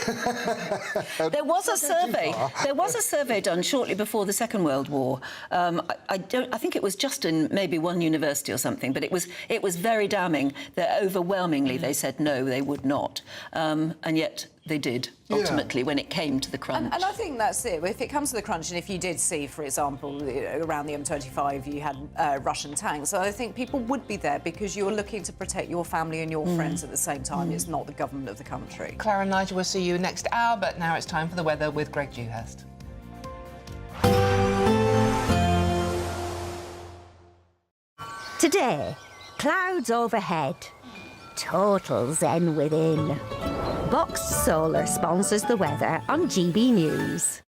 There was a survey. There was a survey done shortly before the Second World War. I think it was just in maybe one university or something, but it was very damning that overwhelmingly they said no, they would not, and yet they did, ultimately, when it came to the crunch. And I think that's it. If it comes to the crunch, and if you did see, for example, around the M25, you had Russian tanks, so I think people would be there because you're looking to protect your family and your friends at the same time. It's not the government of the country. Claire and Nigel will see you next hour, but now it's time for the weather with Greg Dewhurst. Today, clouds overhead, total zen within. Boxed Solar sponsors the weather on GB News.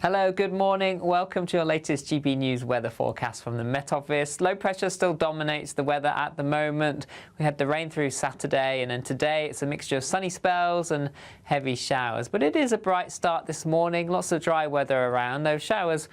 Hello, good morning. Welcome to your latest GB News weather forecast from the Met Office. Low pressure still dominates the weather at the moment. We had the rain through Saturday, and then today it's a mixture of sunny spells and heavy showers. But it is a bright start this morning. Lots of dry weather around. Those showers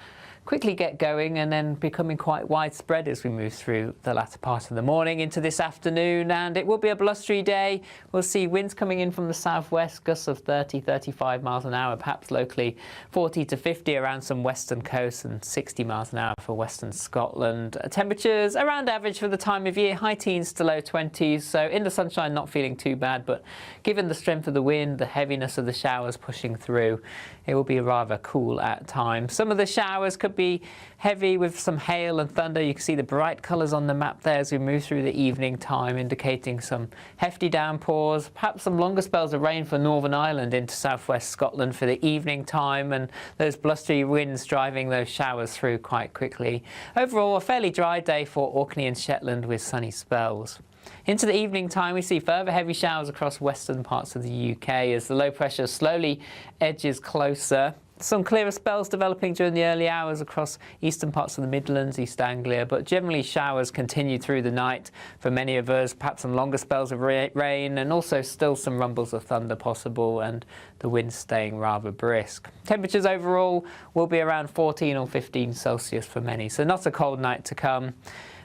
quickly get going and then becoming quite widespread as we move through the latter part of the morning into this afternoon, and it will be a blustery day. We'll see winds coming in from the southwest, gusts of 30-35 miles an hour, perhaps locally 40 to 50 around some western coasts, and 60 miles an hour for western Scotland. Temperatures around average for the time of year, high teens to low 20s, so in the sunshine not feeling too bad, but given the strength of the wind, the heaviness of the showers pushing through, it will be rather cool at times. Some of the showers could be heavy with some hail and thunder. You can see the bright colours on the map there as we move through the evening time, indicating some hefty downpours, perhaps some longer spells of rain for Northern Ireland into southwest Scotland for the evening time, and those blustery winds driving those showers through quite quickly. Overall, a fairly dry day for Orkney and Shetland with sunny spells. Into the evening time, we see further heavy showers across western parts of the UK as the low pressure slowly edges closer. Some clearer spells developing during the early hours across eastern parts of the Midlands, East Anglia, but generally showers continue through the night for many of us, perhaps some longer spells of rain and also still some rumbles of thunder possible, and the wind staying rather brisk. Temperatures overall will be around 14 or 15 Celsius for many, so not a cold night to come.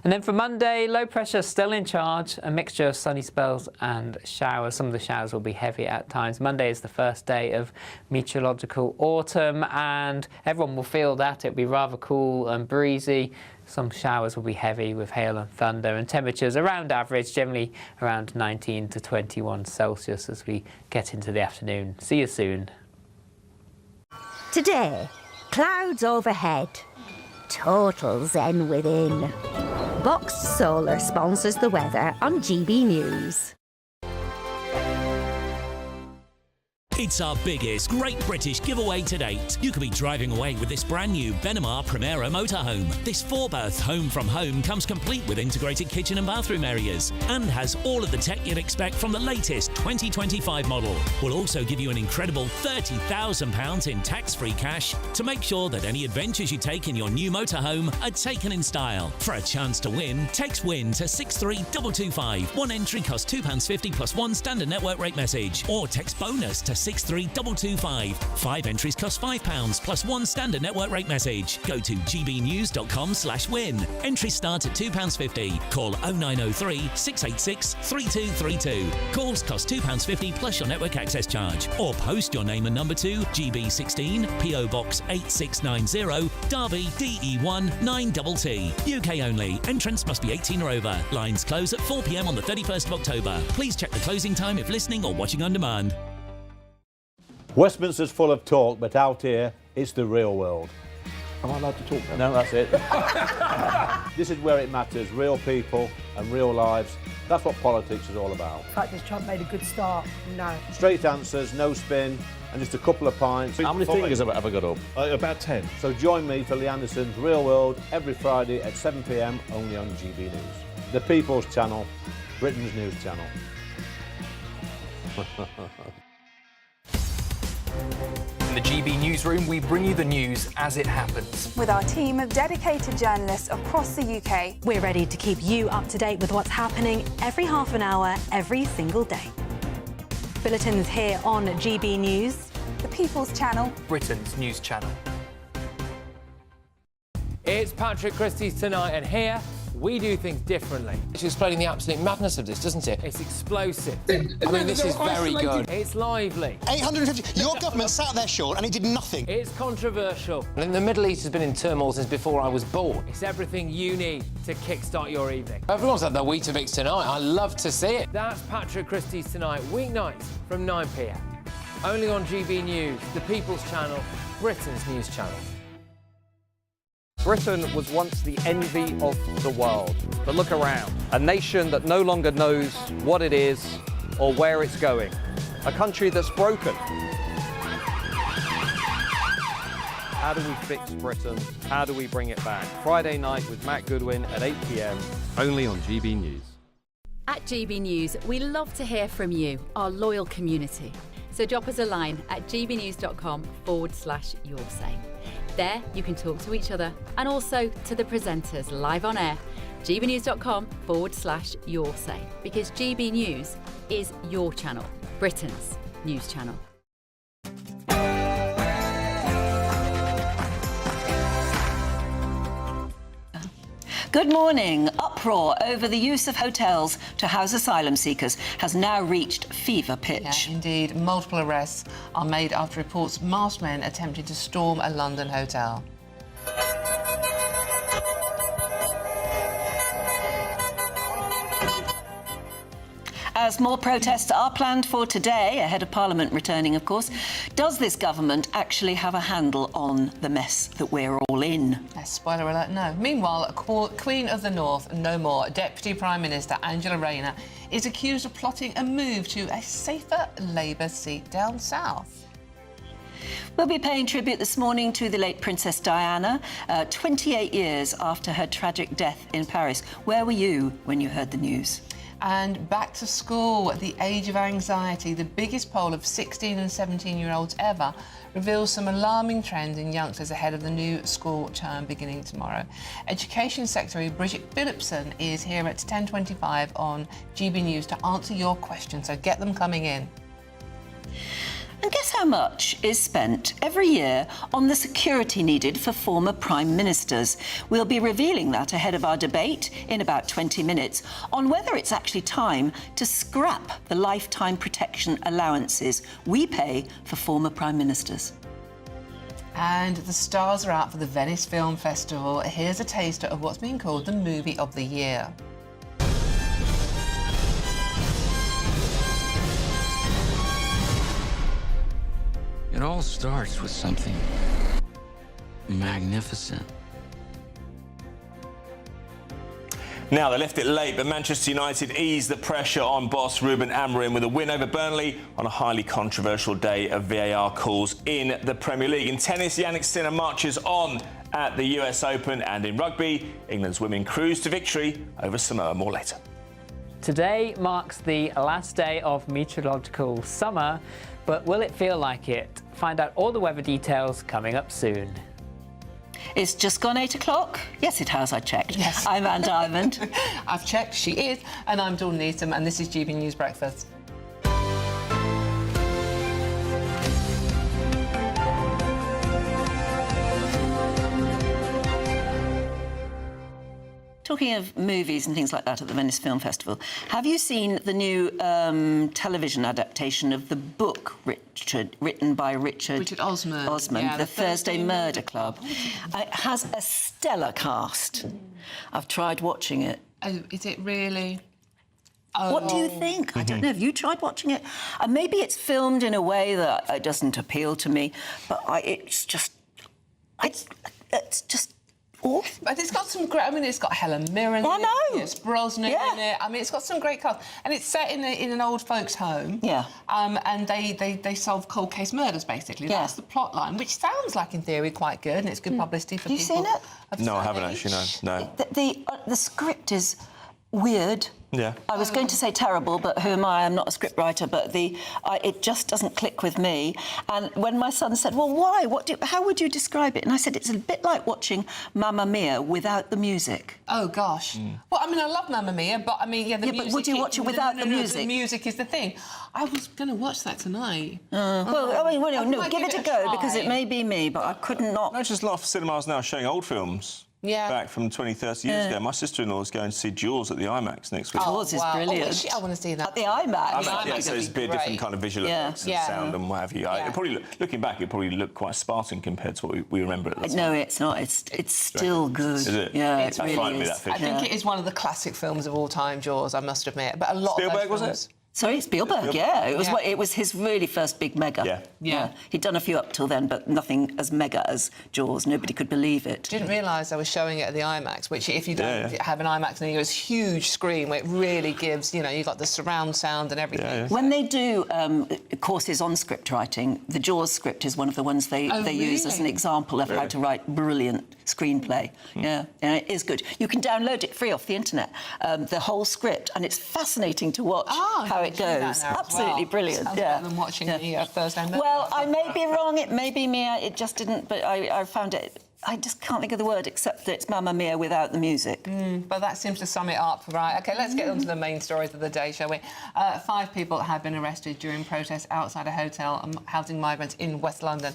And then for Monday, low pressure still in charge, a mixture of sunny spells and showers. Some of the showers will be heavy at times. Monday is the first day of meteorological autumn, and everyone will feel that. It'll be rather cool and breezy. Some showers will be heavy with hail and thunder, and temperatures around average, generally around 19 to 21 Celsius as we get into the afternoon. See you soon. Today, clouds overhead, total zen within. Box Solar sponsors the weather on GB News. It's our biggest Great British giveaway to date. You could be driving away with this brand new Benamar Primera motorhome. This 4-berth home from home comes complete with integrated kitchen and bathroom areas and has all of the tech you'd expect from the latest 2025 model. We'll also give you an incredible £30,000 in tax-free cash to make sure that any adventures you take in your new motorhome are taken in style. For a chance to win, text WIN to 63225. One entry costs £2.50 plus one standard network rate message, or text BONUS to 63225. 5 entries cost £5 plus one standard network rate message. Go to gbnews.com/win. Entries start at £2.50. Call 0903 686 3232. Calls cost £2.50 plus your network access charge. Or post your name and number to GB16 PO Box 8690 Derby DE1 9TT. UK only. Entrance must be 18 or over. Lines close at 4 p.m. on the 31st of October. Please check the closing time if listening or watching on demand. Westminster's full of talk, but out here, it's the real world. Am I allowed to talk then? No, that's it. This is where it matters, real people and real lives. That's what politics is all about. In fact, has Trump made a good start? No. Straight answers, no spin, and just a couple of pints. How many fingers have I got up? About 10. So join me for Lee Anderson's Real World every Friday at 7 p.m. only on GB News. The People's Channel, Britain's news channel. In the GB newsroom, we bring you the news as it happens. With our team of dedicated journalists across the UK, we're ready to keep you up to date with what's happening every half an hour, every single day. Bulletins here on GB News, the People's Channel, Britain's news channel. It's Patrick Christie's Tonight, and here we do things differently. It's explaining the absolute madness of this, doesn't it? It's explosive. I mean, this is very good. It's lively. 850. Your government sat there, Sean, and it did nothing. It's controversial. And the Middle East has been in turmoil since before I was born. It's everything you need to kickstart your evening. Everyone's had their Weetabix tonight. I love to see it. That's Patrick Christie's Tonight, weeknights from 9 p.m. Only on GB News, the People's Channel, Britain's news channel. Britain was once the envy of the world. But look around. A nation that no longer knows what it is or where it's going. A country that's broken. How do we fix Britain? How do we bring it back? Friday night with Matt Goodwin at 8 p.m. only on GB News. At GB News, we love to hear from you, our loyal community. So drop us a line at gbnews.com/yoursay. There, you can talk to each other and also to the presenters live on air. gbnews.com/yoursay, because GB News is your channel, Britain's news channel. Good morning. Uproar over the use of hotels to house asylum seekers has now reached fever pitch. Yeah, indeed. Multiple arrests are made after reports masked men attempted to storm a London hotel. as more protests are planned for today, ahead of Parliament returning, of course, does this government actually have a handle on the mess that we're all in? Spoiler alert, no. Meanwhile, Queen of the North, no more, Deputy Prime Minister Angela Rayner is accused of plotting a move to a safer Labour seat down south. We'll be paying tribute this morning to the late Princess Diana, 28 years after her tragic death in Paris. Where were you when you heard the news? And back to school, the age of anxiety, the biggest poll of 16 and 17-year-olds ever, reveals some alarming trends in youngsters ahead of the new school term beginning tomorrow. Education Secretary Bridget Phillipson is here at 10:25 on GB News to answer your questions, so get them coming in. And guess how much is spent every year on the security needed for former Prime Ministers? We'll be revealing that ahead of our debate in about 20 minutes on whether it's actually time to scrap the lifetime protection allowances we pay for former Prime Ministers. And the stars are out for the Venice Film Festival. Here's a taster of what's being called the Movie of the Year. It all starts with something magnificent. Now, they left it late, but Manchester United eased the pressure on boss Ruben Amorim with a win over Burnley on a highly controversial day of VAR calls in the Premier League. In tennis, Jannik Sinner marches on at the US Open, and in rugby, England's women cruise to victory over Samoa. More later. Today marks the last day of meteorological summer, but will it feel like it? Find out all the weather details coming up soon. It's just gone 8 o'clock? Yes, it has, I checked. Yes. I'm Anne Diamond. I've checked, she is, and I'm Dawn Neeson, and this is GB News Breakfast. Talking of movies and things like that at the Venice Film Festival, have you seen the new television adaptation of the book written by Richard Osman, Yeah, The Thursday Murder Club? It has a stellar cast. I've tried watching it. Oh, is it really? What do you think? I don't know. Have you tried watching it? Maybe it's filmed in a way that it doesn't appeal to me, but it's just awful. But it's got some great. I mean, it's got Helen Mirren. I know. It's Brosnan in it. I mean, it's got some great cast, and it's set in an old folks' home. Yeah. And they solve cold case murders basically. Yeah. That's the plot line, which sounds like in theory quite good, and it's good publicity for Have people. you seen it? No, I haven't actually. No. The script is weird. Yeah. I was going to say terrible, but who am I? I'm not a scriptwriter, but it just doesn't click with me. And when my son said, well, why? How would you describe it? And I said, it's a bit like watching Mamma Mia without the music. Oh, gosh. Well, I mean, I love Mamma Mia, but I mean, the music... but would you watch it without the music? The music is the thing. I was going to watch that tonight. Well, I mean, no, give it a go, because it may be me, but I couldn't not... No, just a lot of cinemas now showing old films. Yeah. Back from 20, 30 years ago. My sister-in-law is going to see Jaws at the IMAX next week. Jaws is brilliant. I want to see that. At the IMAX? Yeah, so it's a bit different kind of visual effects and sound and what have you. It probably, looking back, it probably looked quite Spartan compared to what we remember at the time. No, it's not. It's still good. Is it? Yeah, It frightened me, that I think it is one of the classic films of all time, Jaws, I must admit. But a lot Spielberg, of those films... was it? Sorry, Spielberg, yeah. It was his really first big mega. Yeah. He'd done a few up till then, but nothing as mega as Jaws. Nobody could believe it. Didn't realise I was showing it at the IMAX, which if you don't have an IMAX near you, it's a huge screen where it really gives, you've got the surround sound and everything. When they do courses on script writing, the Jaws script is one of the ones they use as an example of how to write brilliant screenplay. Yeah, and it is good. You can download it free off the internet, the whole script, and it's fascinating to watch how it goes. Absolutely brilliant. Sounds better than watching the Thursday Murder. Well, I may be wrong. It may be me. It just didn't. But I found it. I just can't think of the word except that it's Mamma Mia without the music. But that seems to sum it up, right? OK, let's get on to the main stories of the day, shall we? 5 people have been arrested during protests outside a hotel housing migrants in West London.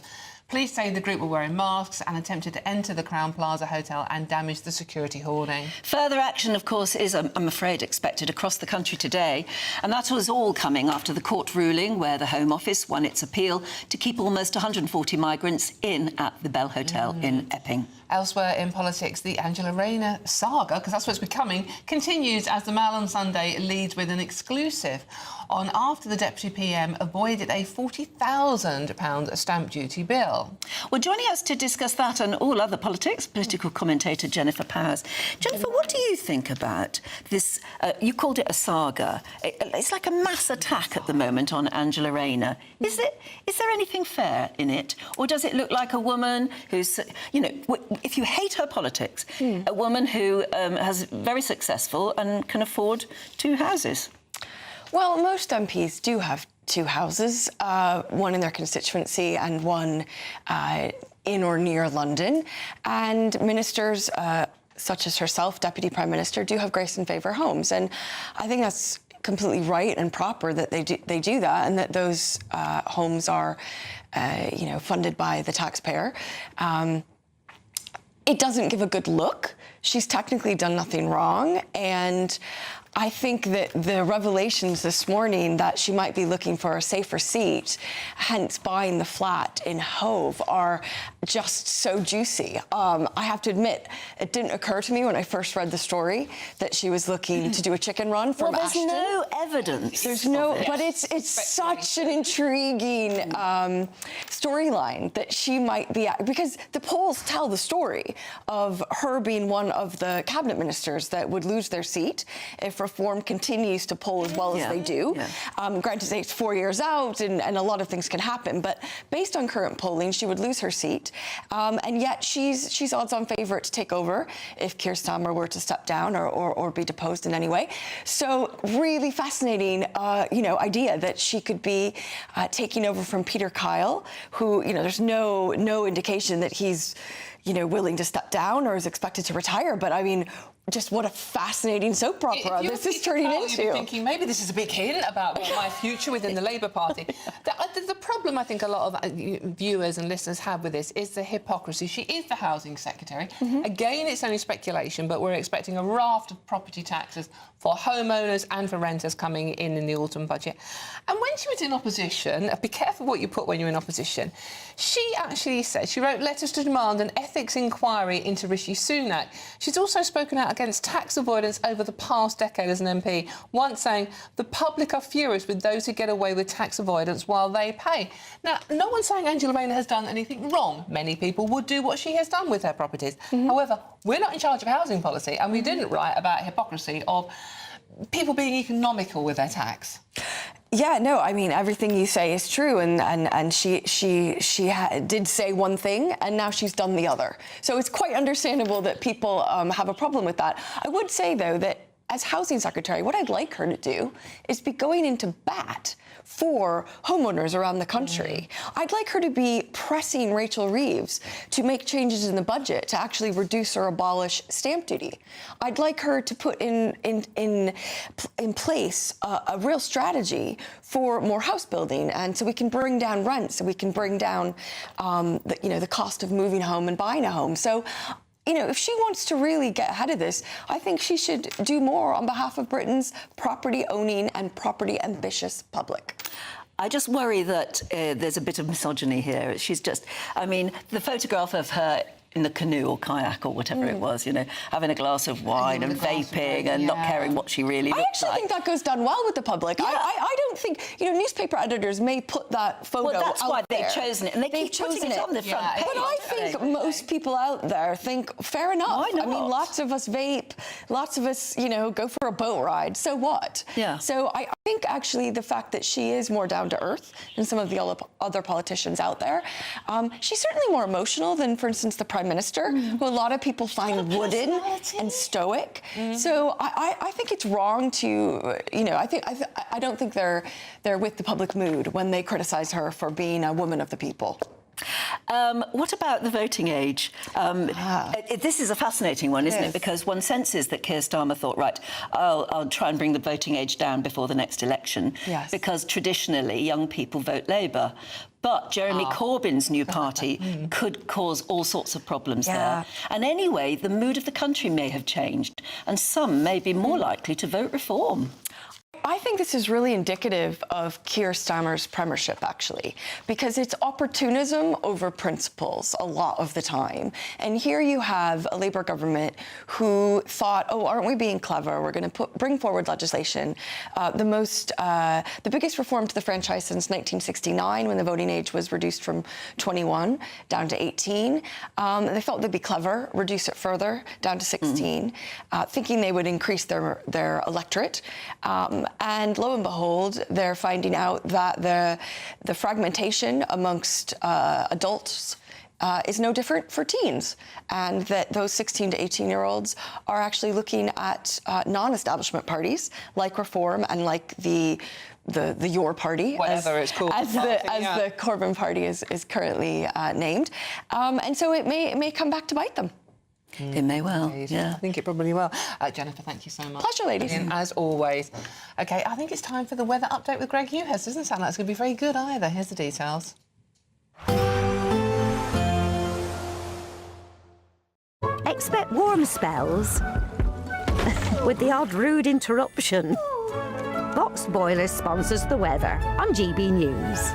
Police say the group were wearing masks and attempted to enter the Crowne Plaza Hotel and damage the security hoarding. Further action, of course, is, I'm afraid, expected across the country today. And that was all coming after the court ruling where the Home Office won its appeal to keep almost 140 migrants in at the Bell Hotel in Epping. Elsewhere in politics, the Angela Rayner saga, because that's what it's becoming, continues as the Mail on Sunday leads with an exclusive on after the Deputy PM avoided a £40,000 stamp duty bill. Well, joining us to discuss that and all other politics, political commentator Jennifer Powers. Jennifer, what do you think about this? You called it a saga. It's like a mass attack at the moment on Angela Rayner. Is there anything fair in it? Or does it look like a woman who's, you know, if you hate her politics, a woman who has very successful and can afford 2 houses? Well, most MPs do have 2 houses, one in their constituency and one in or near London. And ministers such as herself, Deputy Prime Minister, do have grace and favour homes. And I think that's completely right and proper that they do that, and that those homes are, you know, funded by the taxpayer. It doesn't give a good look. She's technically done nothing wrong, and I think that the revelations this morning that she might be looking for a safer seat, hence buying the flat in Hove, are just so juicy. I have to admit, it didn't occur to me when I first read the story that she was looking to do a chicken run from Ashton. There's no evidence. There's no, but it's such an intriguing storyline that she might be at, because the polls tell the story of her being one of the cabinet ministers that would lose their seat if Reform continues to poll as well as they do. Granted, it's 4 years out and a lot of things can happen, but based on current polling, she would lose her seat. And yet she's odds-on favourite to take over if Keir Starmer were to step down or be deposed in any way. So really fascinating, you know, idea that she could be taking over from Peter Kyle, who, you know, there's no indication that he's, you know, willing to step down or is expected to retire. But I mean, just what a fascinating soap opera this is turning into. You'd be thinking, maybe this is a big hint about my future within the Labour Party. The problem I think a lot of viewers and listeners have with this is the hypocrisy. She is the Housing Secretary. Again, it's only speculation, but we're expecting a raft of property taxes for homeowners and for renters coming in the autumn budget. And when she was in opposition, be careful what you put when you're in opposition, she actually said, she wrote letters to demand an ethics inquiry into Rishi Sunak. She's also spoken out against tax avoidance over the past decade as an MP, once saying, the public are furious with those who get away with tax avoidance while they pay. Now, no one's saying Angela Rayner has done anything wrong. Many people would do what she has done with her properties. However, we're not in charge of housing policy, and we didn't write about hypocrisy of people being economical with their tax. Yeah, no, I mean, everything you say is true, and she did say one thing, and now she's done the other. So it's quite understandable that people have a problem with that. I would say, though, that as Housing Secretary, what I'd like her to do is be going into bat for homeowners around the country. I'd like her to be pressing Rachel Reeves to make changes in the budget to actually reduce or abolish stamp duty. I'd like her to put in place a real strategy for more house building, and so we can bring down rents, and we can bring down the cost of moving home and buying a home. So, you know, if she wants to really get ahead of this, I think she should do more on behalf of Britain's property-owning and property-ambitious public. I just worry that there's a bit of misogyny here. She's just, I mean, the photograph of her in the canoe or kayak or whatever it was, you know, having a glass of wine and vaping and not caring what she really looks like. I actually think that goes down well with the public. I don't think, you know, newspaper editors may put that photo well, that's out why there. they've chosen it, and they keep putting it on the front page. But I think most people out there think, fair enough. Why not? I mean, lots of us vape, lots of us, you know, go for a boat ride. So what? Yeah. So I think actually the fact that she is more down to earth than some of the other politicians out there, she's certainly more emotional than, for instance, the Prime Minister, who a lot of people find wooden and stoic. So I think it's wrong to, you know, I don't think they're with the public mood when they criticise her for being a woman of the people. What about the voting age? This is a fascinating one, isn't it? Because one senses that Keir Starmer thought, right, I'll try and bring the voting age down before the next election, because traditionally young people vote Labour. But Jeremy Corbyn's new party could cause all sorts of problems there. And anyway, the mood of the country may have changed, and some may be more likely to vote Reform. I think this is really indicative of Keir Starmer's premiership, actually, because it's opportunism over principles a lot of the time. And here you have a Labour government who thought, oh, aren't we being clever? We're going to bring forward legislation. The biggest reform to the franchise since 1969, when the voting age was reduced from 21 down to 18. They thought they'd be clever, reduce it further down to 16, thinking they would increase their electorate. And lo and behold, they're finding out that the fragmentation amongst adults is no different for teens, and that those 16 to 18-year-olds are actually looking at non-establishment parties like Reform and like the Your Party, whatever it's called, as the Corbyn Party is currently named, and so it may come back to bite them. It may well, yeah. I think it probably will. Jennifer, thank you so much. Pleasure, ladies. As always. OK, I think it's time for the weather update with Greg Hughes. Doesn't sound like it's going to be very good either. Here's the details. Expect warm spells with the odd rude interruption. Box Boilers sponsors the weather on GB News.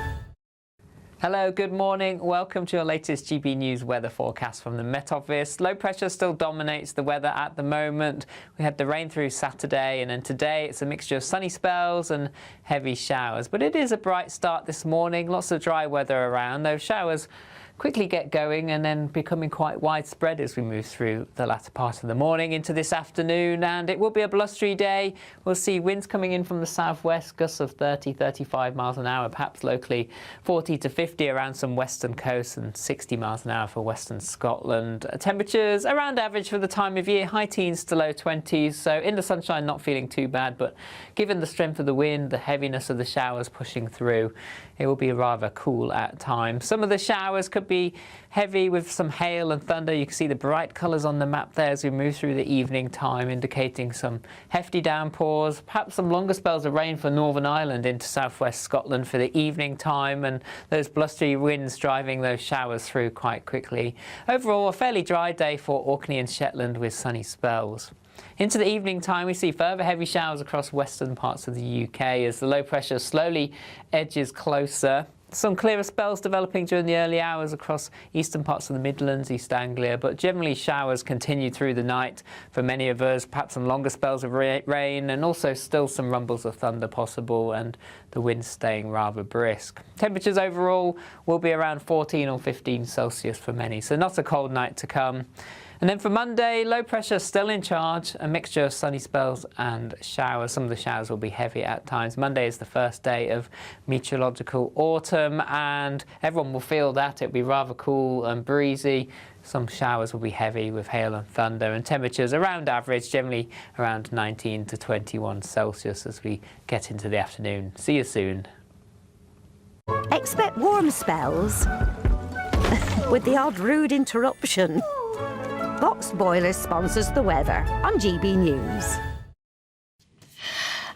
Hello, good morning. Welcome to your latest GB News weather forecast from the Met Office. Low pressure still dominates the weather at the moment. We had the rain through Saturday, and then today it's a mixture of sunny spells and heavy showers. But it is a bright start this morning. Lots of dry weather around. Those showers quickly get going and then becoming quite widespread as we move through the latter part of the morning into this afternoon, and it will be a blustery day. We'll see winds coming in from the southwest, gusts of 30-35 miles an hour, perhaps locally 40 to 50 around some western coasts, and 60 miles an hour for western Scotland. Temperatures around average for the time of year, high teens to low 20s, so in the sunshine not feeling too bad, but given the strength of the wind, the heaviness of the showers pushing through, it will be rather cool at times. Some of the showers could be heavy with some hail and thunder. You can see the bright colours on the map there as we move through the evening time, indicating some hefty downpours, perhaps some longer spells of rain for Northern Ireland into southwest Scotland for the evening time, and those blustery winds driving those showers through quite quickly. Overall, a fairly dry day for Orkney and Shetland with sunny spells. Into the evening time, we see further heavy showers across western parts of the UK as the low pressure slowly edges closer. Some clearer spells developing during the early hours across eastern parts of the Midlands, East Anglia, but generally showers continue through the night for many of us, perhaps some longer spells of rain, and also still some rumbles of thunder possible, and the wind staying rather brisk. Temperatures overall will be around 14 or 15 Celsius for many, so not a cold night to come. And then for Monday, low pressure still in charge, a mixture of sunny spells and showers. Some of the showers will be heavy at times. Monday is the first day of meteorological autumn, and everyone will feel that. It'll be rather cool and breezy. Some showers will be heavy with hail and thunder, and temperatures around average, generally around 19 to 21 Celsius as we get into the afternoon. See you soon. Expect warm spells with the odd rude interruption. Box Boilers sponsors the weather on GB News.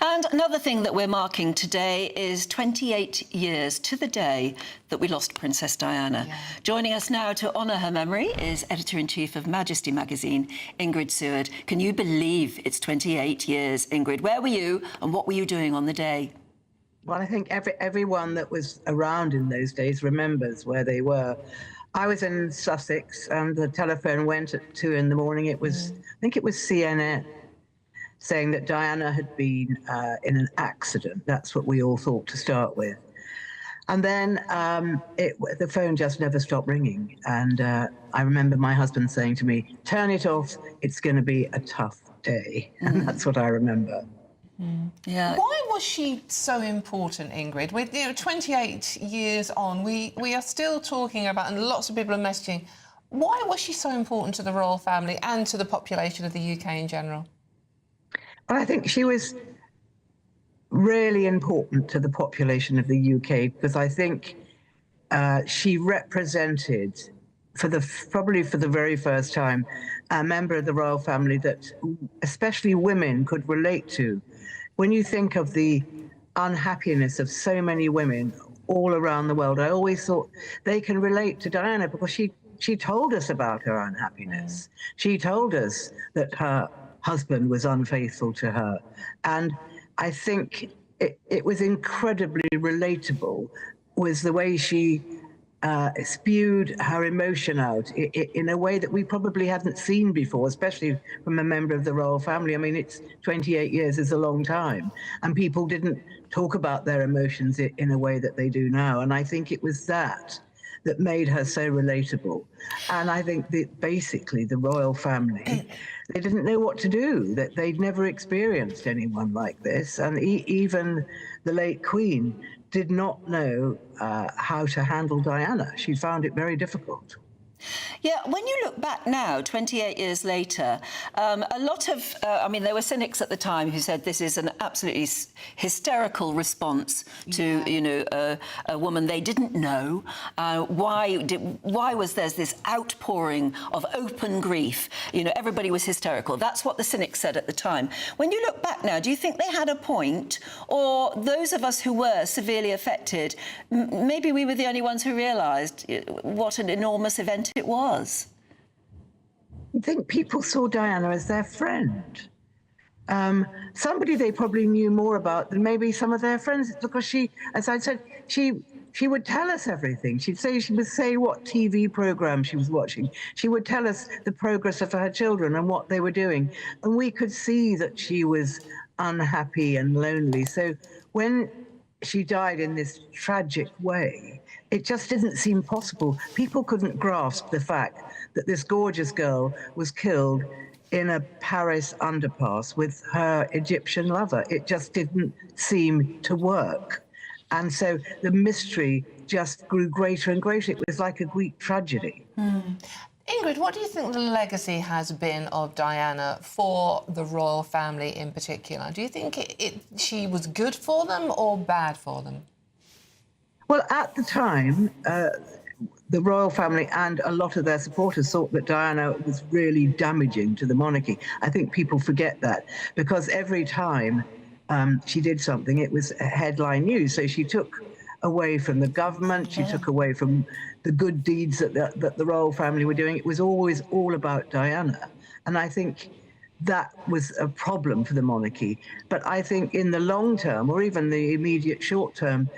And another thing that we're marking today is 28 years to the day that we lost Princess Diana. Yeah. Joining us now to honour her memory is Editor-in-Chief of Majesty magazine, Ingrid Seward. Can you believe it's 28 years, Ingrid? Where were you and what were you doing on the day? Well, I think everyone that was around in those days remembers where they were. I was in Sussex, and the telephone went at 2 in the morning. It was, I think it was CNN, saying that Diana had been in an accident. That's what we all thought to start with. And then the phone just never stopped ringing. And I remember my husband saying to me, "Turn it off, it's going to be a tough day." And that's what I remember. Yeah. Why was she so important, Ingrid? With 28 years on, we are still talking about, and lots of people are messaging, why was she so important to the royal family and to the population of the UK in general? Well, I think she was really important to the population of the UK because I think she represented, probably for the very first time, a member of the royal family that especially women could relate to. When you think of the unhappiness of so many women all around the world, I always thought they can relate to Diana because she told us about her unhappiness. She told us that her husband was unfaithful to her. And I think it was incredibly relatable, was the way she spewed her emotion out in a way that we probably hadn't seen before, especially from a member of the royal family. I mean, it's 28 years is a long time, and people didn't talk about their emotions in a way that they do now. And I think it was that made her so relatable. And I think that basically the royal family, they didn't know what to do, that they'd never experienced anyone like this. And even the late Queen did not know how to handle Diana. She found it very difficult. Yeah, when you look back now, 28 years later, a lot of, I mean, there were cynics at the time who said this is an absolutely hysterical response to, you know, a woman they didn't know. Why was there this outpouring of open grief? You know, everybody was hysterical. That's what the cynics said at the time. When you look back now, do you think they had a point? Or those of us who were severely affected, maybe we were the only ones who realised what an enormous event it was? I think people saw Diana as their friend. Somebody they probably knew more about than maybe some of their friends, because she, as I said, she would tell us everything. She would say what TV program she was watching. She would tell us the progress of her children and what they were doing. And we could see that she was unhappy and lonely. So when she died in this tragic way, it just didn't seem possible. People couldn't grasp the fact that this gorgeous girl was killed in a Paris underpass with her Egyptian lover. It just didn't seem to work. And so the mystery just grew greater and greater. It was like a Greek tragedy. Ingrid, what do you think the legacy has been of Diana for the royal family in particular? Do you think she was good for them or bad for them? Well, at the time, the royal family and a lot of their supporters thought that Diana was really damaging to the monarchy. I think people forget that, because every time she did something, it was headline news. So she took away from the government, she took away from the good deeds that the royal family were doing. It was always all about Diana. And I think that was a problem for the monarchy. But I think in the long term, or even the immediate short term,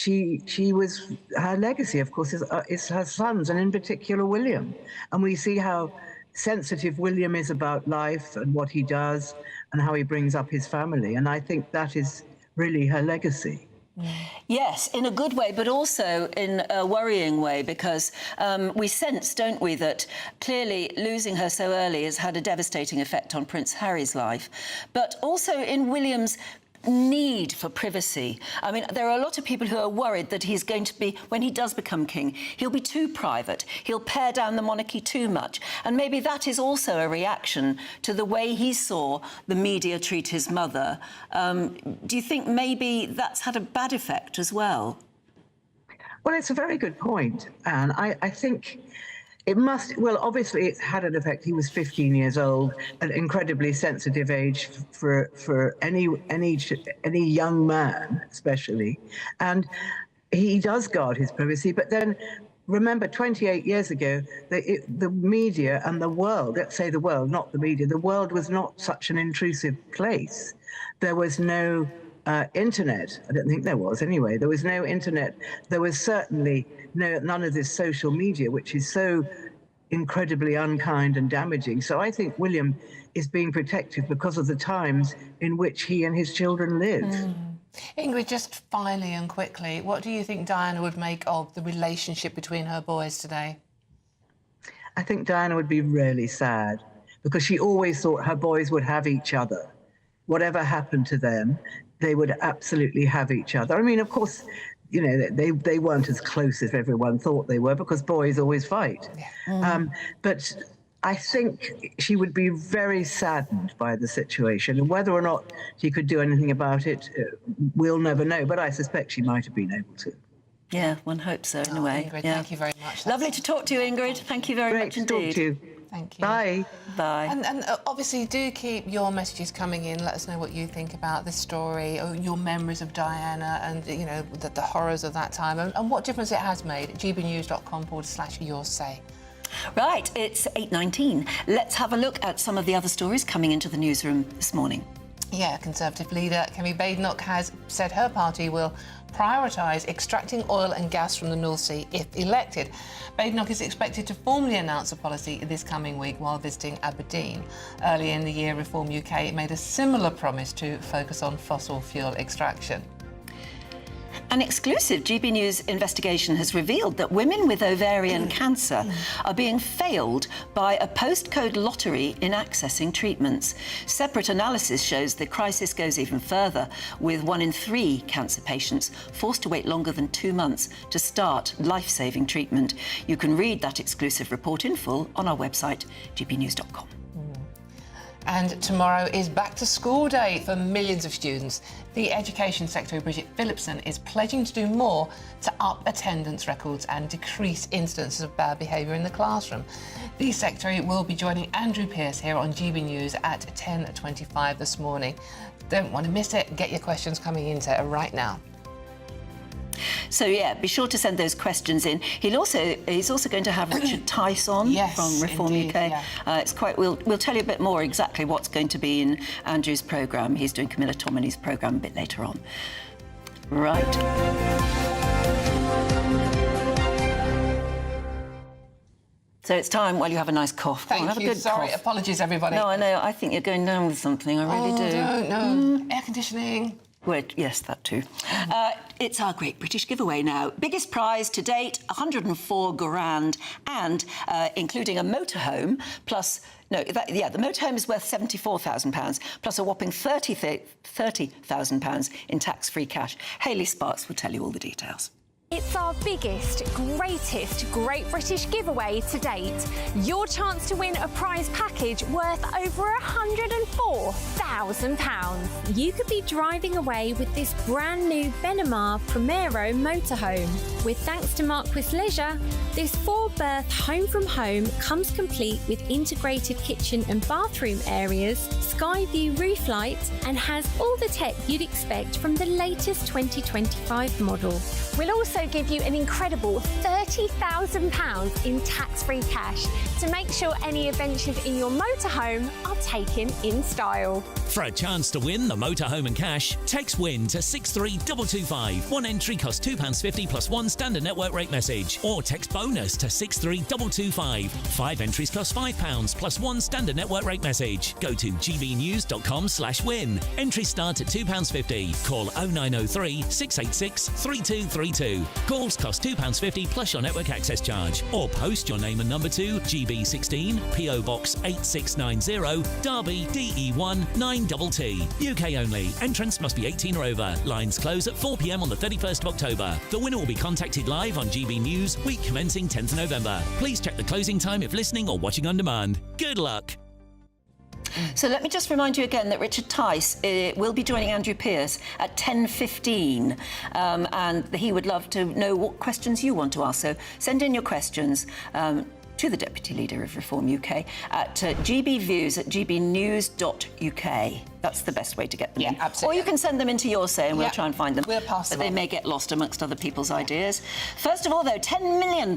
her legacy, of course, is her sons, and in particular William. And we see how sensitive William is about life and what he does and how he brings up his family. And I think that is really her legacy. Yes, in a good way, but also in a worrying way, because we sense, don't we, that clearly losing her so early has had a devastating effect on Prince Harry's life, but also in William's need for privacy. I mean, there are a lot of people who are worried that he's going to be, when he does become king, he'll be too private, he'll pare down the monarchy too much, and maybe that is also a reaction to the way he saw the media treat his mother. Do you think maybe that's had a bad effect as well? Well, it's a very good point, Anne. I think it must, well, obviously it's had an effect. He was 15 years old, an incredibly sensitive age for any young man, especially. And he does guard his privacy. But then, remember, 28 years ago, the media and the world, let's say the world, not the media, the world was not such an intrusive place. There was no internet. I don't think there was anyway. There was no internet. There was certainly none of this social media, which is so incredibly unkind and damaging. So I think William is being protected because of the times in which he and his children lived. Ingrid, just finally and quickly, what do you think Diana would make of the relationship between her boys today? I think Diana would be really sad, because she always thought her boys would have each other. Whatever happened to them, they would absolutely have each other. I mean, of course, you know, they weren't as close as everyone thought they were, because boys always fight. But I think she would be very saddened by the situation, and whether or not she could do anything about it, we'll never know. But I suspect she might have been able to. Yeah, one hopes so, in a way. Ingrid, yeah. thank you very much. Lovely to talk to you, Ingrid. Thank you very much indeed. Great to talk to you. Thank you. Bye. Bye. And obviously, do keep your messages coming in. Let us know what you think about this story, or your memories of Diana, and you know the horrors of that time, and what difference it has made. gbnews.com/your say. Right, it's 8:19. Let's have a look at some of the other stories coming into the newsroom this morning. Yeah, Conservative leader Kemi Badenoch has said her party will prioritise extracting oil and gas from the North Sea if elected. Badenoch is expected to formally announce a policy this coming week while visiting Aberdeen. Earlier in the year, Reform UK made a similar promise to focus on fossil fuel extraction. An exclusive GB News investigation has revealed that women with ovarian cancer are being failed by a postcode lottery in accessing treatments. Separate analysis shows the crisis goes even further, with 1 in 3 cancer patients forced to wait longer than 2 months to start life-saving treatment. You can read that exclusive report in full on our website, gbnews.com. And tomorrow is back to school day for millions of students. The Education Secretary, Bridget Phillipson, is pledging to do more to up attendance records and decrease instances of bad behaviour in the classroom. The Secretary will be joining Andrew Pearce here on GB News at 10:25 this morning. Don't want to miss it. Get your questions coming into it right now. So yeah, be sure to send those questions in. He's also going to have Richard Tice on from Reform indeed, UK. yeah. It's quite. We'll tell you a bit more exactly what's going to be in Andrew's programme. He's doing Camilla Tominey's programme a bit later on. Right. So it's time while you have a nice cough. Go on, have Thank a you. good Sorry, cough. apologies, everybody. No, I know. I think you're going down with something. I really do. No. Air conditioning. Wait, yes, that too. It's our Great British Giveaway now. Biggest prize to date, 104 grand, and including a motorhome, plus... No, the motorhome is worth £74,000, plus a whopping £30,000 in tax-free cash. Hayley Sparks will tell you all the details. It's our biggest, greatest Great British giveaway to date. Your chance to win a prize package worth over £104,000. You could be driving away with this brand new Benamar Primero motorhome. With thanks to Marquis Leisure, this 4-berth home from home comes complete with integrated kitchen and bathroom areas, sky view roof light, and has all the tech you'd expect from the latest 2025 model. We'll also give you an incredible £30,000 in tax-free cash to make sure any adventures in your motorhome are taken in style. For a chance to win the motorhome and cash, text WIN to 63225. One entry costs £2.50 plus one standard network rate message. Or text BONUS to 63225. 5 entries cost £5 plus one standard network rate message. Go to gbnews.com/win. Entries start at £2.50. Call 0903 686 3232. Calls cost £2.50 plus your network access charge. Or post your name and number to GB16 PO Box 8690 Derby DE1 9TT. UK only. Entrance must be 18 or over. Lines close at 4 p.m. on the 31st of October. The winner will be contacted live on GB News, week commencing 10th November. Please check the closing time if listening or watching on demand. Good luck. So let me just remind you again that Richard Tice will be joining Andrew Pearce at 10:15, and he would love to know what questions you want to ask. So send in your questions to the Deputy Leader of Reform UK at gbviews@gbnews.uk. That's the best way to get them in. Absolutely. Or you can send them into your say and we'll try and find them. We'll pass them But they on. may get lost amongst other people's ideas. First of all, though, £10 million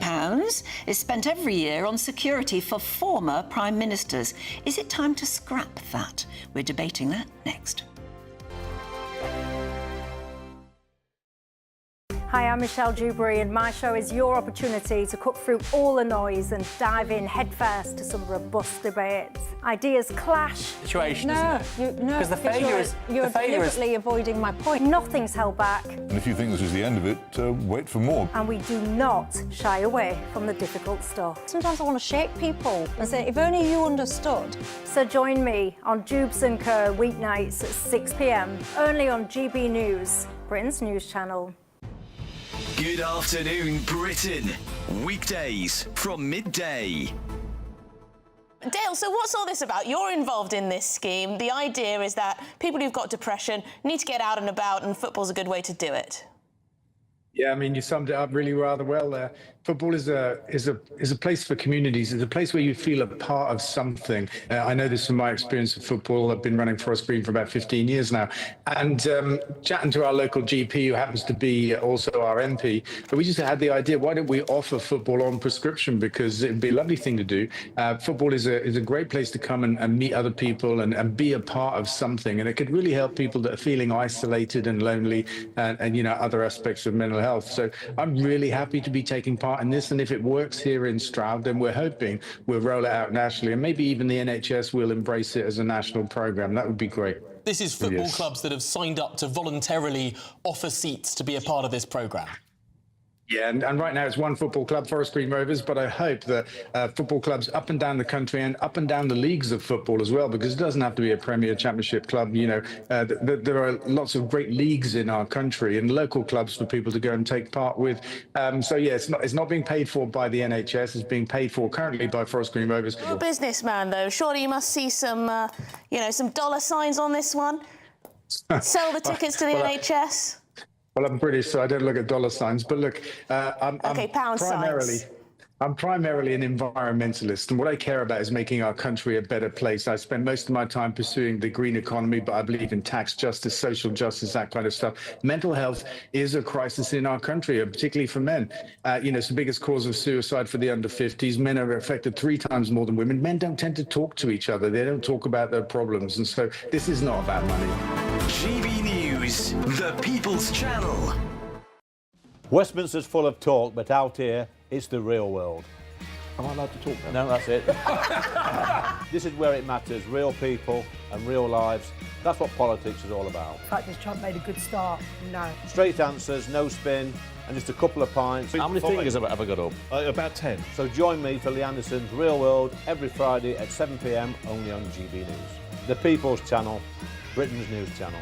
is spent every year on security for former Prime Ministers. Is it time to scrap that? We're debating that next. Hi, I'm Michelle Dewberry, and my show is your opportunity to cut through all the noise and dive in headfirst to some robust debates. Ideas clash. Situation, no, isn't it? No, Because the failure is... You're the failure deliberately avoiding my point. Nothing's held back, And if you think this is the end of it, wait for more. and we do not shy away from the difficult stuff. Sometimes I want to shake people and say, if only you understood. So join me on Jubes & Co. weeknights at 6 p.m, only on GB News, Britain's news channel. Good afternoon, Britain. Weekdays from midday. Dale, so what's all this about? You're involved in this scheme. The idea is that people who've got depression need to get out and about, and football's a good way to do it. Yeah, I mean, you summed it up really rather well there. Football is a place for communities. It's a place where you feel a part of something. I know this from my experience of football. I've been running Forest Green for about 15 years now. And chatting to our local GP, who happens to be also our MP, but we just had the idea, why don't we offer football on prescription? Because it'd be a lovely thing to do. Football is a great place to come and meet other people and be a part of something. And it could really help people that are feeling isolated and lonely and you know, other aspects of mental health. So I'm really happy to be taking part in this, and if it works here in Stroud, then we're hoping we'll roll it out nationally, and maybe even the NHS will embrace it as a national programme. That would be great. This is football clubs that have signed up to voluntarily offer seats to be a part of this programme. Yeah, and right now it's one football club, Forest Green Rovers, but I hope that football clubs up and down the country and up and down the leagues of football as well, because it doesn't have to be a Premier Championship club. You know, there are lots of great leagues in our country and local clubs for people to go and take part with. So yeah, it's not being paid for by the NHS. It's being paid for currently by Forest Green Rovers. You're a businessman, though. Surely you must see some, you know, some dollar signs on this one. Sell the tickets to the NHS. Well, I'm British, so I don't look at dollar signs. But look, I'm primarily an environmentalist, and what I care about is making our country a better place. I spend most of my time pursuing the green economy, but I believe in tax justice, social justice, that kind of stuff. Mental health is a crisis in our country, particularly for men. You know, it's the biggest cause of suicide for the under 50s. Men are affected 3 times more than women. Men don't tend to talk to each other. They don't talk about their problems. And so this is not about money. GB News, the People's Channel. Westminster's full of talk, but out here, it's the real world. Am I allowed to talk now? No, that's it. This is where it matters, real people and real lives. That's what politics is all about. The fact is Trump made a good start, no. Straight answers, no spin, and just a couple of pints. How many fingers have I got up? About 10. So join me for Lee Anderson's Real World every Friday at 7 p.m. only on GB News. The People's Channel, Britain's news channel.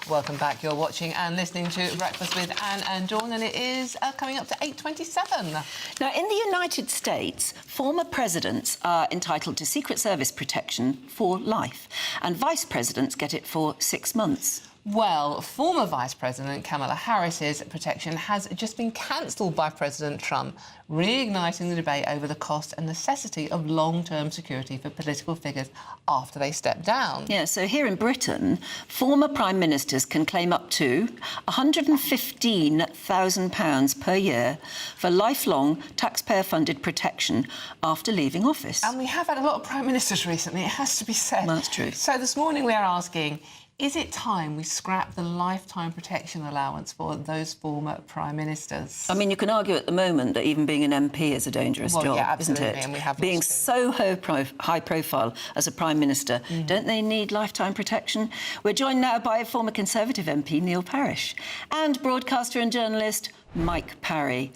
Welcome back. You're watching and listening to Breakfast with Anne and Dawn, and it is coming up to 8:27. Now, in the United States, former presidents are entitled to Secret Service protection for life, and vice presidents get it for 6 months. Well, former Vice President Kamala Harris's protection has just been cancelled by President Trump, reigniting the debate over the cost and necessity of long-term security for political figures after they step down. Yeah, so here in Britain, former Prime Ministers can claim up to £115,000 per year for lifelong taxpayer-funded protection after leaving office. And we have had a lot of Prime Ministers recently, it has to be said. Well, that's true. So this morning we are asking, is it time we scrap the lifetime protection allowance for those former Prime Ministers? I mean, you can argue at the moment that even being an MP is a dangerous job, yeah, isn't it? And we have being so high profile as a Prime Minister, don't they need lifetime protection? We're joined now by former Conservative MP Neil Parish and broadcaster and journalist Mike Parry.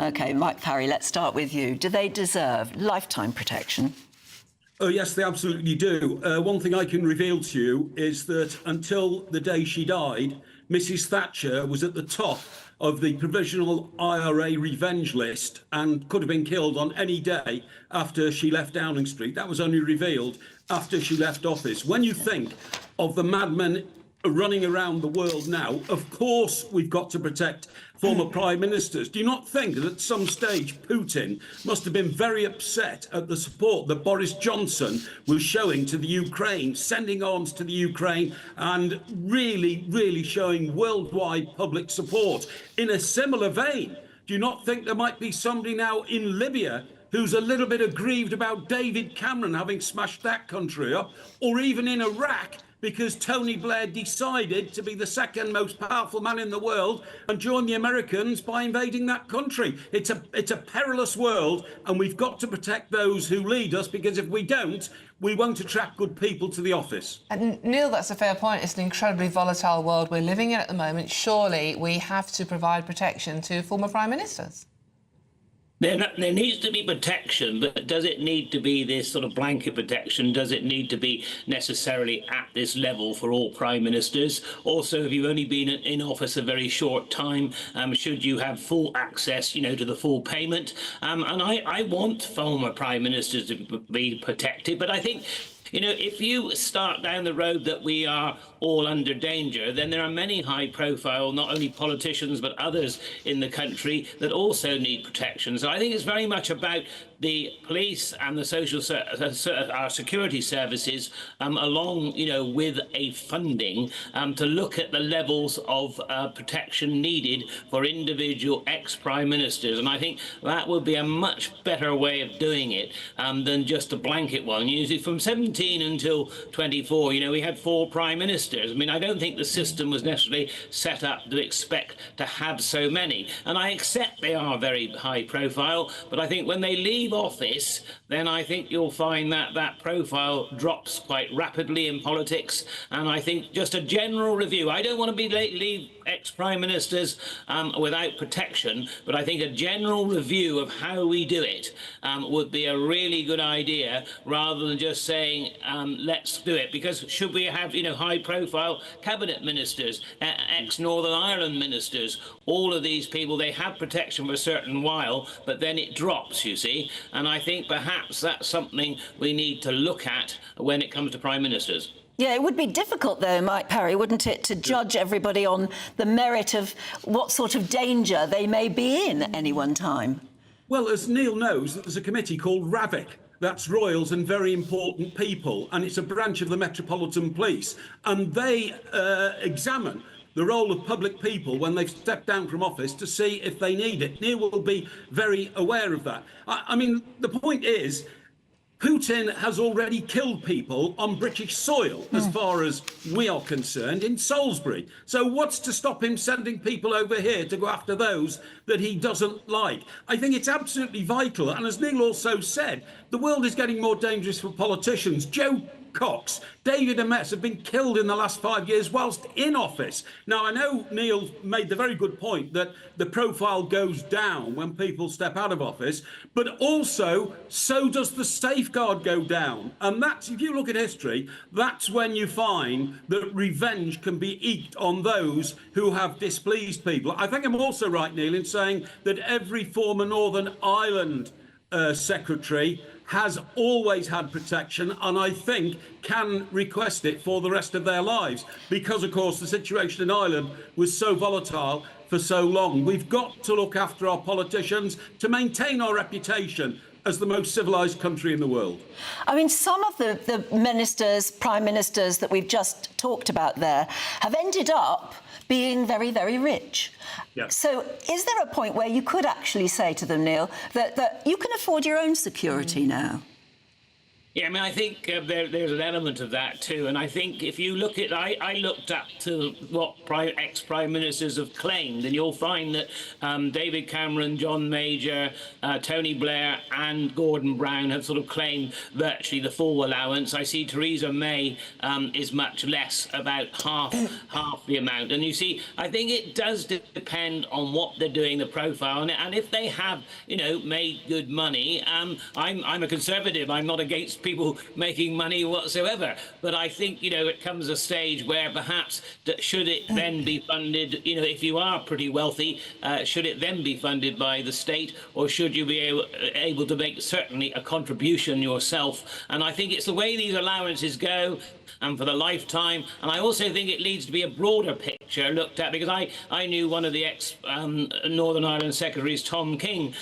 OK, Mike Parry, let's start with you. Do they deserve lifetime protection? Oh, yes, they absolutely do. One thing I can reveal to you is that until the day she died, Mrs. Thatcher was at the top of the provisional IRA revenge list and could have been killed on any day after she left Downing Street. That was only revealed after she left office. When you think of the madmen running around the world now, of course we've got to protect former prime ministers. Do you not think that at some stage Putin must have been very upset at the support that Boris Johnson was showing to the Ukraine, sending arms to the Ukraine and really showing worldwide public support? In a similar vein, do you not think there might be somebody now in Libya who's a little bit aggrieved about David Cameron having smashed that country up, or even in Iraq, because Tony Blair decided to be the second most powerful man in the world and join the Americans by invading that country? It's a perilous world, and we've got to protect those who lead us, because if we don't, we won't attract good people to the office. And Neil, that's a fair point. It's an incredibly volatile world we're living in at the moment. Surely we have to provide protection to former Prime Ministers. There needs to be protection, but does it need to be this sort of blanket protection? Does it need to be necessarily at this level for all prime ministers? Also, if you've only been in office a very short time, should you have full access, to the full payment? And I want former prime ministers to be protected, but I think, if you start down the road that we are all under danger, then there are many high-profile, not only politicians, but others in the country that also need protection. So I think it's very much about the police and the our security services, along, with a funding, to look at the levels of protection needed for individual ex-prime ministers. And I think that would be a much better way of doing it than just a blanket one. Usually from 17 until 24, we had 4 prime ministers. I mean, I don't think the system was necessarily set up to expect to have so many. And I accept they are very high profile, but I think when they leave office, then I think you'll find that that profile drops quite rapidly in politics. And I think just a general review, I don't want to leave ex-prime ministers without protection, but I think a general review of how we do it would be a really good idea, rather than just saying, let's do it. Because should we have, high-profile cabinet ministers, ex-Northern Ireland ministers, all of these people, they have protection for a certain while, but then it drops, you see. And I think perhaps that's something we need to look at when it comes to prime ministers. Yeah, it would be difficult, though, Mike Parry, wouldn't it, to judge everybody on the merit of what sort of danger they may be in at any one time? Well, as Neil knows, there's a committee called RAVIC. That's Royals and Very Important People, and it's a branch of the Metropolitan Police. And they examine the role of public people when they've stepped down from office to see if they need it. Neil will be very aware of that. I mean, the point is, Putin has already killed people on British soil, as far as we are concerned, in Salisbury. So what's to stop him sending people over here to go after those that he doesn't like? I think it's absolutely vital. And as Neil also said, the world is getting more dangerous for politicians. Joe Cox, David Ames have been killed in the last 5 years whilst in office. Now, I know Neil made the very good point that the profile goes down when people step out of office, but also so does the safeguard go down. And that's, if you look at history, that's when you find that revenge can be eked on those who have displeased people. I think I'm also right, Neil, in saying that every former Northern Ireland secretary has always had protection, and I think can request it for the rest of their lives, because, of course, the situation in Ireland was so volatile for so long. We've got to look after our politicians to maintain our reputation as the most civilised country in the world. I mean, some of the ministers, prime ministers that we've just talked about there have ended up being very, very rich. Yeah. So is there a point where you could actually say to them, Neil, that you can afford your own security now? Yeah, I mean, I think there's an element of that too. And I think if you look at, I looked up to what ex-prime ministers have claimed, and you'll find that David Cameron, John Major, Tony Blair and Gordon Brown have sort of claimed virtually the full allowance. I see Theresa May is much less, about half the amount. And you see, I think it does depend on what they're doing, the profile. And if they have, made good money, I'm a Conservative. I'm not against people making money whatsoever, but I think it comes a stage where perhaps should it then be funded, if you are pretty wealthy, should it then be funded by the state, or should you be able to make certainly a contribution yourself? And I think it's the way these allowances go, and for the lifetime. And I also think it needs to be a broader picture looked at, because I knew one of the ex-Northern Ireland secretaries, Tom King,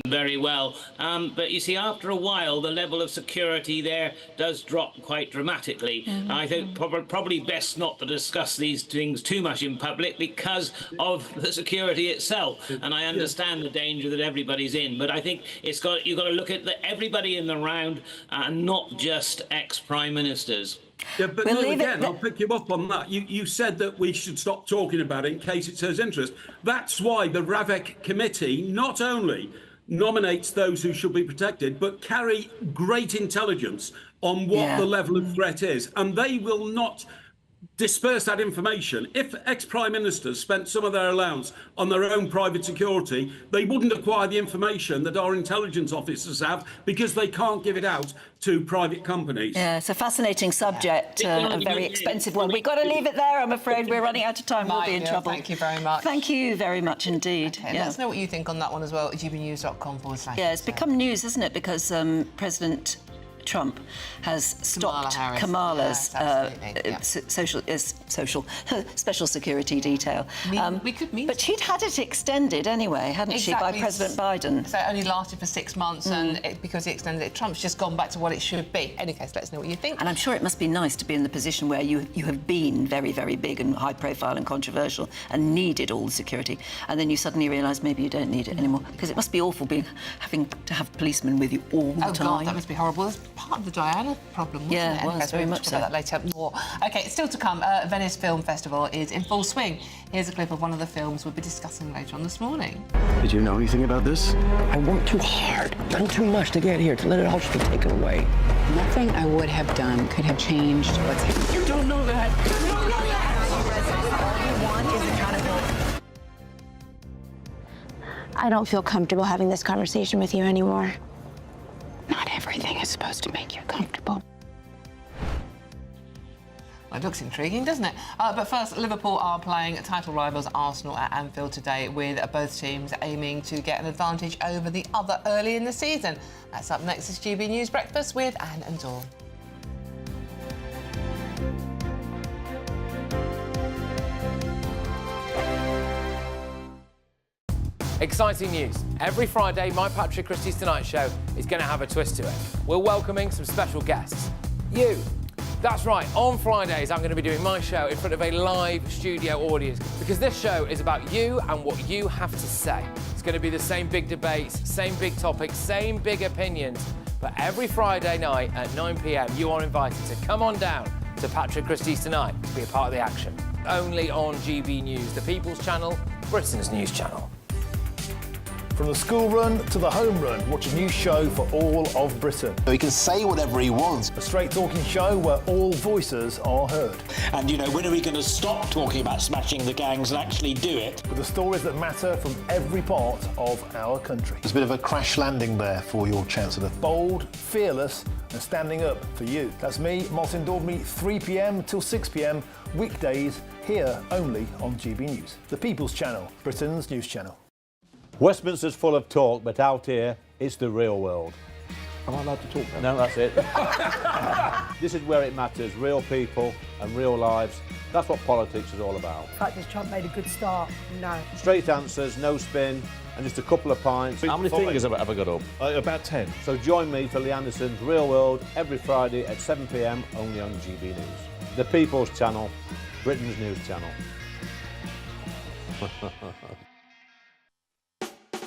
very well. But you see, after a while, the level of security there does drop quite dramatically. Mm-hmm. I think probably best not to discuss these things too much in public because of the security itself. And I understand the danger that everybody's in, but I think you've got to look at everybody in the round, and not just ex-prime ministers. Yeah, but Neil, again, I'll pick you up on that. You said that we should stop talking about it in case it shows interest. That's why the RAVIC committee not only nominates those who should be protected, but carry great intelligence on what the level of threat is. And they will not disperse that information. If ex-prime ministers spent some of their allowance on their own private security, they wouldn't acquire the information that our intelligence officers have because they can't give it out to private companies. Yeah, it's a fascinating subject, a very expensive one. We've got to leave it there, I'm afraid. We're running out of time. We'll be in trouble. Thank you very much. Thank you very much indeed. Okay, let us know what you think on that one as well at gbnews.com/. Yeah, it's become news, hasn't it? Because President Trump has stopped Kamala's special security detail. We could meet. But she'd had it extended anyway, hadn't she, by President Biden? So it only lasted for 6 months, and because he extended it, Trump's just gone back to what it should be. In any case, let us know what you think. And I'm sure it must be nice to be in the position where you have been very, very big and high profile and controversial and needed all the security, and then you suddenly realise maybe you don't need it anymore. Because it must be awful having to have policemen with you all the time. Oh God, that must be horrible. That's part of the Diana problem, wasn't it? Yeah, it was, very much so. About that later more. OK, still to come, Venice Film Festival is in full swing. Here's a clip of one of the films we'll be discussing later on this morning. Did you know anything about this? I worked too hard, done too much to get here, to let it all just be taken away. Nothing I would have done could have changed what's happened. You don't know that. You don't know that. I don't feel comfortable having this conversation with you anymore. Not everything is supposed to make you comfortable. Well, it looks intriguing, doesn't it? But first, Liverpool are playing title rivals Arsenal at Anfield today, with both teams aiming to get an advantage over the other early in the season. That's up next. It's GB News Breakfast with Anne and Dawn. Exciting news. Every Friday, my Patrick Christie's Tonight Show is going to have a twist to it. We're welcoming some special guests. You. That's right, on Fridays I'm going to be doing my show in front of a live studio audience, because this show is about you and what you have to say. It's going to be the same big debates, same big topics, same big opinions. But every Friday night at 9 p.m, you are invited to come on down to Patrick Christie's Tonight to be a part of the action. Only on GB News, the People's Channel, Britain's news channel. From the school run to the home run, watch a new show for all of Britain. He can say whatever he wants. A straight-talking show where all voices are heard. And, you know, when are we going to stop talking about smashing the gangs and actually do it? With the stories that matter from every part of our country. There's a bit of a crash landing there for your Chancellor. Bold, fearless and standing up for you. That's me, Martin Daubney, 3 p.m. till 6 p.m, weekdays, here only on GB News. The People's Channel, Britain's news channel. Westminster's full of talk, but out here, it's the real world. Am I allowed to talk now? No, that's it. This is where it matters, real people and real lives. That's what politics is all about. The fact that Trump made a good start, no. Straight answers, no spin, and just a couple of pints. How many fingers have I got up? About 10. So join me for Lee Anderson's Real World every Friday at 7 p.m, only on GB News. The People's Channel, Britain's news channel.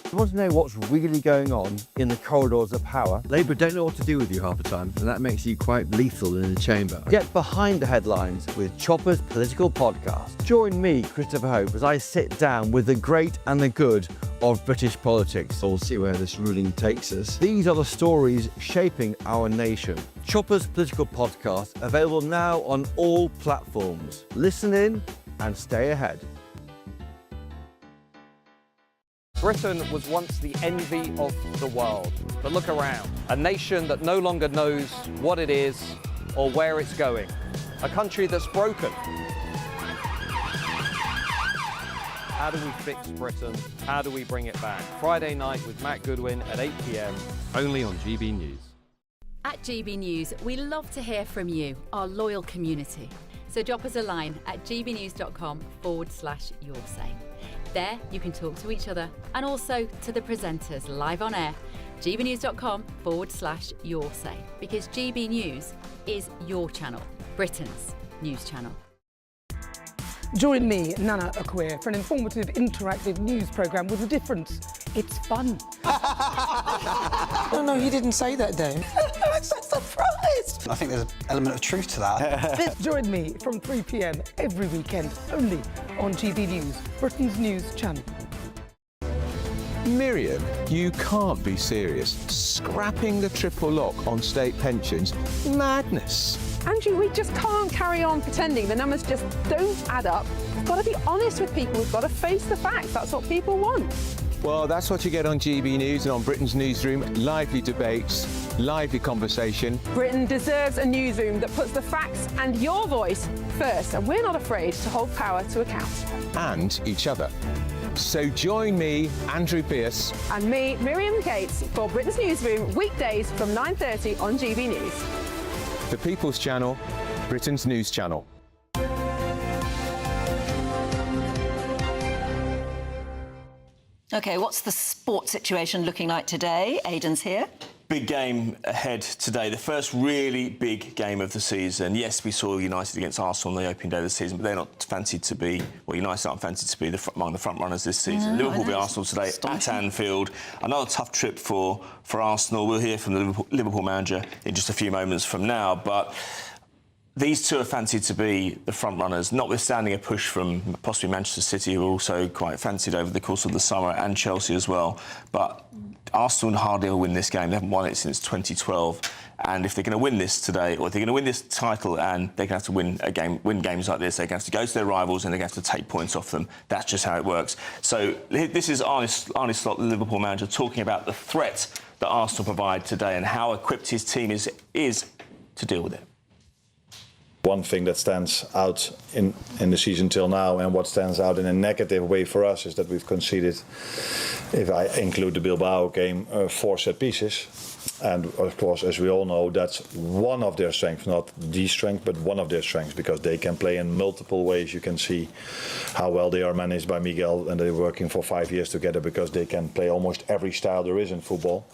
You want to know what's really going on in the corridors of power? Labour don't know what to do with you half the time, and that makes you quite lethal in the chamber. Get behind the headlines with Chopper's Political Podcast. Join me, Christopher Hope, as I sit down with the great and the good of British politics. We'll see where this ruling takes us. These are the stories shaping our nation. Chopper's Political Podcast, available now on all platforms. Listen in and stay ahead. Britain was once the envy of the world, but look around. A nation that no longer knows what it is or where it's going. A country that's broken. How do we fix Britain? How do we bring it back? Friday night with Matt Goodwin at 8 p.m, only on GB News. At GB News, we love to hear from you, our loyal community. So drop us a line at gbnews.com/yoursay. There, you can talk to each other and also to the presenters live on air. gbnews.com/yoursay, because GB News is your channel, Britain's news channel. Join me, Nana Akweer, for an informative, interactive news programme with a difference. It's fun. No, he didn't say that, Dave. I'm so surprised. I think there's an element of truth to that. Join me from 3 p.m. every weekend, only on GB News, Britain's news channel. Miriam, you can't be serious. Scrapping the triple lock on state pensions? Madness. Angie, we just can't carry on pretending. The numbers just don't add up. We've got to be honest with people. We've got to face the facts. That's what people want. Well, that's what you get on GB News and on Britain's Newsroom. Lively debates, lively conversation. Britain deserves a newsroom that puts the facts and your voice first, and we're not afraid to hold power to account. And each other. So join me, Andrew Pearce. And me, Miriam Cates, for Britain's Newsroom, weekdays from 9:30 on GB News. The People's Channel, Britain's news channel. OK, what's the sport situation looking like today? Aidan's here. Big game ahead today, the first really big game of the season. Yes, we saw United against Arsenal on the opening day of the season, but they're not fancied to be, well, United aren't fancied to be among the front runners this season. Liverpool v Arsenal today at Anfield. Another tough trip for Arsenal. We'll hear from the Liverpool manager in just a few moments from now, but these two are fancied to be the front runners, notwithstanding a push from possibly Manchester City, who are also quite fancied over the course of the summer, and Chelsea as well. But Arsenal hardly ever win this game. They haven't won it since 2012. And if they're going to win this today, or if they're going to win this title, and they're going to have to win games like this, they're going to have to go to their rivals and they're going to have to take points off them. That's just how it works. So this is Arne Slot, the Liverpool manager, talking about the threat that Arsenal provide today and how equipped his team is to deal with it. One thing that stands out in the season till now, and what stands out in a negative way for us, is that we've conceded, if I include the Bilbao game, 4 set pieces. And of course, as we all know, that's one of their strengths, not the strength, but one of their strengths, because they can play in multiple ways. You can see how well they are managed by Miguel, and they're working for 5 years together because they can play almost every style there is in football.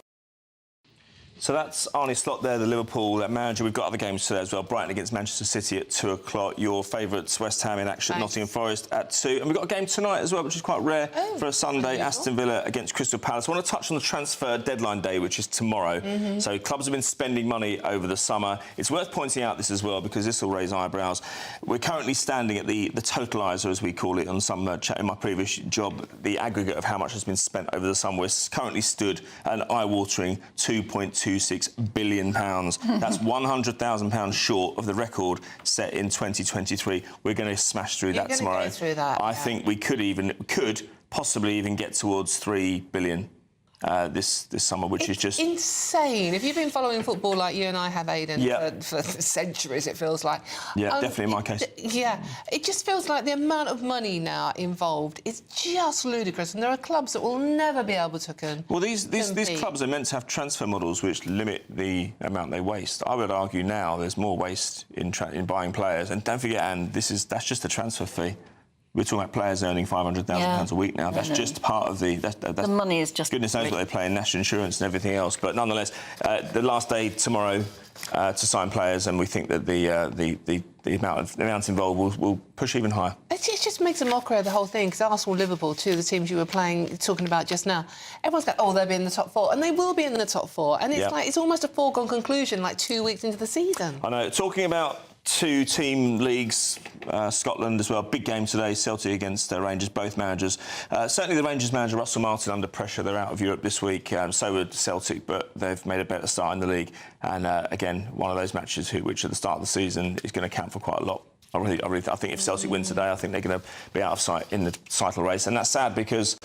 So that's Arne Slot there, the Liverpool manager. We've got other games today as well. Brighton against Manchester City at 2 o'clock. Your favourites, West Ham in action, Nottingham Forest at 2. And we've got a game tonight as well, which is quite rare for a Sunday. Aston Villa against Crystal Palace. I want to touch on the transfer deadline day, which is tomorrow. So clubs have been spending money over the summer. It's worth pointing out this as well, because this will raise eyebrows. We're currently standing at the totaliser, as we call it, on some chat in my previous job. The aggregate of how much has been spent over the summer. We're currently stood at an eye-watering £2.26 billion. That's £100,000 short of the record set in 2023. We're going to smash through that tomorrow. Go through that, I think we could possibly even get towards £3 billion this summer, which is just insane. If you've been following football like you and I have, Aidan, for centuries, it feels like. Yeah, definitely in my case. Yeah, it just feels like the amount of money now involved is just ludicrous, and there are clubs that will never be able to compete. Well, these clubs are meant to have transfer models which limit the amount they waste. I would argue now there's more waste in buying players, and don't forget, Anne, that's just a transfer fee. We're talking about players earning £500,000 a week now. That's just part of the... the money is just... Goodness knows what they play in national insurance and everything else. But nonetheless, the last day tomorrow to sign players, and we think that the amount involved will push even higher. It just makes a mockery of the whole thing, because Arsenal, Liverpool, two of the teams you were talking about just now, everyone's going, oh, they'll be in the top 4, and they will be in the top 4. And it's like, it's almost a foregone conclusion, like 2 weeks into the season. I know. Talking about 2 team leagues, Scotland as well. Big game today, Celtic against Rangers, both managers. Certainly the Rangers manager, Russell Martin, under pressure. They're out of Europe this week. So would Celtic, but they've made a better start in the league. And again, one of those matches which at the start of the season is going to count for quite a lot. I think if Celtic win today, I think they're going to be out of sight in the title race. And that's sad, because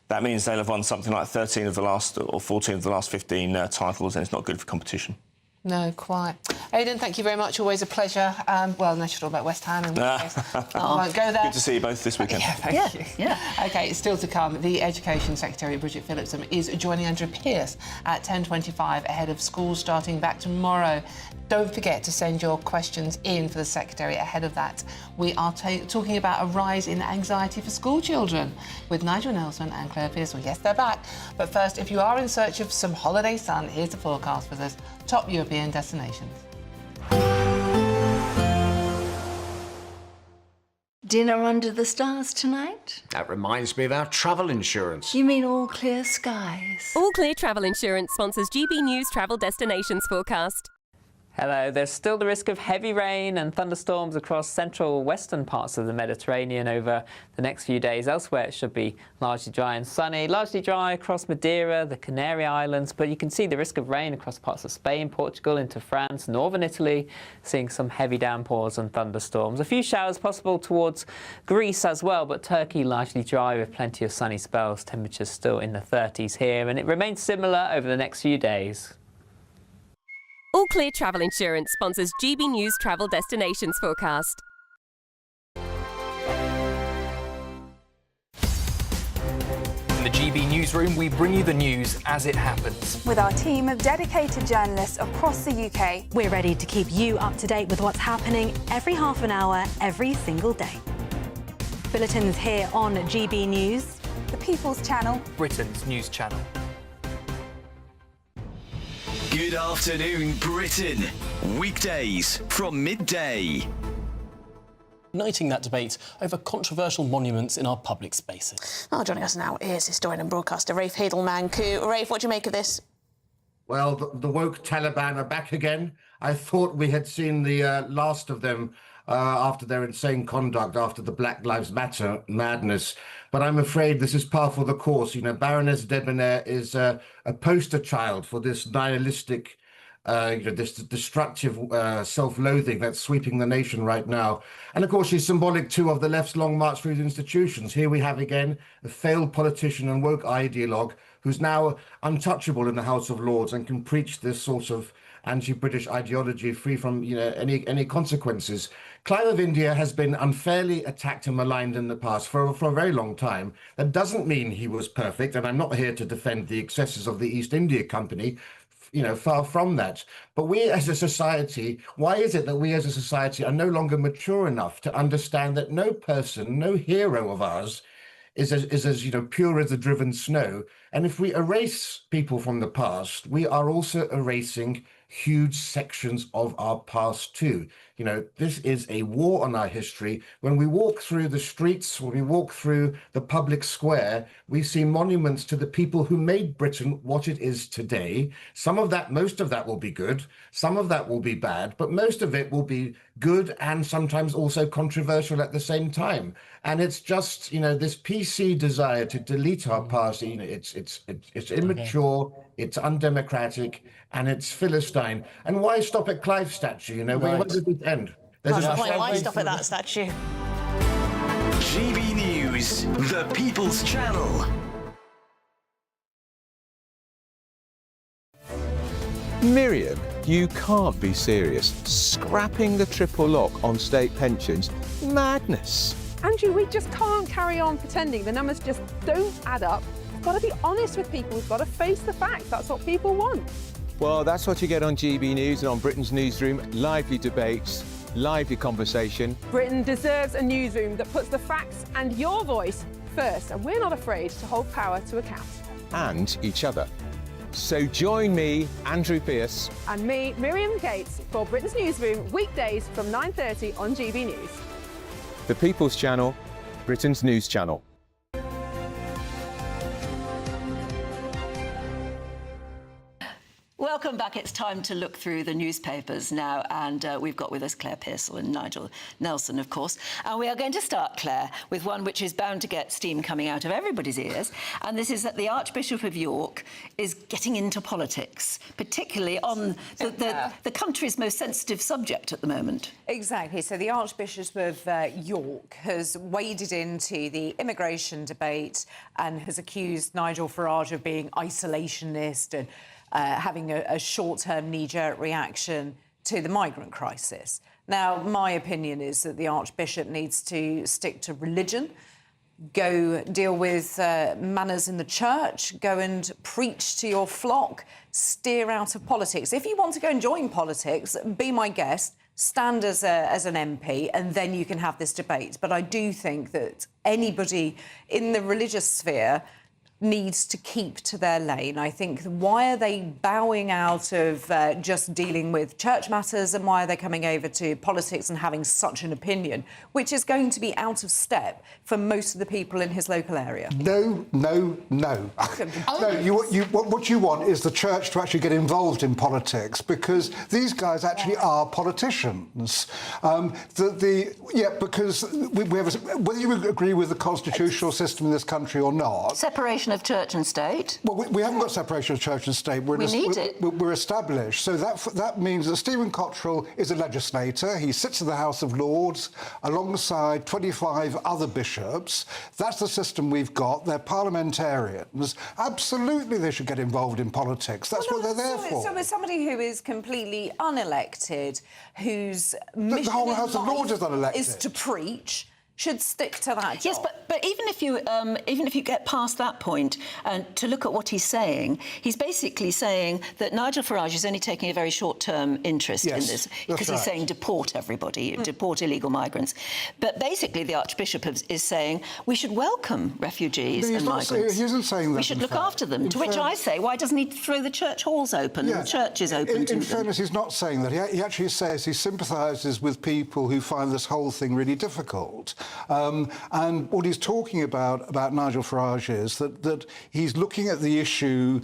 that means they'll have won something like 13 of the last, or 14 of the last 15 titles, and it's not good for competition. No, quite. Aidan, thank you very much. Always a pleasure. Well, unless you're talking about West Ham. I won't go there. Good to see you both this weekend. Yeah, thank you. Yeah. OK, it's still to come. The Education Secretary, Bridget Phillipson, is joining Andrew Pearce at 10:25 ahead of school starting back tomorrow. Don't forget to send your questions in for the Secretary ahead of that. We are talking about a rise in anxiety for school children with Nigel Nelson and Claire Pearce. Well, yes, they're back. But first, if you are in search of some holiday sun, here's the forecast for those top European destinations. Dinner under the stars tonight? That reminds me of our travel insurance. You mean all clear skies? All Clear Travel Insurance sponsors GB News Travel Destinations forecast. Hello. There's still the risk of heavy rain and thunderstorms across central western parts of the Mediterranean over the next few days. Elsewhere, it should be largely dry and sunny. Largely dry across Madeira, the Canary Islands, but you can see the risk of rain across parts of Spain, Portugal, into France, northern Italy, seeing some heavy downpours and thunderstorms. A few showers possible towards Greece as well, but Turkey largely dry with plenty of sunny spells. Temperatures still in the 30s here, and it remains similar over the next few days. All Clear Travel Insurance sponsors GB News Travel Destinations Forecast. In the GB Newsroom, we bring you the news as it happens. With our team of dedicated journalists across the UK, we're ready to keep you up to date with what's happening every half an hour, every single day. Bulletins here on GB News, the People's Channel, Britain's news channel. Good afternoon, Britain. Weekdays from midday. Igniting that debate over controversial monuments in our public spaces. Oh, joining us now is historian and broadcaster Rafe Heidelman. Rafe, what do you make of this? Well, the woke Taliban are back again. I thought we had seen the last of them after their insane conduct, after the Black Lives Matter madness. But I'm afraid this is par for the course. You know, Baroness Debonair is a poster child for this nihilistic, this destructive self-loathing that's sweeping the nation right now. And of course, she's symbolic too of the left's long march through the institutions. Here we have again a failed politician and woke ideologue who's now untouchable in the House of Lords and can preach this sort of anti-British ideology free from any consequences. Clive of India has been unfairly attacked and maligned in the past for a very long time. That doesn't mean he was perfect, and I'm not here to defend the excesses of the East India Company, far from that. But we as a society, why is it that we as a society are no longer mature enough to understand that no person, no hero of ours is as pure as the driven snow? And if we erase people from the past, we are also erasing huge sections of our past too. This is a war on our history. When we walk through the streets, when we walk through the public square, we see monuments to the people who made Britain what it is today. Most of that will be good, some of that will be bad, but most of it will be good and sometimes also controversial at the same time. And it's just, this PC desire to delete our past, it's immature, it's undemocratic, and it's Philistine. And why stop at Clive's statue? Where does it end? Why stop at that statue? GB News, the People's Channel. Miriam, you can't be serious. Scrapping the triple lock on state pensions? Madness. Andrew, we just can't carry on pretending. The numbers just don't add up. We've got to be honest with people. We've got to face the facts. That's what people want. Well, that's what you get on GB News and on Britain's Newsroom. Lively debates, lively conversation. Britain deserves a newsroom that puts the facts and your voice first, and we're not afraid to hold power to account. And each other. So join me, Andrew Pearce. And me, Miriam Gates, for Britain's Newsroom, weekdays from 9:30 on GB News. The People's Channel, Britain's news channel. Welcome back. It's time to look through the newspapers now, and we've got with us Claire Pearsall and Nigel Nelson, of course. And we are going to start, Claire, with one which is bound to get steam coming out of everybody's ears, and this is that the Archbishop of York is getting into politics, particularly on the country's most sensitive subject at the moment. Exactly. So the Archbishop of York has waded into the immigration debate and has accused Nigel Farage of being isolationist and having a short-term knee-jerk reaction to the migrant crisis. Now, my opinion is that the Archbishop needs to stick to religion, go deal with manners in the church, go and preach to your flock, steer out of politics. If you want to go and join politics, be my guest, stand as an MP, and then you can have this debate. But I do think that anybody in the religious sphere needs to keep to their lane. I think, why are they bowing out of just dealing with church matters, and why are they coming over to politics and having such an opinion, which is going to be out of step for most of the people in his local area? No. No, what you want is the church to actually get involved in politics, because these guys actually are politicians. Because we have whether you agree with the constitutional system in this country or not. Separation of church and state. Well, we haven't got separation of church and state. We need it. We're established. So that means that Stephen Cottrell is a legislator. He sits in the House of Lords alongside 25 other bishops. That's the system we've got. They're parliamentarians. Absolutely, they should get involved in politics. That's what they're there for. So as somebody who is completely unelected, whose mission the whole House of Lords is unelected, is to preach, should stick to that job. Yes, but even if you get past that point and to look at what he's saying, he's basically saying that Nigel Farage is only taking a very short-term interest in this, because he's saying deport everybody, deport illegal migrants. But basically, the Archbishop is saying we should welcome refugees and migrants. He isn't saying that. We should look after them. To which I say, why doesn't he throw the church halls open and the churches open to them? In fairness, he's not saying that. He actually says he sympathises with people who find this whole thing really difficult. And what he's talking about Nigel Farage is that he's looking at the issue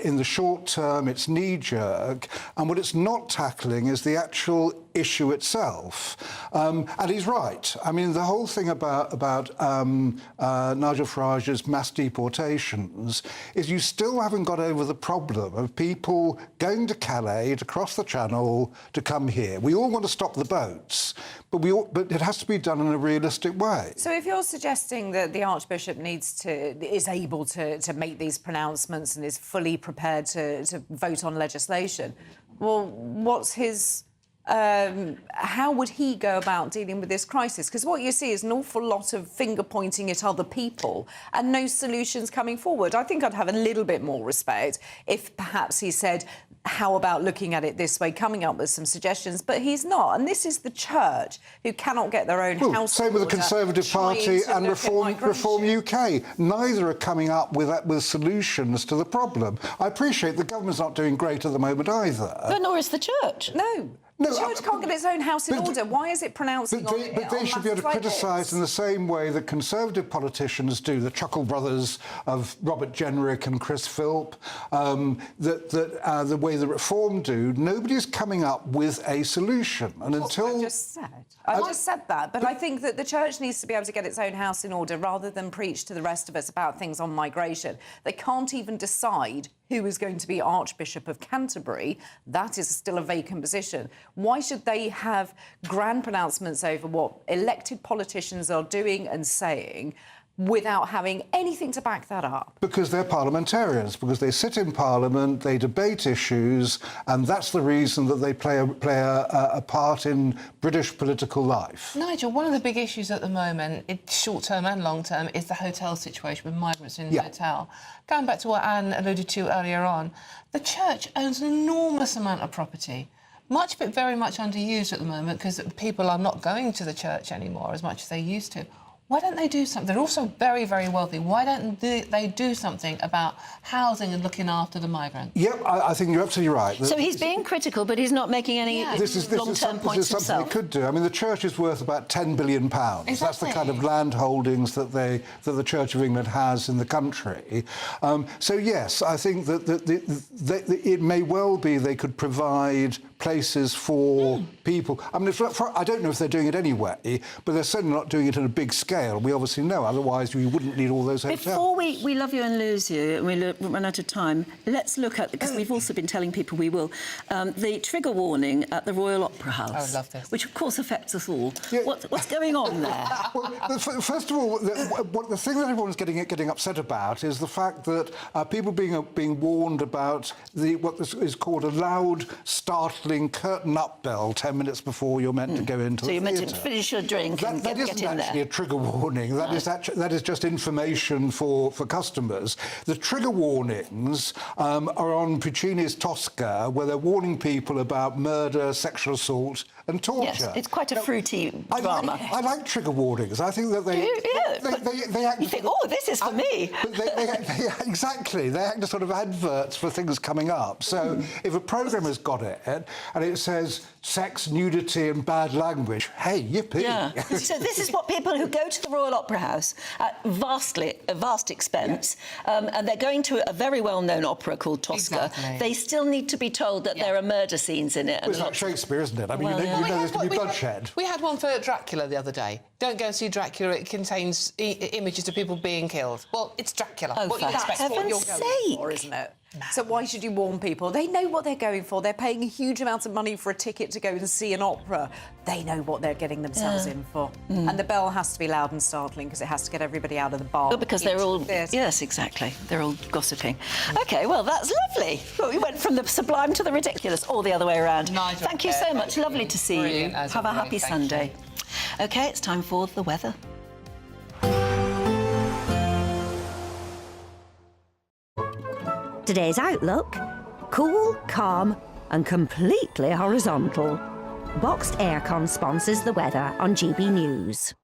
in the short term, it's knee-jerk, and what it's not tackling is the actual issue itself. And he's right. I mean, the whole thing about Nigel Farage's mass deportations is you still haven't got over the problem of people going to Calais, to cross the Channel, to come here. We all want to stop the boats, but it has to be done in a realistic way. So if you're suggesting that the Archbishop is able to make these pronouncements and is fully prepared to vote on legislation, well, what's his... how would he go about dealing with this crisis? Because what you see is an awful lot of finger-pointing at other people and no solutions coming forward. I think I'd have a little bit more respect if perhaps he said, how about looking at it this way, coming up with some suggestions, but he's not. And this is the church who cannot get their own house. Same with the Conservative Party and Reform UK. Neither are coming up with solutions to the problem. I appreciate the government's not doing great at the moment either. But nor is the church. No. The church can't get its own house in order. Why is it pronouncing on it? But they should be able to criticise in the same way that Conservative politicians do, the Chuckle brothers of Robert Jenrick and Chris Philp, the way the Reform do. Nobody's coming up with a solution. And until... I just said that, but I think that the church needs to be able to get its own house in order rather than preach to the rest of us about things on migration. They can't even decide who is going to be Archbishop of Canterbury. That is still a vacant position. Why should they have grand pronouncements over what elected politicians are doing and saying without having anything to back that up? Because they're parliamentarians, because they sit in Parliament, they debate issues, and that's the reason that they play a part in British political life. Nigel, one of the big issues at the moment, short-term and long-term, is the hotel situation with migrants in the hotel. Going back to what Anne alluded to earlier on, the church owns an enormous amount of property. Much of it very much underused at the moment because people are not going to the church anymore as much as they used to. Why don't they do something? They're also very, very wealthy. Why don't they do something about housing and looking after the migrants? Yep, I think you're absolutely right. So he's being critical, but he's not making any long-term points himself. This is something they could do. I mean, the church is worth about £10 billion. Exactly. That's the kind of land holdings that the Church of England has in the country. So, yes, I think that it may well be they could provide places for people. I mean, I don't know if they're doing it anyway, but they're certainly not doing it on a big scale. We obviously know, otherwise we wouldn't need all those hotels. Before we love you and lose you, and we run out of time, let's look at, because we've also been telling people we will, the trigger warning at the Royal Opera House. Oh, I love this. Which, of course, affects us all. Yeah. What's going on there? Well, first of all, the thing that everyone's getting upset about is the fact that people being warned about what is called a loud, startling curtain-up bell 10 minutes before you're meant to go into the theatre. So you're meant to finish your drink and get in there. That isn't actually a trigger warning. That is just information for customers. The trigger warnings are on Puccini's Tosca, where they're warning people about murder, sexual assault and torture. Yes, it's quite a fruity drama. I like trigger warnings. I think that they act. You think, oh, this is for me. But exactly. They act as sort of adverts for things coming up. So if a programmer's got it and it says sex, nudity and bad language, hey, yippee. Yeah. So this is what people who go to the Royal Opera House at vast expense, and they're going to a very well-known opera called Tosca. Exactly. They still need to be told that there are murder scenes in it. Well, it's like Shakespeare, isn't it? I mean, you know there's going to be bloodshed. We had one for Dracula the other day. Don't go and see Dracula. It contains images of people being killed. Well, it's Dracula. Oh, what for you expect? What heaven's you're going sake. For, isn't it? So why should you warn people? They know what they're going for. They're paying a huge amount of money for a ticket to go and see an opera. They know what they're getting themselves in for. And the bell has to be loud and startling because it has to get everybody out of the bar. Well, because they're all... Yes, exactly. They're all gossiping. OK, well, that's lovely. Well, we went from the sublime to the ridiculous, or the other way around. Nigel, thank you so much. Lovely to see you. Have a happy Sunday. OK, it's time for the weather. Today's outlook: cool, calm and completely horizontal. Boxed aircon sponsors the weather on GB News.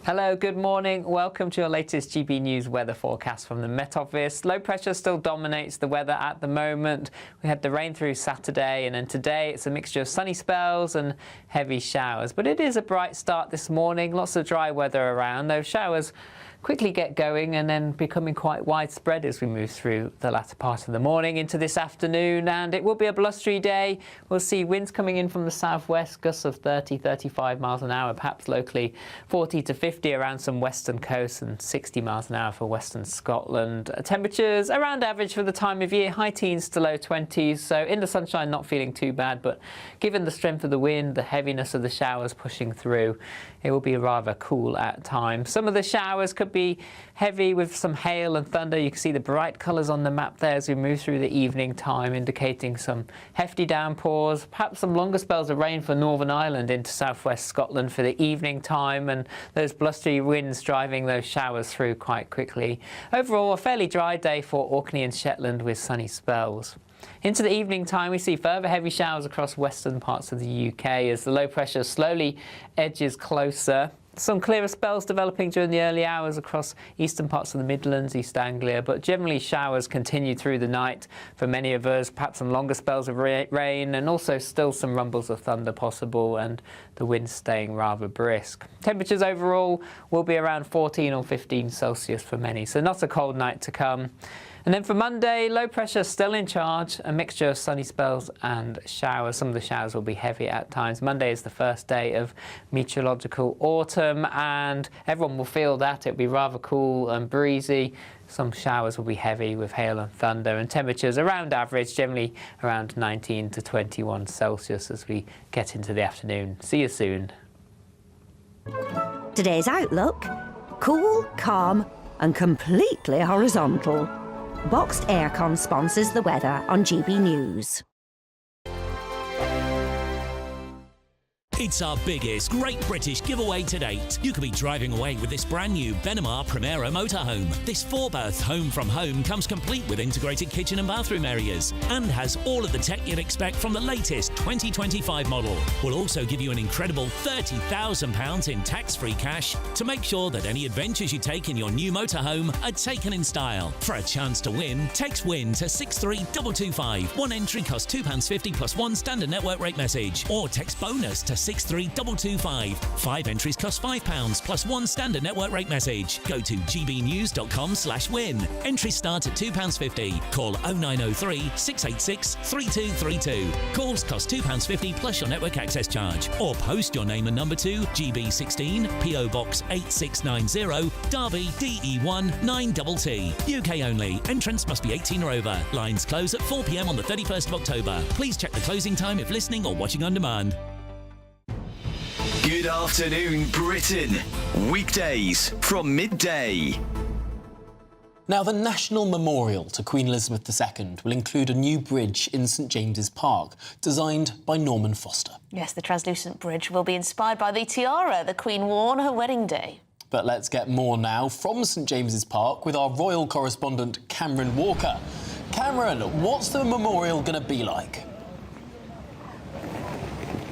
Hello, good morning. Welcome to your latest GB News weather forecast from the Met Office. Low pressure still dominates the weather at the moment. We had the rain through Saturday, and then today it's a mixture of sunny spells and heavy showers. But it is a bright start this morning. Lots of dry weather around. Those showers quickly get going and then becoming quite widespread as we move through the latter part of the morning into this afternoon, and it will be a blustery day. We'll see winds coming in from the southwest, gusts of 30-35 miles an hour, perhaps locally 40 to 50 around some western coasts, and 60 miles an hour for western Scotland. Temperatures around average for the time of year, high teens to low 20s, so in the sunshine not feeling too bad, but given the strength of the wind, the heaviness of the showers pushing through, it will be rather cool at times. Some of the showers could be heavy with some hail and thunder. You can see the bright colours on the map there as we move through the evening time, indicating some hefty downpours, perhaps some longer spells of rain for Northern Ireland into southwest Scotland for the evening time, and those blustery winds driving those showers through quite quickly. Overall, a fairly dry day for Orkney and Shetland with sunny spells. Into the evening time, we see further heavy showers across western parts of the UK as the low pressure slowly edges closer. Some clearer spells developing during the early hours across eastern parts of the Midlands, East Anglia, but generally showers continue through the night for many of us, perhaps some longer spells of rain, and also still some rumbles of thunder possible, and the wind staying rather brisk. Temperatures overall will be around 14 or 15 Celsius for many, so not a cold night to come. And then for Monday, low pressure still in charge, a mixture of sunny spells and showers. Some of the showers will be heavy at times. Monday is the first day of meteorological autumn, and everyone will feel that. It'll be rather cool and breezy. Some showers will be heavy with hail and thunder, and temperatures around average, generally around 19 to 21 Celsius as we get into the afternoon. See you soon. Today's outlook: cool, calm and completely horizontal. Boxed aircon sponsors the weather on GB News. It's our biggest Great British giveaway to date. You could be driving away with this brand new Benamar Primera motorhome. This 4-berth home from home comes complete with integrated kitchen and bathroom areas and has all of the tech you'd expect from the latest 2025 model. We'll also give you an incredible £30,000 in tax-free cash to make sure that any adventures you take in your new motorhome are taken in style. For a chance to win, text WIN to 63225. One entry costs £2.50 plus one standard network rate message, or text BONUS to 63225. 5 entries cost £5 plus one standard network rate message. Go to gbnews.com/win. Entries start at £2.50. Call 0903 686 3232. Calls cost £2.50 plus your network access charge. Or post your name and number to GB16 PO Box 8690 Derby DE1 9TT. UK only. Entrance must be 18 or over. Lines close at 4 p.m. on the 31st of October. Please check the closing time if listening or watching on demand. Good afternoon, Britain. Weekdays from midday. Now, the National Memorial to Queen Elizabeth II will include a new bridge in St James's Park, designed by Norman Foster. Yes, the translucent bridge will be inspired by the tiara the Queen wore on her wedding day. But let's get more now from St James's Park with our royal correspondent, Cameron Walker. Cameron, what's the memorial going to be like?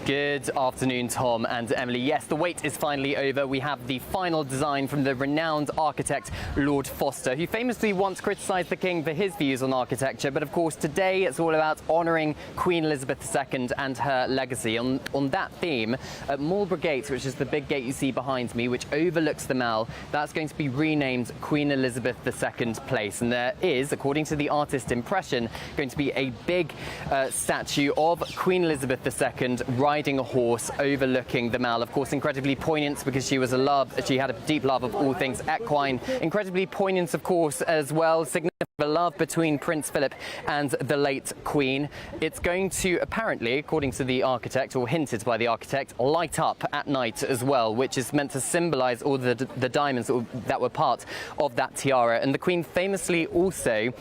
Good afternoon, Tom and Emily. Yes, the wait is finally over. We have the final design from the renowned architect Lord Foster, who famously once criticised the King for his views on architecture. But of course, today it's all about honouring Queen Elizabeth II and her legacy. On that theme, at Marlborough Gate, which is the big gate you see behind me, which overlooks the Mall, that's going to be renamed Queen Elizabeth II Place. And there is, according to the artist impression, going to be a big statue of Queen Elizabeth II riding a horse overlooking the Mall. Of course, incredibly poignant because she had a deep love of all things equine. Incredibly poignant, of course, as well, significant love between Prince Philip and the late Queen. It's going to apparently, according to the architect, or hinted by the architect, light up at night as well, which is meant to symbolise all the diamonds that were part of that tiara. And the Queen famously also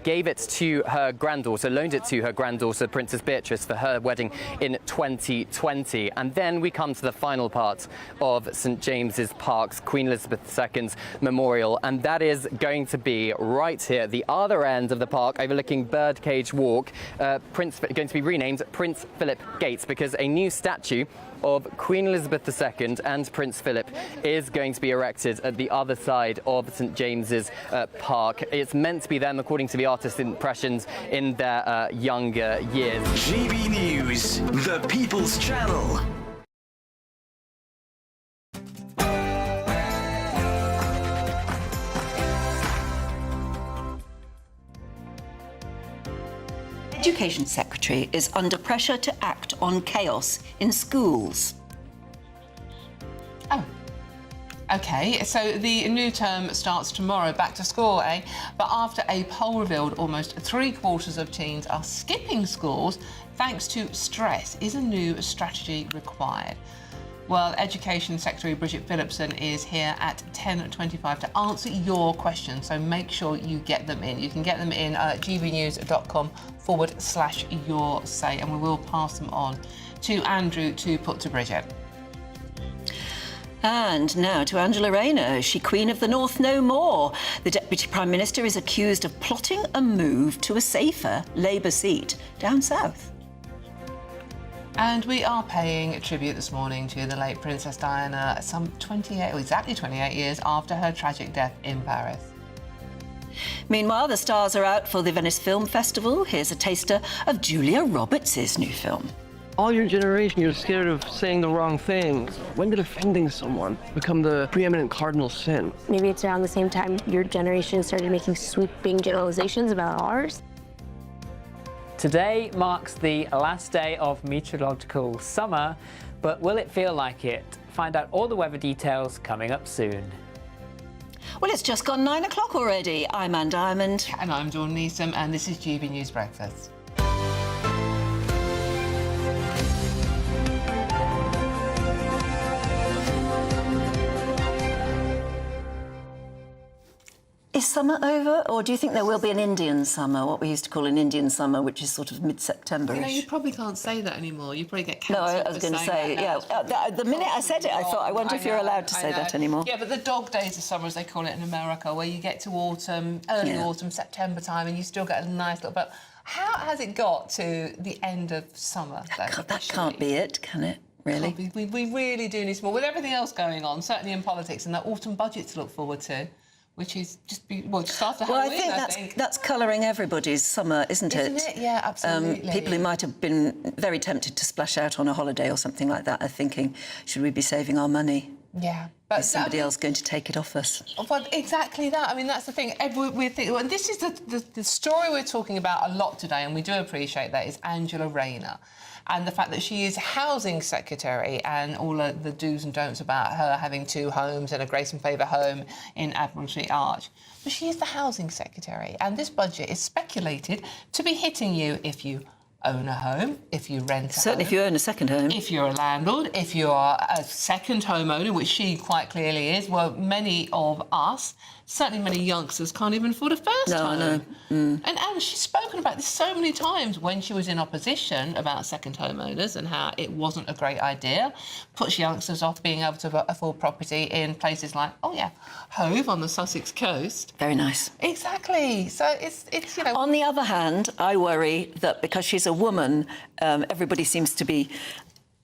gave it to her granddaughter, loaned it to her granddaughter, Princess Beatrice, for her wedding in 2020. And then we come to the final part of St James's Park's Queen Elizabeth II's memorial, and that is going to be right here at the other end of the park, overlooking Birdcage Walk, going to be renamed Prince Philip Gates, because a new statue of Queen Elizabeth II and Prince Philip is going to be erected at the other side of St James's Park. It's meant to be them, according to the artist's impressions, in their younger years. GB News, the People's Channel. Education Secretary is under pressure to act on chaos in schools. Oh. OK, so the new term starts tomorrow, back to school, eh? But after a poll revealed almost 3/4 of teens are skipping schools thanks to stress, is a new strategy required? Well, Education Secretary Bridget Phillipson is here at 10:25 to answer your questions, so make sure you get them in. You can get them in at gbnews.com/your say, and we will pass them on to Andrew to put to Bridget. And now to Angela Rayner. Is she Queen of the North no more? The Deputy Prime Minister is accused of plotting a move to a safer Labour seat down south. And we are paying tribute this morning to the late Princess Diana, some 28 years after her tragic death in Paris. Meanwhile, the stars are out for the Venice Film Festival. Here's a taster of Julia Roberts' new film. All your generation, you're scared of saying the wrong things. When did offending someone become the preeminent cardinal sin? Maybe it's around the same time your generation started making sweeping generalizations about ours. Today marks the last day of meteorological summer, but will it feel like it? Find out all the weather details coming up soon. Well, it's just gone 9 o'clock already. I'm Anne Diamond. And I'm Dawn Neeson, and this is GB News Breakfast. Is summer over, or do you think there will be an Indian summer, what we used to call an Indian summer, which is sort of mid-September-ish? You know, you probably can't say that anymore. You probably get cancelled. No, I was going to say, yeah. The minute I said it, I thought, I wonder if you're allowed to say that anymore. Yeah, but the dog days of summer, as they call it in America, where you get to autumn, early autumn, September time, and you still get a nice little... But how has it got to the end of summer? That can't be it, can it? Really? We really do need some more. With everything else going on, certainly in politics, and that autumn budget to look forward to, which is just after Halloween, I think that's colouring everybody's summer, isn't it? Isn't it? Yeah, absolutely. People who might have been very tempted to splash out on a holiday or something like that are thinking, should we be saving our money? Yeah. But is somebody else going to take it off us? Well, exactly that. I mean, that's the thing. We're thinking, well, this is the story we're talking about a lot today, and we do appreciate that, is Angela Rayner. And the fact that she is Housing Secretary, and all of the do's and don'ts about her having 2 homes and a Grace and Favour home in Admiralty Arch. But she is the Housing Secretary, and this budget is speculated to be hitting you if you own a home, if you rent a home. Certainly if you own a second home. If you're a landlord, if you're a second homeowner, which she quite clearly is. Well, many of us, certainly many youngsters, can't even afford a first home. No, I know. Mm. And she's spoken about this so many times when she was in opposition about second homeowners and how it wasn't a great idea. Puts youngsters off being able to afford property in places like, Hove on the Sussex coast. Very nice. Exactly. So it's you know... On the other hand, I worry that because she's a woman, everybody seems to be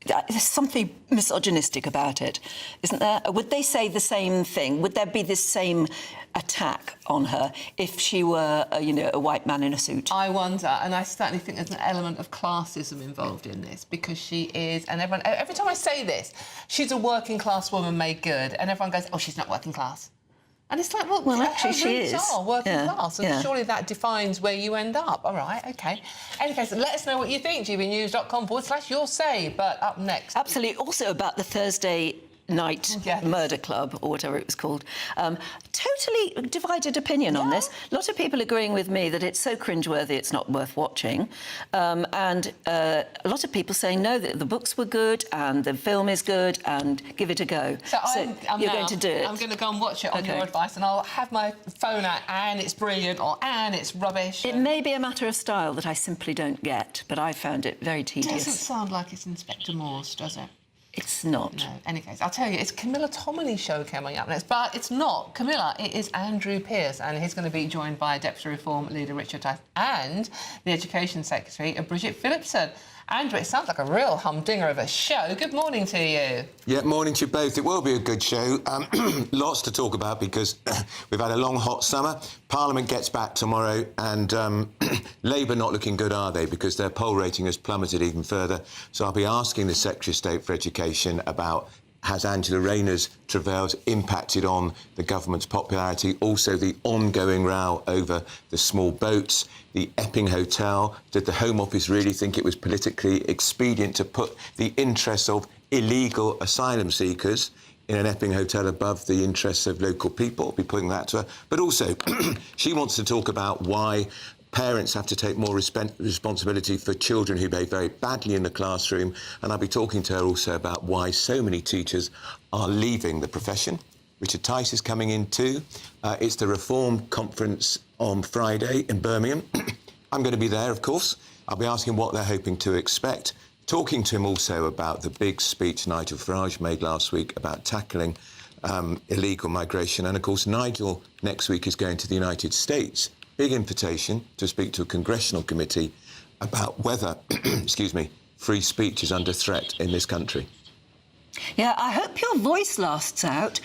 there's something misogynistic about it, isn't there? Would they say the same thing? Would there be this same attack on her if she were, a white man in a suit? I wonder, and I certainly think there's an element of classism involved in this, because she is, and every time I say this, she's a working class woman made good, and everyone goes, oh, she's not working class. And it's like, well actually, she is. Are working class, and yeah. surely that defines where you end up. All right, OK. Any case, let us know what you think, gbnews.com/your say. But up next... Absolutely. Also about the Thursday night murder club, or whatever it was called. Totally divided opinion on this. A lot of people agreeing with me that it's so cringeworthy it's not worth watching, and a lot of people saying no, that the books were good and the film is good and give it a go. So you're going to do it. I'm going to go and watch it on your advice, and I'll have my phone out and it's brilliant or and it's rubbish. It may be a matter of style that I simply don't get, but I found it very tedious. It doesn't sound like it's Inspector Morse, does it? It's not. No. Any case, I'll tell you, it's Camilla Tominey's show coming up next, but it's not Camilla, it is Andrew Pearce, and he's going to be joined by Deputy Reform Leader Richard Tyson and the Education Secretary, Bridget Phillipson. Andrew, it sounds like a real humdinger of a show. Good morning to you. Yeah, morning to you both. It will be a good show. Lots to talk about because we've had a long, hot summer. Parliament gets back tomorrow and Labour not looking good, are they? Because their poll rating has plummeted even further. So I'll be asking the Secretary of State for Education about has Angela Rayner's travails impacted on the government's popularity? Also, the ongoing row over the small boats, the Epping Hotel. Did the Home Office really think it was politically expedient to put the interests of illegal asylum seekers in an Epping Hotel above the interests of local people? I'll be putting that to her. But also, she wants to talk about why parents have to take more responsibility for children who behave very badly in the classroom, and I'll be talking to her also about why so many teachers are leaving the profession. Richard Tice is coming in too. It's the Reform Conference on Friday in Birmingham. I'm going to be there, of course. I'll be asking what they're hoping to expect. Talking to him also about the big speech Nigel Farage made last week about tackling illegal migration. And, of course, Nigel next week is going to the United States. Big invitation to speak to a congressional committee about whether, excuse me, free speech is under threat in this country. Yeah, I hope your voice lasts out.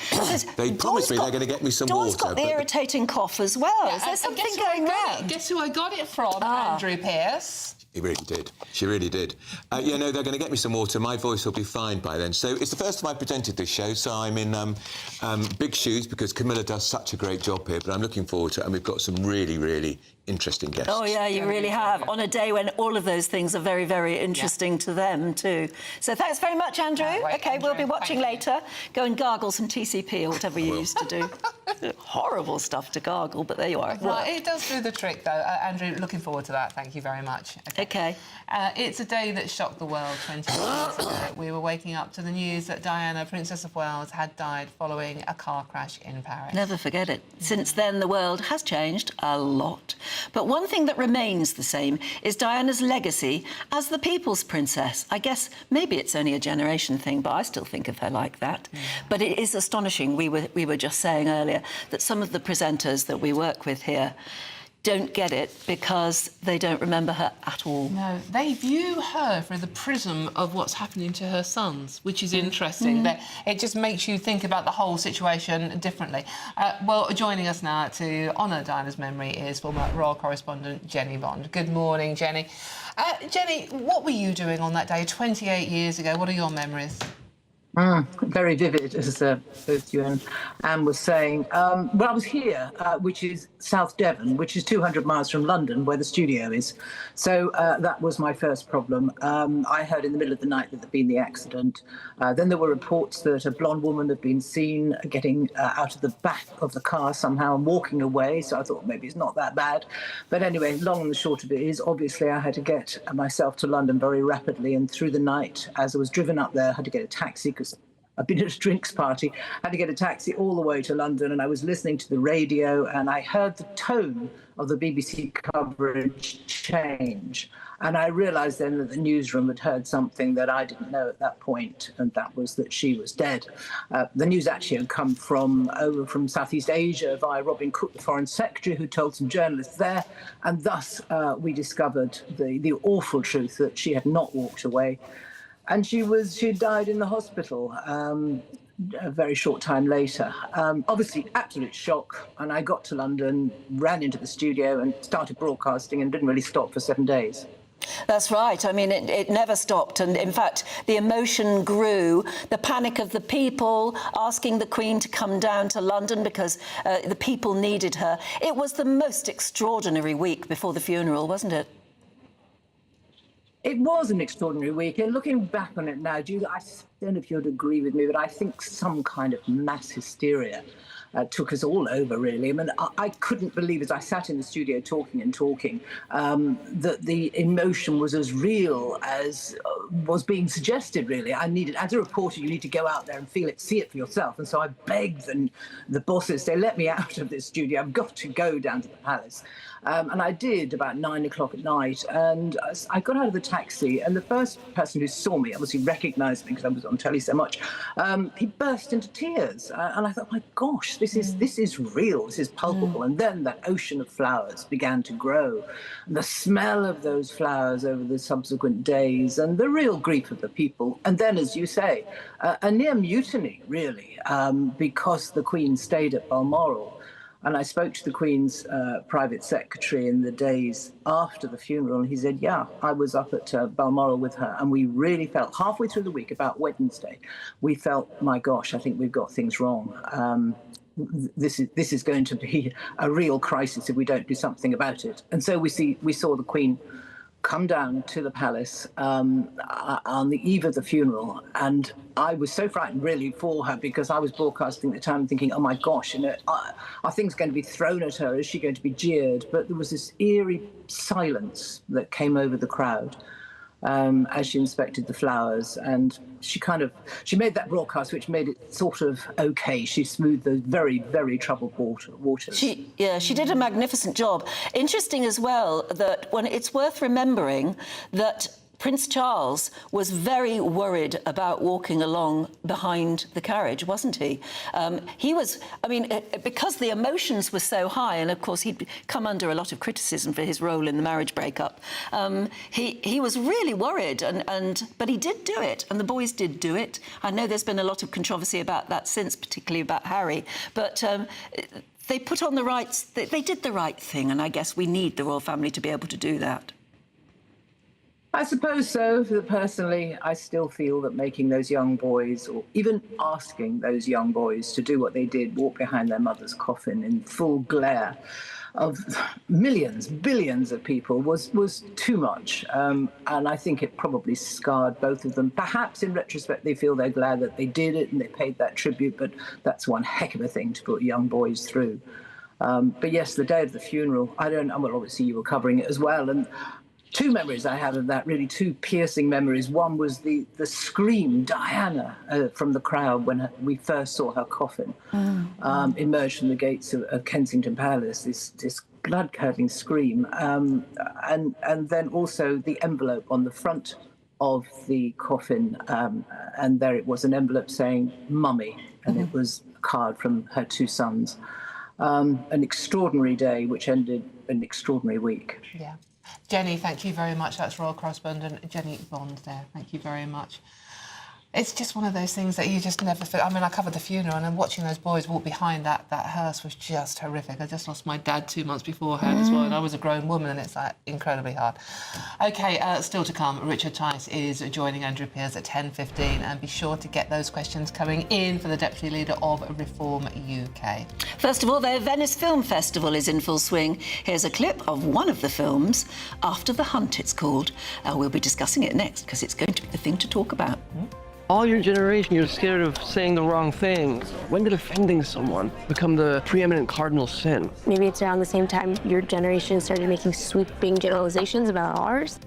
They promised me they're going to get me some water. Dawn's got the irritating cough as well. Is there something going round? Guess who I got it from? Andrew Pearce. He really did. She really did. Yeah, no, they're going to get me some water. My voice will be fine by then. So it's the first time I've presented this show, so I'm in big shoes because Camilla does such a great job here, but I'm looking forward to it, and we've got some really, really interesting guests. Oh, yeah, you really have, on a day when all of those things are very, very interesting to them, too. So thanks very much, Andrew. OK, Andrew, we'll be watching later. Go and gargle some TCP or whatever you used to do. Horrible stuff to gargle, but there you are. Right, it does do the trick, though. Andrew, looking forward to that. Thank you very much. OK. It's a day that shocked the world 20 years ago. We were waking up to the news that Diana, Princess of Wales, had died following a car crash in Paris. Never forget it. Since then, the world has changed a lot. But one thing that remains the same is Diana's legacy as the people's princess. I guess maybe it's only a generation thing, but I still think of her like that. Yeah. But it is astonishing, we were just saying earlier, that some of the presenters that we work with here don't get it because they don't remember her at all. No, they view her through the prism of what's happening to her sons, which is interesting. It just makes you think about the whole situation differently. Well, joining us now to honour Diana's memory is former royal correspondent Jenny Bond. Good morning, Jenny. Jenny, what were you doing on that day 28 years ago? What are your memories? Very vivid, as both you and Anne was saying. Well, I was here, which is South Devon, which is 200 miles from London, where the studio is. So that was my first problem. I heard in the middle of the night that there'd been the accident. Then there were reports that a blonde woman had been seen getting out of the back of the car somehow and walking away. So I thought maybe it's not that bad. But anyway, long and the short of it is, obviously, I had to get myself to London very rapidly. And through the night, as I was driven up there, I had to get a taxi because I'd been at a drinks party, had to get a taxi all the way to London, and I was listening to the radio and I heard the tone of the BBC coverage change. And I realised then that the newsroom had heard something that I didn't know at that point, and that was that she was dead. The news actually had come over from Southeast Asia via Robin Cook, the Foreign Secretary, who told some journalists there, and thus we discovered the awful truth that she had not walked away. And she died in the hospital a very short time later. Obviously, absolute shock. And I got to London, ran into the studio and started broadcasting and didn't really stop for 7 days. That's right. I mean, it never stopped. And in fact, the emotion grew. The panic of the people asking the Queen to come down to London because the people needed her. It was the most extraordinary week before the funeral, wasn't it? It was an extraordinary week, and looking back on it now, I don't know if you'd agree with me, but I think some kind of mass hysteria took us all over, really. I mean, I couldn't believe, as I sat in the studio talking, that the emotion was as real as was being suggested, really. As a reporter, you need to go out there and feel it, see it for yourself. And so I begged the bosses, they let me out of this studio. I've got to go down to the palace. And I did about 9 o'clock at night. And I got out of the taxi, and the first person who saw me obviously recognised me because I was on telly so much. He burst into tears. And I thought, my gosh, this is real. This is palpable. And then that ocean of flowers began to grow. The smell of those flowers over the subsequent days and the real grief of the people. And then, as you say, a near mutiny, really, because the Queen stayed at Balmoral. And I spoke to the Queen's private secretary in the days after the funeral, and he said, yeah, I was up at Balmoral with her, and we really felt, halfway through the week, about Wednesday, we felt, my gosh, I think we've got things wrong. This is going to be a real crisis if we don't do something about it. And so we saw the Queen come down to the palace on the eve of the funeral, and I was so frightened, really, for her, because I was broadcasting at the time thinking, oh my gosh, are things going to be thrown at her? Is she going to be jeered? But there was this eerie silence that came over the crowd as she inspected the flowers, and she made that broadcast which made it sort of okay. She smoothed those very, very troubled waters. She did a magnificent job. Interesting as well that it's worth remembering that Prince Charles was very worried about walking along behind the carriage, wasn't he? He was, because the emotions were so high, and of course he'd come under a lot of criticism for his role in the marriage breakup, he was really worried, but he did do it, and the boys did do it. I know there's been a lot of controversy about that since, particularly about Harry, but they put on they did the right thing, and I guess we need the royal family to be able to do that. I suppose so. Personally, I still feel that making those young boys, or even asking those young boys to do what they did, walk behind their mother's coffin in full glare of millions, billions of people, was too much. And I think it probably scarred both of them. Perhaps in retrospect, they feel they're glad that they did it and they paid that tribute, but that's one heck of a thing to put young boys through. But yes, the day of the funeral, well, obviously you were covering it as well, and two memories I have of that, really two piercing memories. One was the scream, Diana, from the crowd when we first saw her coffin emerge from the gates of Kensington Palace, this blood-curdling scream. And then also the envelope on the front of the coffin, and there it was, an envelope saying, Mummy, and it was a card from her two sons. An extraordinary day, which ended an extraordinary week. Yeah. Jenny, thank you very much. That's Royal Correspondent Jenny Bond there. Thank you very much. It's just one of those things that you just never feel. I mean, I covered the funeral, and then watching those boys walk behind that hearse was just horrific. I just lost my dad 2 months beforehand as well, and I was a grown woman, and it's incredibly hard. OK, still to come, Richard Tice is joining Andrew Pearce at 10:15, and be sure to get those questions coming in for the Deputy Leader of Reform UK. First of all, the Venice Film Festival is in full swing. Here's a clip of one of the films, After the Hunt it's called. We'll be discussing it next, because it's going to be the thing to talk about. All your generation, you're scared of saying the wrong things. When did offending someone become the preeminent cardinal sin? Maybe it's around the same time your generation started making sweeping generalizations about ours.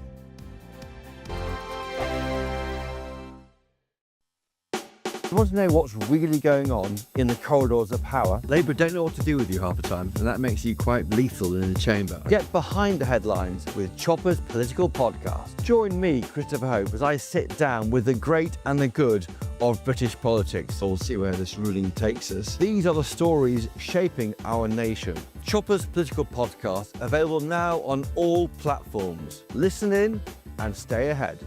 You want to know what's really going on in the corridors of power? Labour don't know what to do with you half the time, and that makes you quite lethal in the chamber. Get behind the headlines with Chopper's Political Podcast. Join me, Christopher Hope, as I sit down with the great and the good of British politics. We'll see where this ruling takes us. These are the stories shaping our nation. Chopper's Political Podcast, available now on all platforms. Listen in and stay ahead.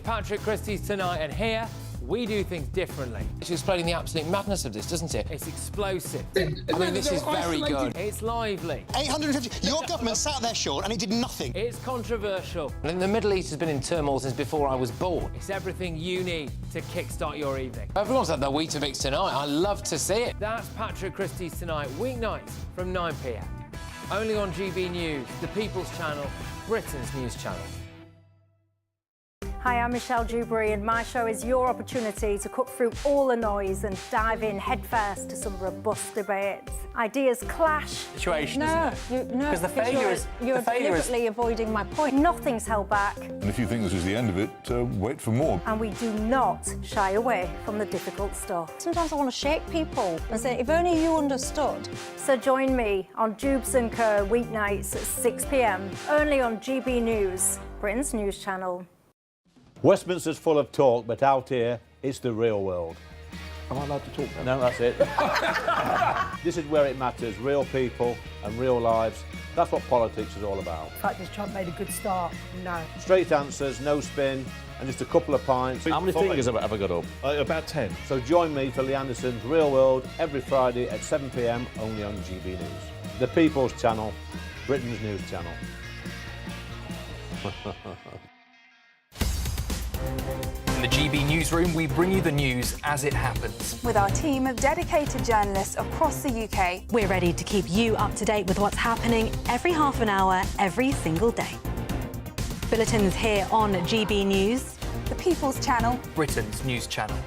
Patrick Christie's Tonight, and here we do things differently. It's explaining the absolute madness of this, doesn't it? It's explosive. I mean, this is very good. It's lively. 850. Your government sat there, Sean, and it did nothing. It's controversial. And the Middle East has been in turmoil since before I was born. It's everything you need to kickstart your evening. Everyone's had their Weetabix tonight. I love to see it. That's Patrick Christie's Tonight, weeknights from 9 p.m. Only on GB News, the People's Channel, Britain's news channel. Hi, I'm Michelle Dewberry, and my show is your opportunity to cut through all the noise and dive in headfirst to some robust debates. Ideas clash. Situation, no, isn't it? no, Because the failure is... You're deliberately avoiding my point. Nothing's held back. And if you think this is the end of it, wait for more. And we do not shy away from the difficult stuff. Sometimes I want to shake people and say, if only you understood. So join me on Jubes & Co. weeknights at 6 p.m, only on GB News, Britain's news channel. Westminster's full of talk, but out here, it's the real world. Am I allowed to talk now? No, that's it. This is where it matters, real people and real lives. That's what politics is all about. In fact, this Trump made a good start. No. Straight answers, no spin, and just a couple of pints. How many fingers have I got up? About 10. So join me for Lee Anderson's Real World every Friday at 7 p.m, only on GB News. The People's Channel, Britain's news channel. In the GB newsroom, we bring you the news as it happens. With our team of dedicated journalists across the UK, we're ready to keep you up to date with what's happening every half an hour, every single day. Bulletins here on GB News, the People's Channel, Britain's news channel.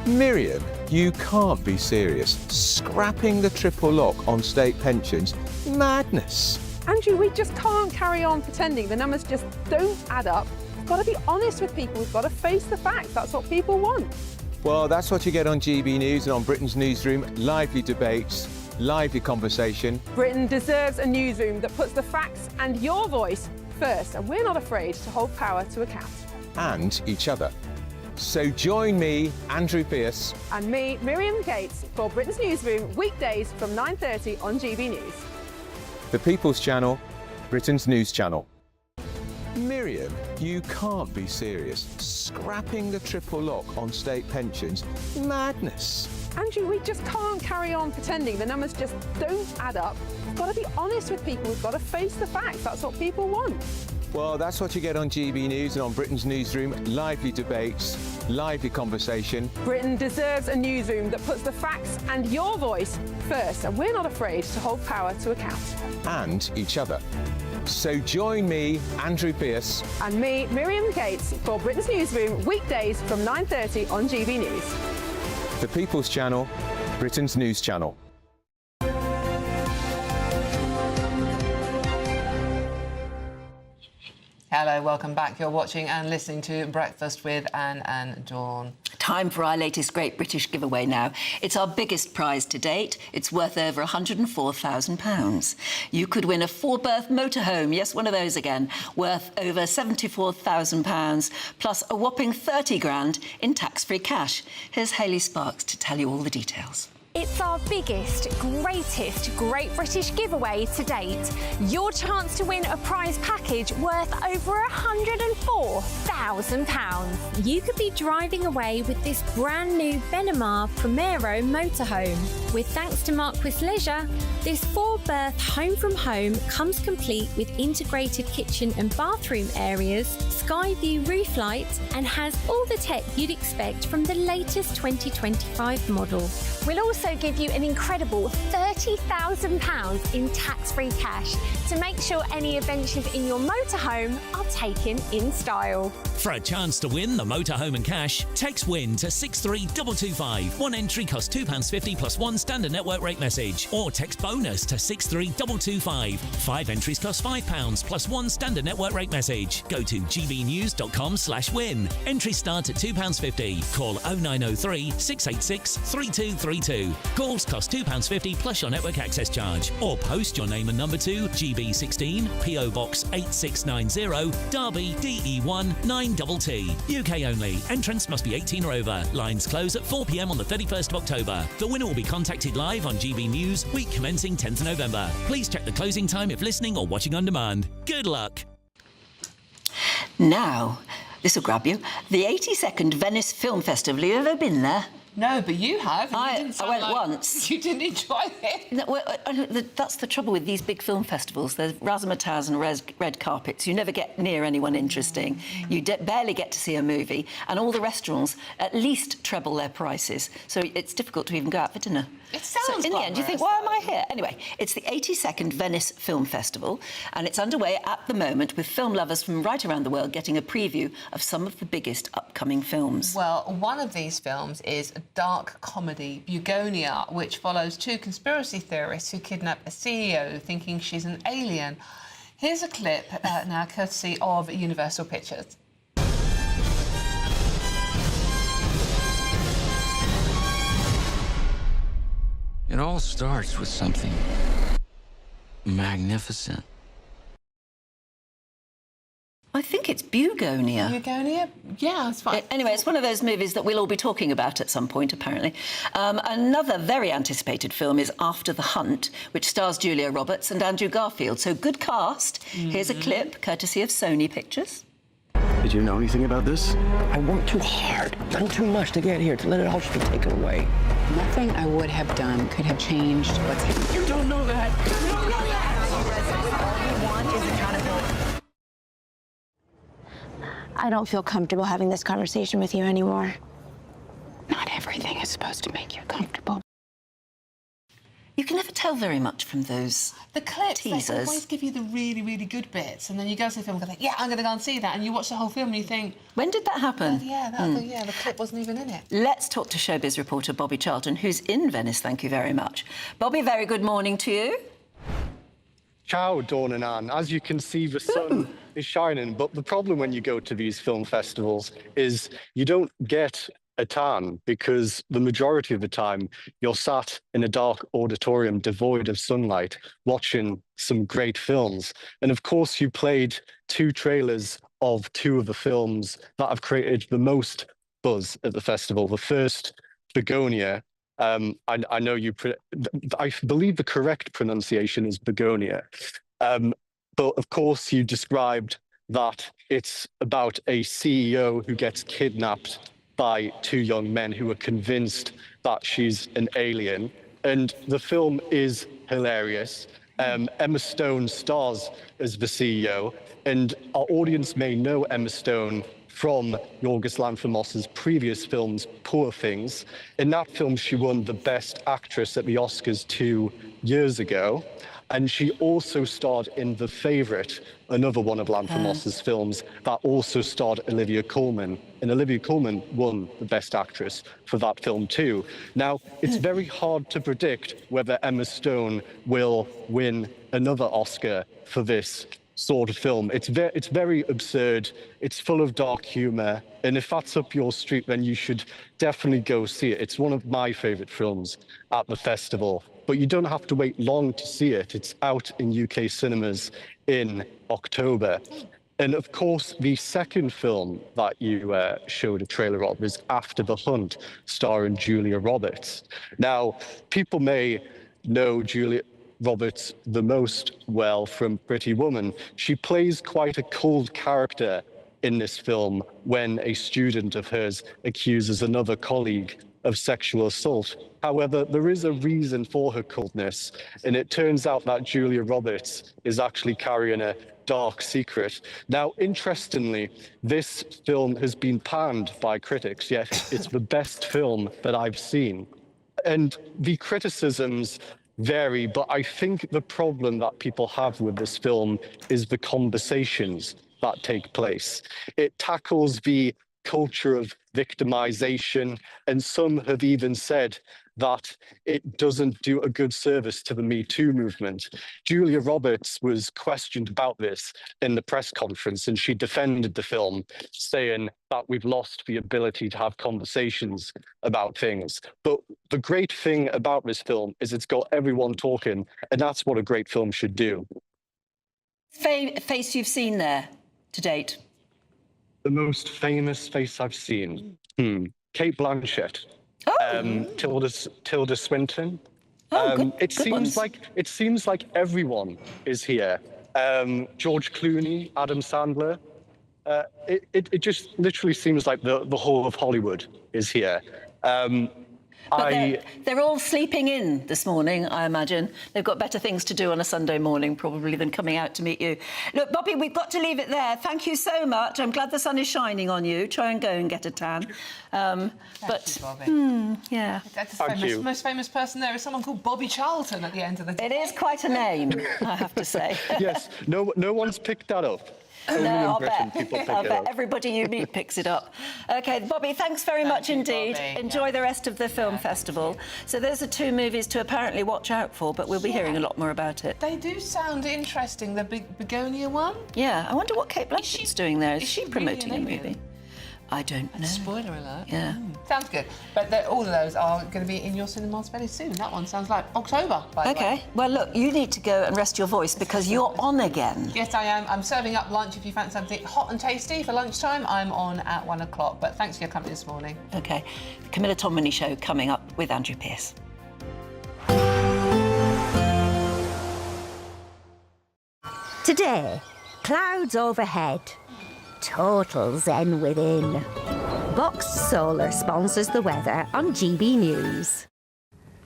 Miriam, you can't be serious. Scrapping the triple lock on state pensions? Madness. Andrew, we just can't carry on pretending. The numbers just don't add up. We've got to be honest with people. We've got to face the facts. That's what people want. Well, that's what you get on GB News and on Britain's newsroom. Lively debates, lively conversation. Britain deserves a newsroom that puts the facts and your voice first, and we're not afraid to hold power to account. And each other. So join me, Andrew Pearce. And me, Miriam Gates, for Britain's newsroom, weekdays from 9:30 on GB News. The People's Channel, Britain's news channel. Miriam, you can't be serious. Scrapping the triple lock on state pensions? Madness. Andrew, we just can't carry on pretending. The numbers just don't add up. We've got to be honest with people. We've got to face the facts. That's what people want. Well, that's what you get on GB News and on Britain's newsroom. Lively debates, lively conversation. Britain deserves a newsroom that puts the facts and your voice first, and we're not afraid to hold power to account. And each other. So join me, Andrew Pearce. And me, Miriam Gates, for Britain's newsroom, weekdays from 9:30 on GB News. The People's Channel, Britain's news channel. Hello, welcome back. You're watching and listening to Breakfast with Anne and Dawn. Time for our latest Great British giveaway now. It's our biggest prize to date. It's worth over £104,000. You could win a 4-berth motorhome, yes, one of those again, worth over £74,000, plus a whopping 30 grand in tax-free cash. Here's Hayley Sparks to tell you all the details. It's our biggest, greatest Great British giveaway to date. Your chance to win a prize package worth over £104,000. You could be driving away with this brand new Benamar Primero motorhome. With thanks to Marquis Leisure, this 4-berth home from home comes complete with integrated kitchen and bathroom areas, sky view roof light, and has all the tech you'd expect from the latest 2025 model. We'll also give you an incredible £30,000 in tax-free cash to make sure any adventures in your motorhome are taken in style. For a chance to win the motorhome and cash, text WIN to 63225. One entry costs £2.50 plus one standard network rate message. Or text BONUS to 63225. 5 entries cost £5 plus one standard network rate message. Go to gbnews.com/win. Entries start at £2.50. Call 0903 686 3232. Calls cost £2.50 plus your network access charge. Or post your name and number to GB16 PO Box 8690 Derby DE1 9TT. UK only. Entrance must be 18 or over. Lines close at 4 p.m. on the 31st of October. The winner will be contacted live on GB News, week commencing 10th of November. Please check the closing time if listening or watching on demand. Good luck. Now, this will grab you. The 82nd Venice Film Festival. Have you ever been there? No, but you have. I went once. You didn't enjoy it. No, well, that's the trouble with these big film festivals. There's razzmatazz and red carpets. You never get near anyone interesting. You barely get to see a movie. And all the restaurants at least treble their prices. So it's difficult to even go out for dinner. It sounds in the end, you think, why am I here? Anyway, it's the 82nd Venice Film Festival, and it's underway at the moment with film lovers from right around the world getting a preview of some of the biggest upcoming films. Well, one of these films is a dark comedy, Begonia, which follows two conspiracy theorists who kidnap a CEO thinking she's an alien. Here's a clip now, courtesy of Universal Pictures. It all starts with something magnificent. I think it's Begonia. Begonia? Yeah, that's fine. Anyway, it's one of those movies that we'll all be talking about at some point, apparently. Another very anticipated film is After the Hunt, which stars Julia Roberts and Andrew Garfield. So good cast. Here's a clip, courtesy of Sony Pictures. Did you know anything about this? I worked too hard, done too much to get here, to let it all just be taken away. Nothing I would have done could have changed what's happened. You don't know that. You don't know that. I don't feel comfortable having this conversation with you anymore. Not everything is supposed to make you comfortable. You can never tell very much from those The clips, teasers. they always give you the really, really good bits, and then you go see the film and go, yeah, I'm going to go and see that, and you watch the whole film and you think... When did that happen? The clip wasn't even in it. Let's talk to showbiz reporter Bobby Charlton, who's in Venice, thank you very much. Bobby, very good morning to you. Ciao, Dawn and Anne. As you can see, the sun is shining, but the problem when you go to these film festivals is you don't get a tan because the majority of the time you're sat in a dark auditorium devoid of sunlight watching some great films. And of course, you played two trailers of two of the films that have created the most buzz at the festival. The first, Begonia. I know I believe the correct pronunciation is Begonia. But of course, you described that it's about a CEO who gets kidnapped by two young men who are convinced that she's an alien. And the film is hilarious. Emma Stone stars as the CEO, and our audience may know Emma Stone from Yorgos Lanthimos' previous films, Poor Things. In that film, she won the Best Actress at the Oscars 2 years ago. And she also starred in The Favourite, another one of Lanthimos' films that also starred Olivia Colman. And Olivia Colman won the Best Actress for that film too. Now, it's very hard to predict whether Emma Stone will win another Oscar for this sort of film. It's very absurd. It's full of dark humour. And if that's up your street, then you should definitely go see it. It's one of my favourite films at the festival. But you don't have to wait long to see it. It's out in UK cinemas in October. And of course, the second film that you showed a trailer of is After the Hunt, starring Julia Roberts. Now, people may know Julia Roberts the most well from Pretty Woman. She plays quite a cold character in this film when a student of hers accuses another colleague of sexual assault. However, there is a reason for her coldness, and it turns out that Julia Roberts is actually carrying a dark secret. Now, interestingly, this film has been panned by critics, yet it's the best film that I've seen. And the criticisms vary, but I think the problem that people have with this film is the conversations that take place. It tackles the culture of victimization, and some have even said that it doesn't do a good service to the Me Too movement. Julia Roberts was questioned about this in the press conference, and she defended the film, saying that we've lost the ability to have conversations about things. But the great thing about this film is it's got everyone talking, and that's what a great film should do. Face you've seen there to date? The most famous face I've seen? Kate Blanchett. Tilda Swinton. It seems like everyone is here. George Clooney, Adam Sandler. It just literally seems like the whole of Hollywood is here. But they're all sleeping in this morning, I imagine. They've got better things to do on a Sunday morning, probably, than coming out to meet you. Look, Bobby, we've got to leave it there. Thank you so much. I'm glad the sun is shining on you. Try and go and get a tan. Thank you, Bobby. Yeah. That's the most famous person there is someone called Bobby Charlton at the end of the day. It is quite a name, I have to say. Yes, no one's picked that up. No, I'll bet everybody you meet picks it up. OK, Bobby, thanks very much indeed. Bobby. Enjoy the rest of the film festival. So those are two movies to apparently watch out for, but we'll be hearing a lot more about it. They do sound interesting, the Begonia one. Yeah, I wonder what Kate Blanchett's doing there. Is she promoting a movie? I don't know. Spoiler alert. Yeah. Sounds good. But all of those are going to be in your cinemas very soon. That one sounds like October, by the way. OK. Well, look, you need to go and rest your voice because you're on again. Yes, I am. I'm serving up lunch if you fancy something hot and tasty for lunchtime. I'm on at 1 o'clock. But thanks for your company this morning. OK. The Camilla Tominey Show coming up with Andrew Pearce. Today, clouds overhead. Total zen within. Box Solar sponsors the weather on GB News.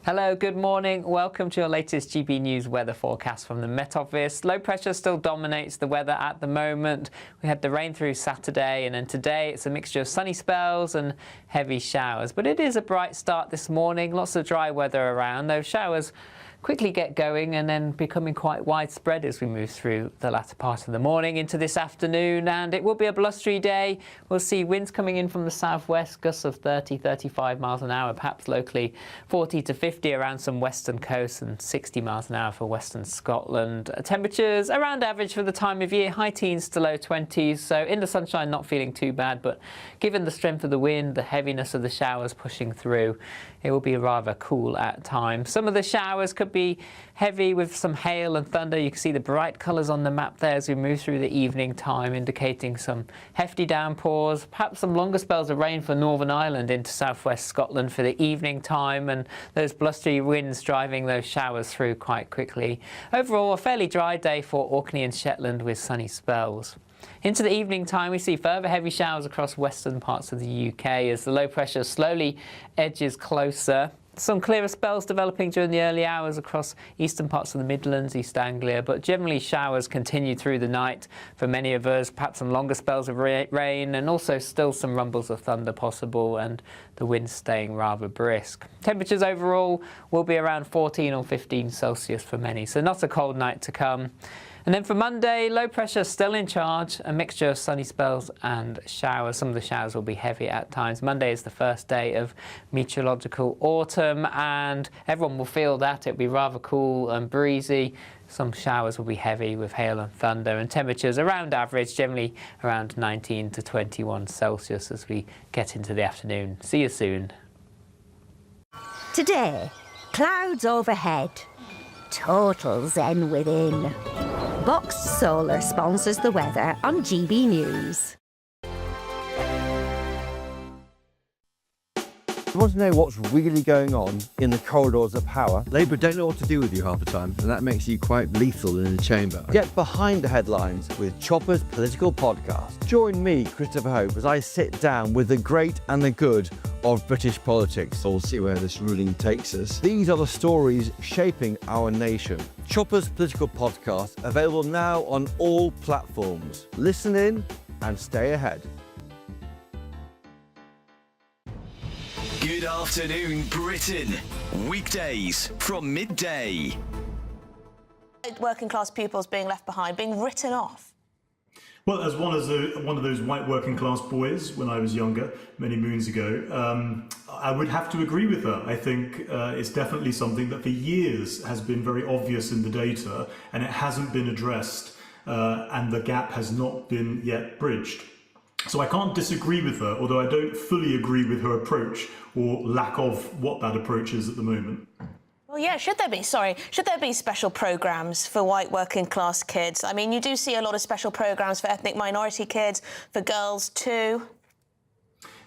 Hello, good morning. Welcome to your latest GB News weather forecast from the Met Office. Low pressure still dominates the weather at the moment. We had the rain through Saturday, and then today it's a mixture of sunny spells and heavy showers. But it is a bright start this morning. Lots of dry weather around. Those showers quickly get going and then becoming quite widespread as we move through the latter part of the morning into this afternoon, and it will be a blustery day. We'll see winds coming in from the southwest, gusts of 30-35 miles an hour, perhaps locally 40 to 50 around some western coasts and 60 miles an hour for western Scotland. Temperatures around average for the time of year, high teens to low 20s, so in the sunshine not feeling too bad, but given the strength of the wind, the heaviness of the showers pushing through, it will be rather cool at times. Some of the showers could be heavy with some hail and thunder. You can see the bright colours on the map there as we move through the evening time, indicating some hefty downpours, perhaps some longer spells of rain for Northern Ireland into southwest Scotland for the evening time, and those blustery winds driving those showers through quite quickly. Overall, a fairly dry day for Orkney and Shetland with sunny spells. Into the evening time, we see further heavy showers across western parts of the UK as the low pressure slowly edges closer. Some clearer spells developing during the early hours across eastern parts of the Midlands, East Anglia, but generally showers continue through the night for many of us, perhaps some longer spells of rain and also still some rumbles of thunder possible, and the winds staying rather brisk. Temperatures overall will be around 14 or 15 Celsius for many, so not a cold night to come. And then for Monday, low pressure still in charge, a mixture of sunny spells and showers. Some of the showers will be heavy at times. Monday is the first day of meteorological autumn, and everyone will feel that. It'll be rather cool and breezy. Some showers will be heavy with hail and thunder, and temperatures around average, generally around 19 to 21 Celsius as we get into the afternoon. See you soon. Today, clouds overhead. Total zen within. Box Solar sponsors the weather on GB News. You want to know what's really going on in the corridors of power? Labour don't know what to do with you half the time, and that makes you quite lethal in the chamber. Get behind the headlines with Chopper's Political Podcast. Join me, Christopher Hope, as I sit down with the great and the good of British politics. We'll see where this ruling takes us. These are the stories shaping our nation. Chopper's Political Podcast, available now on all platforms. Listen in and stay ahead. Good afternoon, Britain. Weekdays from midday. Working class pupils being left behind, being written off. Well, as one of those white working class boys when I was younger, many moons ago, I would have to agree with her. I think it's definitely something that for years has been very obvious in the data, and it hasn't been addressed, and the gap has not been yet bridged. So I can't disagree with her, although I don't fully agree with her approach or lack of what that approach is at the moment. Well, yeah, should there be special programmes for white working class kids? I mean, you do see a lot of special programmes for ethnic minority kids, for girls too.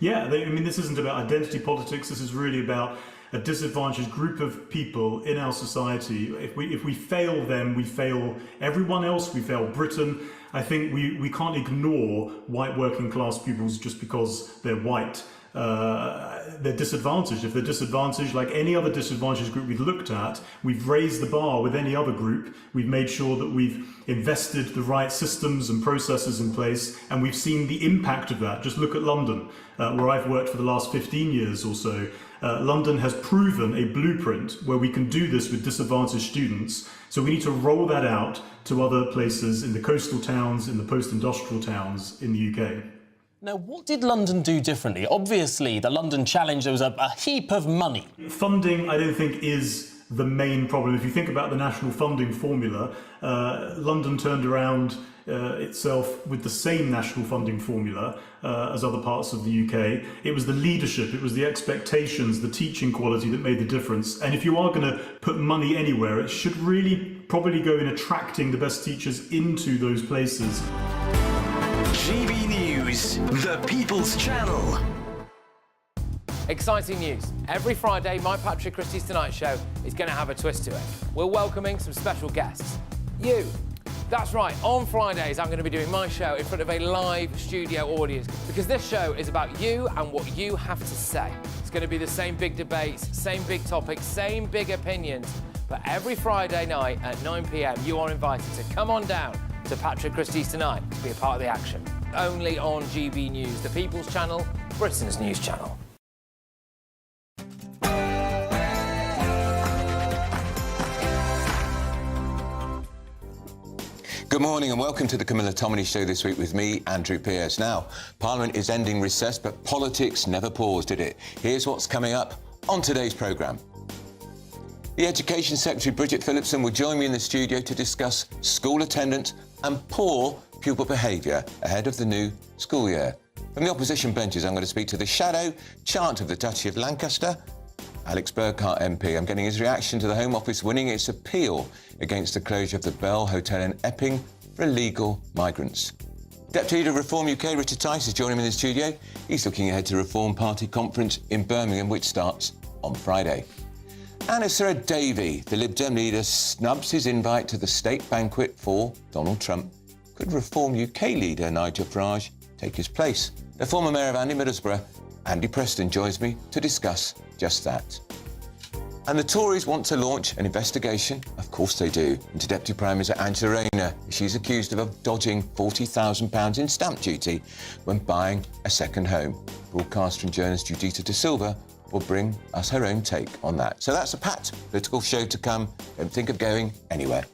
Yeah, I mean, this isn't about identity politics. This is really about a disadvantaged group of people in our society. If we fail them, we fail everyone else. We fail Britain. I think we can't ignore white working class pupils just because they're white. They're disadvantaged. If they're disadvantaged, like any other disadvantaged group we've looked at, we've raised the bar with any other group. We've made sure that we've invested the right systems and processes in place, and we've seen the impact of that. Just look at London, where I've worked for the last 15 years or so. London has proven a blueprint where we can do this with disadvantaged students. So we need to roll that out to other places in the coastal towns, in the post-industrial towns in the UK. Now, what did London do differently? Obviously, the London Challenge, there was a heap of money. Funding, I don't think, is the main problem. If you think about the national funding formula, London turned around itself with the same national funding formula as other parts of the UK. It was the leadership, it was the expectations, the teaching quality that made the difference. And if you are going to put money anywhere, it should really probably go in attracting the best teachers into those places. GB News, the People's Channel. Exciting news. Every Friday, my Patrick Christie's Tonight Show is going to have a twist to it. We're welcoming some special guests. You. That's right, on Fridays I'm going to be doing my show in front of a live studio audience because this show is about you and what you have to say. It's going to be the same big debates, same big topics, same big opinions. But every Friday night at 9 p.m, you are invited to come on down to Patrick Christie's Tonight to be a part of the action. Only on GB News, the People's Channel, Britain's news channel. Good morning and welcome to the Camilla Tominey Show this week with me, Andrew Pearce. Now, Parliament is ending recess, but politics never paused, did it? Here's what's coming up on today's programme. The Education Secretary, Bridget Phillipson, will join me in the studio to discuss school attendance and poor pupil behaviour ahead of the new school year. From the opposition benches, I'm going to speak to the shadow chant of the Duchy of Lancaster, Alex Burkhart MP. I'm getting his reaction to the Home Office winning its appeal against the closure of the Bell Hotel in Epping for illegal migrants. Deputy Leader of Reform UK, Richard Tice, is joining me in the studio. He's looking ahead to Reform Party conference in Birmingham, which starts on Friday. And as Sir Ed Davey, the Lib Dem leader, snubs his invite to the state banquet for Donald Trump, could Reform UK leader Nigel Farage take his place? The former Mayor of Andy Middlesbrough, Andy Preston, joins me to discuss just that. And the Tories want to launch an investigation, of course they do, into Deputy Prime Minister Angela Rayner. She's accused of dodging £40,000 in stamp duty when buying a second home. Broadcaster and journalist Judita De Silva will bring us her own take on that. So that's a packed political show to come. Don't think of going anywhere.